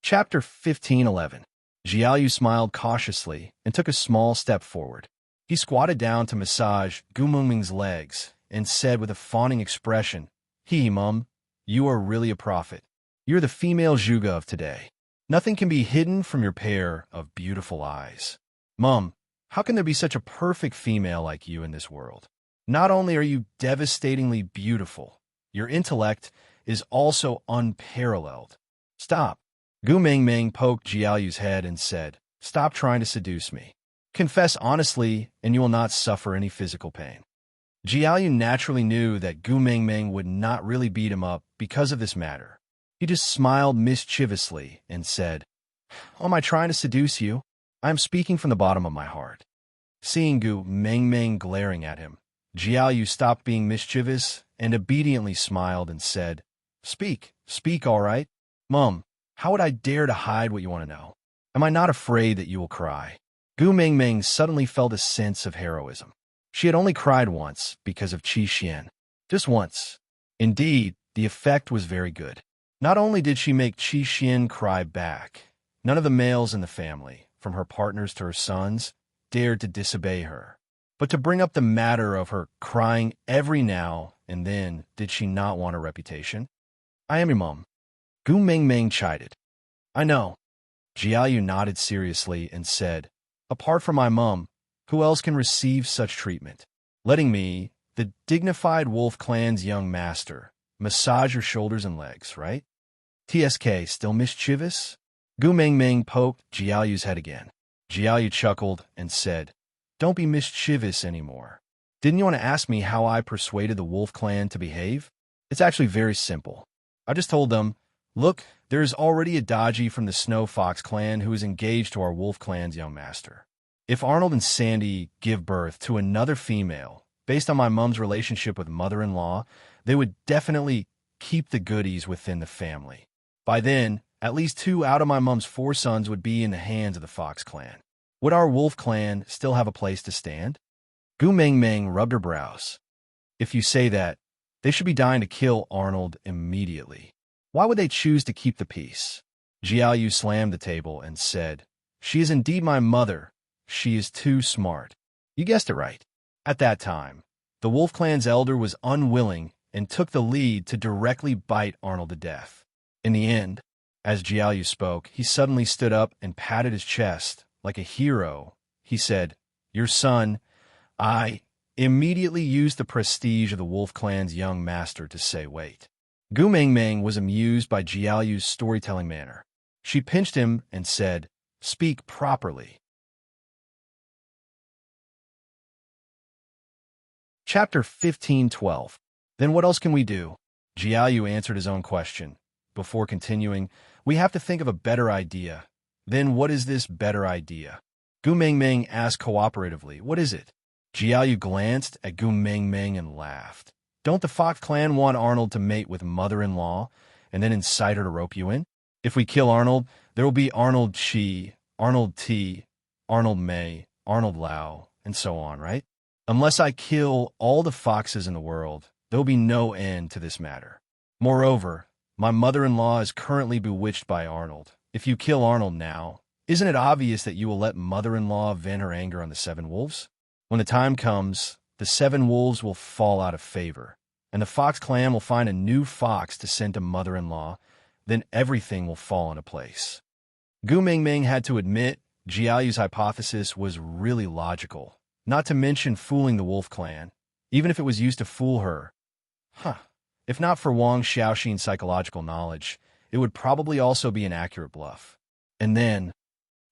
Chapter 15:11. Jiaoyu smiled cautiously and took a small step forward. He squatted down to massage Gu Mengmeng's legs and said with a fawning expression, Mum, you are really a prophet. You're the female Zhuge of today. Nothing can be hidden from your pair of beautiful eyes. Mum, how can there be such a perfect female like you in this world? Not only are you devastatingly beautiful, your intellect is also unparalleled. Stop. Gu Mengmeng poked Jiaoyu's head and said, "Stop trying to seduce me. Confess honestly, and you will not suffer any physical pain." Jiaoyu naturally knew that Gu Mengmeng would not really beat him up because of this matter. He just smiled mischievously and said, "Am I trying to seduce you? I am speaking from the bottom of my heart." Seeing Gu Mengmeng glaring at him, Jiaoyu stopped being mischievous and obediently smiled and said, Speak all right. Mum, how would I dare to hide what you want to know? Am I not afraid that you will cry?" Gu Mengmeng suddenly felt a sense of heroism. She had only cried once because of Qi Xian. Just once. Indeed, the effect was very good. Not only did she make Qi Xian cry back, none of the males in the family, from her partners to her sons, dared to disobey her. But to bring up the matter of her crying every now and then, did she not want a reputation? "I am your mum." Gu Mengmeng chided. "I know." Jiaoyu nodded seriously and said, "Apart from my mum, who else can receive such treatment? Letting me, the dignified Wolf clan's young master, massage your shoulders and legs, right? TSK, still mischievous?" Gu Mengmeng poked Jiaoyu's head again. Jiaoyu chuckled and said, "Don't be mischievous anymore. Didn't you want to ask me how I persuaded the Wolf clan to behave? It's actually very simple. I just told them, look, there is already a Dodgy from the Snow Fox clan who is engaged to our Wolf clan's young master. If Arnold and Sandy give birth to another female, based on my mum's relationship with mother-in-law, they would definitely keep the goodies within the family. By then, at least 2 out of my mum's 4 sons would be in the hands of the Fox clan. Would our Wolf clan still have a place to stand?" Gu Mengmeng rubbed her brows. "If you say that, they should be dying to kill Arnold immediately. Why would they choose to keep the peace?" Jiaoyu slammed the table and said, "She is indeed my mother. She is too smart." You guessed it right. At that time, the Wolf clan's elder was unwilling and took the lead to directly bite Arnold to death. In the end, as Jiaoyu spoke, he suddenly stood up and patted his chest like a hero. He said, Your son, I immediately used the prestige of the wolf clan's young master to say wait. Gu Mengmeng was amused by Jiaoyu's storytelling manner. She pinched him and said, "Speak properly." Chapter 15:12. Then what else can we do? Jiaoyu answered his own question. Before continuing, we have to think of a better idea. Then what is this better idea? Gu Mengmeng asked cooperatively, "What is it?" Jiaoyu glanced at Gu Mengmeng and laughed. "Don't the Fox clan want Arnold to mate with mother-in-law and then incite her to rope you in? If we kill Arnold, there will be Arnold Chi, Arnold T, Arnold May, Arnold Lau, and so on, right? Unless I kill all the foxes in the world, there will be no end to this matter. Moreover, my mother-in-law is currently bewitched by Arnold. If you kill Arnold now, isn't it obvious that you will let mother-in-law vent her anger on the seven wolves? When the time comes, the seven wolves will fall out of favor, and the Fox clan will find a new fox to send to mother-in-law. Then everything will fall into place." Gu Mengmeng had to admit Jiaoyu's hypothesis was really logical, not to mention fooling the wolf clan, even if it was used to fool her. If not for Wang Xiaoxin's psychological knowledge, it would probably also be an accurate bluff. And then,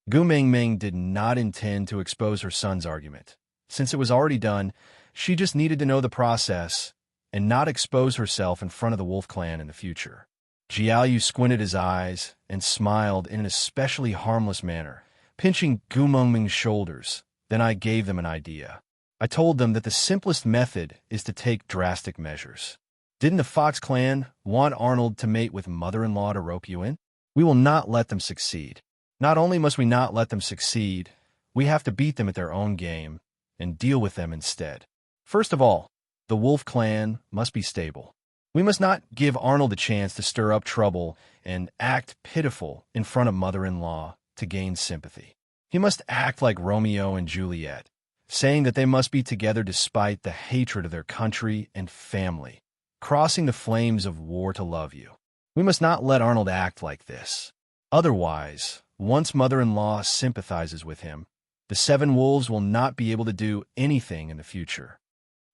Gu Mengmeng did not intend to expose her son's argument. Since it was already done, she just needed to know the process and not expose herself in front of the wolf clan in the future. Jiaoyu squinted his eyes and smiled in an especially harmless manner, pinching Gu Mengmeng's shoulders. Then I gave them an idea. I told them that the simplest method is to take drastic measures. Didn't the Fox clan want Arnold to mate with mother-in-law to rope you in? We will not let them succeed. Not only must we not let them succeed, we have to beat them at their own game and deal with them instead. First of all, the wolf clan must be stable. We must not give Arnold a chance to stir up trouble and act pitiful in front of mother-in-law to gain sympathy. He must act like Romeo and Juliet, saying that they must be together despite the hatred of their country and family, crossing the flames of war to love you. We must not let Arnold act like this. Otherwise, once mother-in-law sympathizes with him, the seven wolves will not be able to do anything in the future.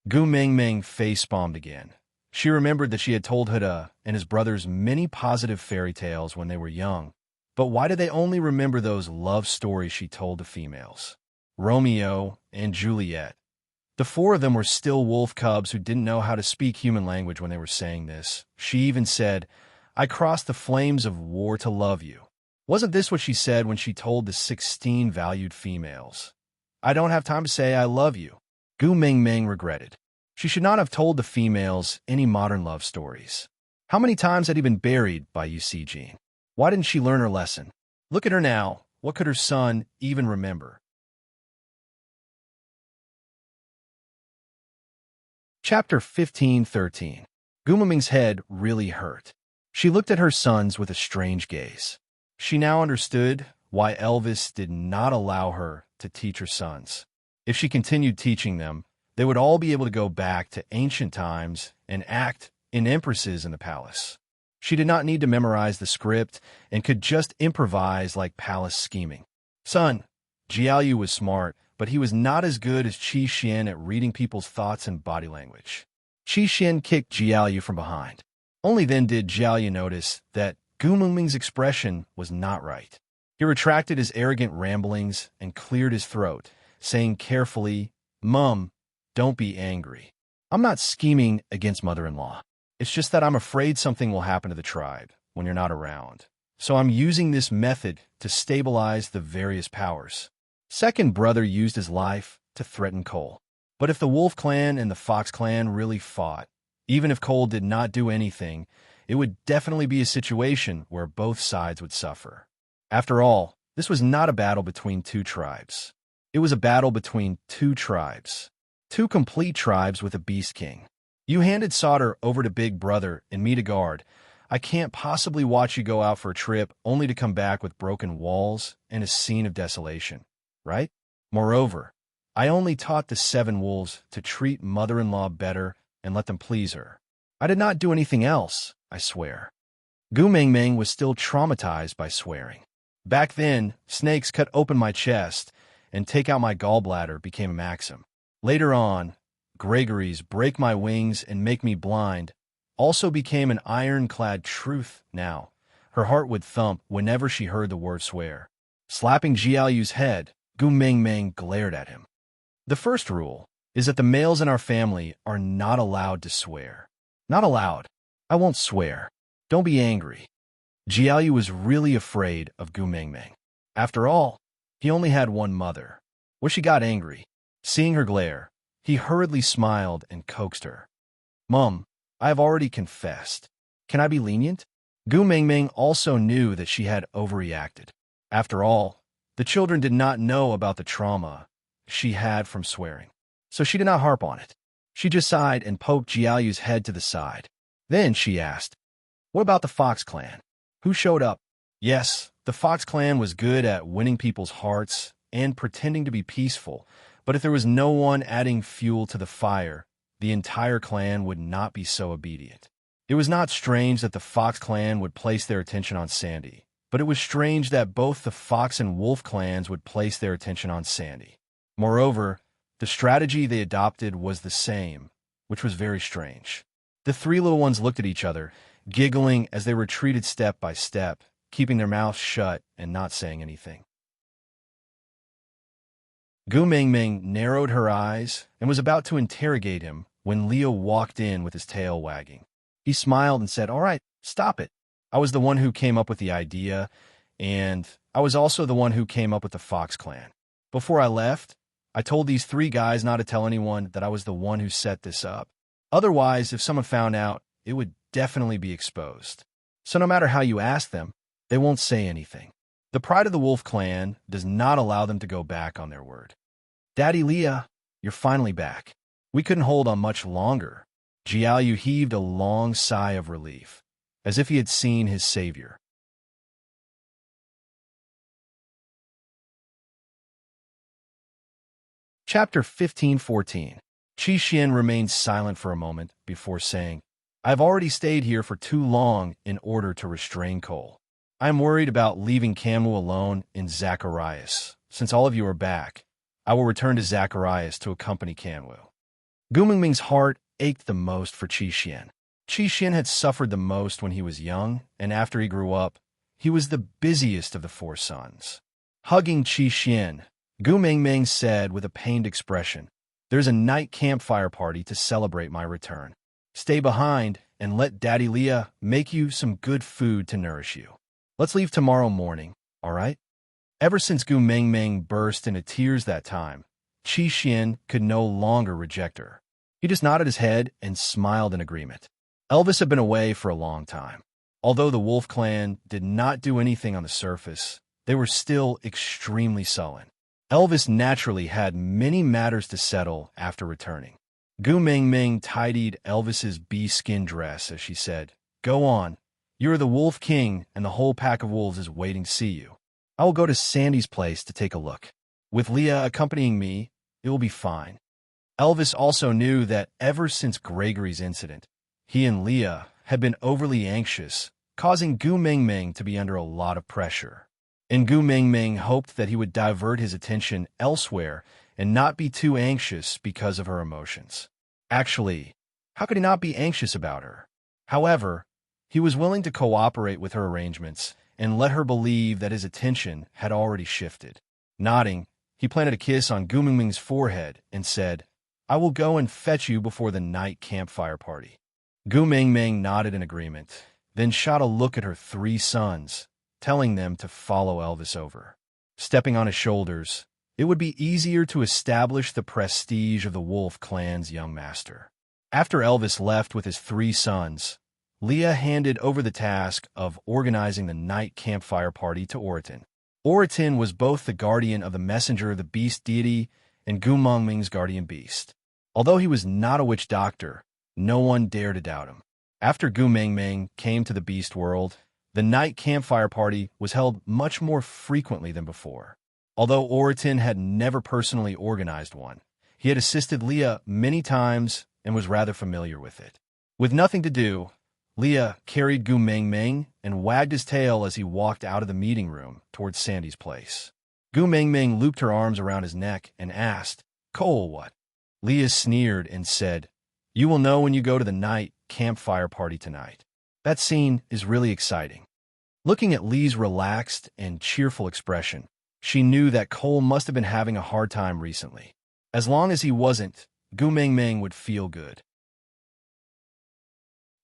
Gu Mengmeng face-palmed again. She remembered that she had told Huda and his brothers many positive fairy tales when they were young. But why did they only remember those love stories she told to females? Romeo and Juliet. The four of them were still wolf cubs who didn't know how to speak human language when they were saying this. She even said, "I crossed the flames of war to love you." Wasn't this what she said when she told the 16 valued females? "I don't have time to say I love you." Gu Mengmeng regretted. She should not have told the females any modern love stories. How many times had he been buried by Yu Sijin? Why didn't she learn her lesson? Look at her now. What could her son even remember? Chapter 15:13. Gu Mengmeng's head really hurt. She looked at her sons with a strange gaze. She now understood why Elvis did not allow her to teach her sons. If she continued teaching them, they would all be able to go back to ancient times and act in empresses in the palace. She did not need to memorize the script and could just improvise like palace scheming. Son, Jiaoyu was smart, but he was not as good as Qi Xian at reading people's thoughts and body language. Qi Xian kicked Jiaoyu from behind. Only then did Jiaoyu notice that Gu Mengmeng's expression was not right. He retracted his arrogant ramblings and cleared his throat, saying carefully, "Mum, don't be angry. I'm not scheming against mother-in-law. It's just that I'm afraid something will happen to the tribe when you're not around. So I'm using this method to stabilize the various powers." Second brother used his life to threaten Cole. But if the Wolf clan and the Fox clan really fought, even if Cole did not do anything, it would definitely be a situation where both sides would suffer. After all, this was not a battle between two tribes. It was a battle between two tribes. Two complete tribes with a beast king. You handed Sauter over to Big Brother and me to guard. I can't possibly watch you go out for a trip only to come back with broken walls and a scene of desolation, right? Moreover, I only taught the seven wolves to treat mother-in-law better and let them please her. I did not do anything else, I swear. Gu Mengmeng was still traumatized by swearing. Back then, snakes cut open my chest, and take out my gallbladder became a maxim. Later on, Gregory's break my wings and make me blind also became an ironclad truth now. Her heart would thump whenever she heard the word swear. Slapping Jiaoyu's head, Gu Mengmeng glared at him. The first rule is that the males in our family are not allowed to swear. Not allowed. I won't swear. Don't be angry. Jiaoyu was really afraid of Gu Mengmeng. After all, he only had one mother. Where she got angry. Seeing her glare, he hurriedly smiled and coaxed her. Mum, I have already confessed. Can I be lenient? Gu Mengmeng also knew that she had overreacted. After all, the children did not know about the trauma she had from swearing, so she did not harp on it. She just sighed and poked Jiaoyu's head to the side. Then she asked, what about the Fox clan? Who showed up? Yes, the Fox clan was good at winning people's hearts and pretending to be peaceful, but if there was no one adding fuel to the fire, the entire clan would not be so obedient. It was not strange that the Fox clan would place their attention on Sandy, but it was strange that both the Fox and Wolf clans would place their attention on Sandy. Moreover, the strategy they adopted was the same, which was very strange. The three little ones looked at each other, giggling as they retreated step by step, keeping their mouths shut and not saying anything. Gu Mengmeng narrowed her eyes and was about to interrogate him when Leo walked in with his tail wagging. He smiled and said, all right, stop it. I was the one who came up with the idea, and I was also the one who came up with the Fox clan. Before I left, I told these three guys not to tell anyone that I was the one who set this up. Otherwise, if someone found out, it would definitely be exposed. So no matter how you ask them, they won't say anything. The pride of the Wolf clan does not allow them to go back on their word. Daddy Leah, you're finally back. We couldn't hold on much longer. Jiaoyu heaved a long sigh of relief, as if he had seen his savior. Chapter 15:14. Qi Xian remained silent for a moment before saying, I've already stayed here for too long in order to restrain Cole. I'm worried about leaving Camu alone in Zacharias. Since all of you are back, I will return to Zacharias to accompany Camu. Gu Mengmeng's heart ached the most for Qi Xian. Qi Xian had suffered the most when he was young, and after he grew up, he was the busiest of the four sons. Hugging Qi Xian, Gu Mengmeng said with a pained expression, there's a night campfire party to celebrate my return. Stay behind and let Daddy Leah make you some good food to nourish you. Let's leave tomorrow morning, all right? Ever since Gu Mengmeng burst into tears that time, Qi Xian could no longer reject her. He just nodded his head and smiled in agreement. Elvis had been away for a long time. Although the Wolf clan did not do anything on the surface, they were still extremely sullen. Elvis naturally had many matters to settle after returning. Gu Mengmeng tidied Elvis's bee-skin dress as she said, Go on. You are the Wolf King, and the whole pack of wolves is waiting to see you. I will go to Sandy's place to take a look. With Leah accompanying me, it will be fine. Elvis also knew that ever since Gregory's incident, he and Leah had been overly anxious, causing Gu Mengmeng to be under a lot of pressure. And Gu Mengmeng hoped that he would divert his attention elsewhere and not be too anxious because of her emotions. Actually, how could he not be anxious about her? However, he was willing to cooperate with her arrangements and let her believe that his attention had already shifted. Nodding, he planted a kiss on Gu Mengmeng's forehead and said, I will go and fetch you before the night campfire party. Gu Mengmeng nodded in agreement, then shot a look at her three sons, telling them to follow Elvis over. Stepping on his shoulders, it would be easier to establish the prestige of the Wolf clan's young master. After Elvis left with his three sons, Leah handed over the task of organizing the night campfire party to Oriton. Oriton was both the guardian of the messenger of the beast deity and Gu Mengmeng's guardian beast. Although he was not a witch doctor, no one dared to doubt him. After Gu Mengmeng came to the beast world, the night campfire party was held much more frequently than before. Although Oriton had never personally organized one, he had assisted Leah many times and was rather familiar with it. With nothing to do, Leah carried Gu Mengmeng and wagged his tail as he walked out of the meeting room towards Sandy's place. Gu Mengmeng looped her arms around his neck and asked, Cole, what? Leah sneered and said, You will know when you go to the night campfire party tonight. That scene is really exciting. Looking at Lee's relaxed and cheerful expression, she knew that Cole must have been having a hard time recently. As long as he wasn't, Gu Mengmeng would feel good.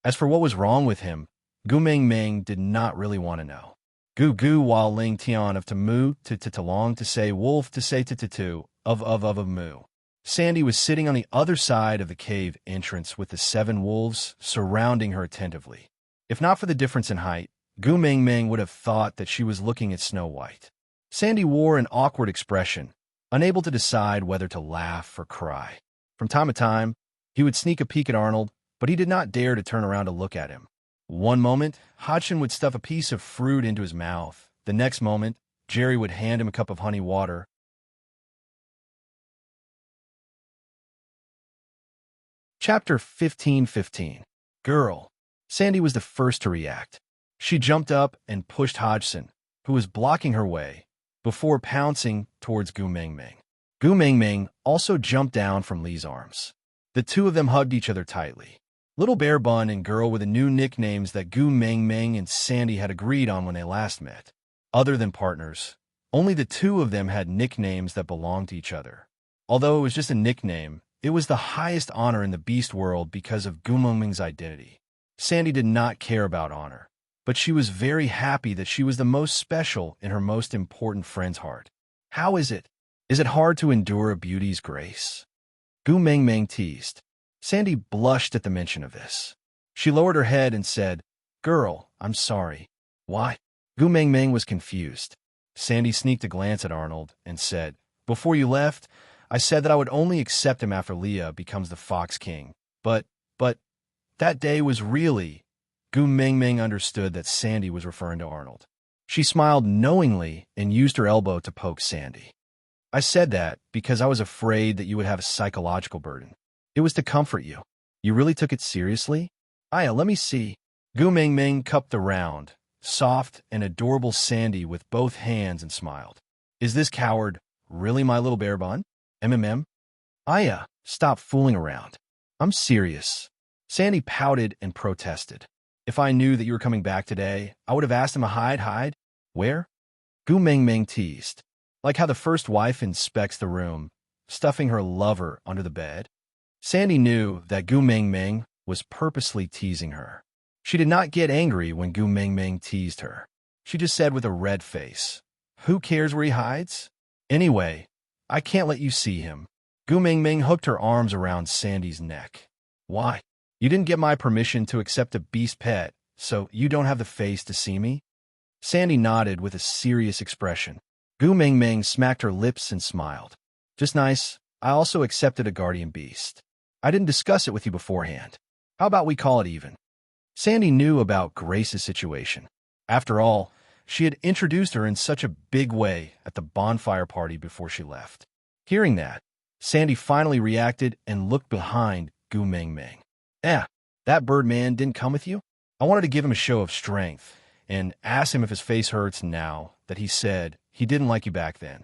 As for what was wrong with him, Gu Mengmeng did not really want to know. Gu Gu while Ling Tian of Tamu to Long to say wolf to say to of Mu. Sandy was sitting on the other side of the cave entrance with the 7 wolves surrounding her attentively. If not for the difference in height, Gu Mengmeng would have thought that she was looking at Snow White. Sandy wore an awkward expression, unable to decide whether to laugh or cry. From time to time, he would sneak a peek at Arnold, but he did not dare to turn around to look at him. One moment, Hodgson would stuff a piece of fruit into his mouth. The next moment, Jerry would hand him a cup of honey water. Chapter 15:15. Girl. Sandy was the first to react. She jumped up and pushed Hodgson, who was blocking her way, before pouncing towards Gu Mengmeng. Gu Mengmeng also jumped down from Lee's arms. The two of them hugged each other tightly. Little Bear Bun and Girl were the new nicknames that Gu Mengmeng and Sandy had agreed on when they last met. Other than partners, only the two of them had nicknames that belonged to each other. Although it was just a nickname, it was the highest honor in the beast world because of Gu Mengmeng's identity. Sandy did not care about honor, but she was very happy that she was the most special in her most important friend's heart. How is it? Is it hard to endure a beauty's grace? Gu Mengmeng teased. Sandy blushed at the mention of this. She lowered her head and said, Girl, I'm sorry. Why? Gu Mengmeng was confused. Sandy sneaked a glance at Arnold and said, Before you left, I said that I would only accept him after Leah becomes the Fox King. But, that day was really... Gu Mengmeng understood that Sandy was referring to Arnold. She smiled knowingly and used her elbow to poke Sandy. I said that because I was afraid that you would have a psychological burden. It was to comfort you. You really took it seriously? Aya, let me see. Gu Mengmeng cupped the round, soft, and adorable Sandy with both hands and smiled. Is this coward really my little bear bun? MMM? Aya, stop fooling around. I'm serious. Sandy pouted and protested. If I knew that you were coming back today, I would have asked him to hide. Where? Gu Mengmeng teased. Like how the first wife inspects the room, stuffing her lover under the bed. Sandy knew that Gu Mengmeng was purposely teasing her. She did not get angry when Gu Mengmeng teased her. She just said with a red face, Who cares where he hides? Anyway, I can't let you see him. Gu Mengmeng hooked her arms around Sandy's neck. Why? You didn't get my permission to accept a beast pet, so you don't have the face to see me? Sandy nodded with a serious expression. Gu Mengmeng smacked her lips and smiled. Just nice. I also accepted a guardian beast. I didn't discuss it with you beforehand. How about we call it even? Sandy knew about Grace's situation. After all, she had introduced her in such a big way at the bonfire party before she left. Hearing that, Sandy finally reacted and looked behind Gu Mengmeng. That bird man didn't come with you? I wanted to give him a show of strength and ask him if his face hurts now that he said he didn't like you back then.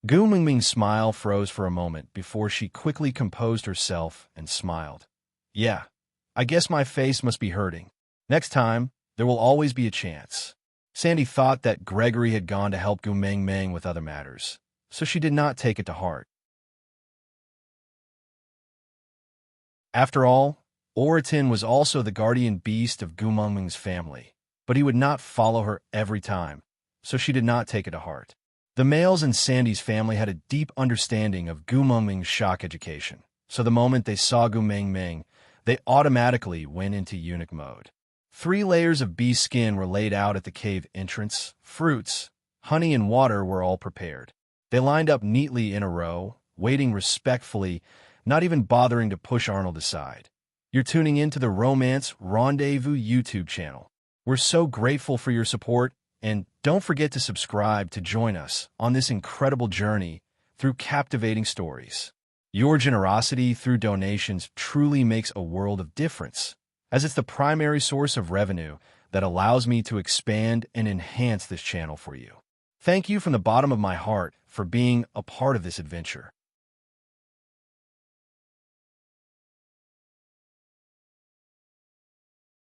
Gu Mengmeng's smile froze for a moment before she quickly composed herself and smiled. Yeah, I guess my face must be hurting. Next time, there will always be a chance. Sandy thought that Gregory had gone to help Gu Mengmeng with other matters, so she did not take it to heart. After all, Oratin was also the guardian beast of Gu Mengmeng's family, but he would not follow her every time, so she did not take it to heart. The males in Sandy's family had a deep understanding of Gu Mengmeng's shock education, so the moment they saw Gu Mengmeng, they automatically went into eunuch mode. 3 layers of beast skin were laid out at the cave entrance. Fruits, honey, and water were all prepared. They lined up neatly in a row, waiting respectfully, not even bothering to push Arnold aside. You're tuning into the Romance Rendezvous YouTube channel. We're so grateful for your support, and don't forget to subscribe to join us on this incredible journey through captivating stories. Your generosity through donations truly makes a world of difference, as it's the primary source of revenue that allows me to expand and enhance this channel for you. Thank you from the bottom of my heart for being a part of this adventure.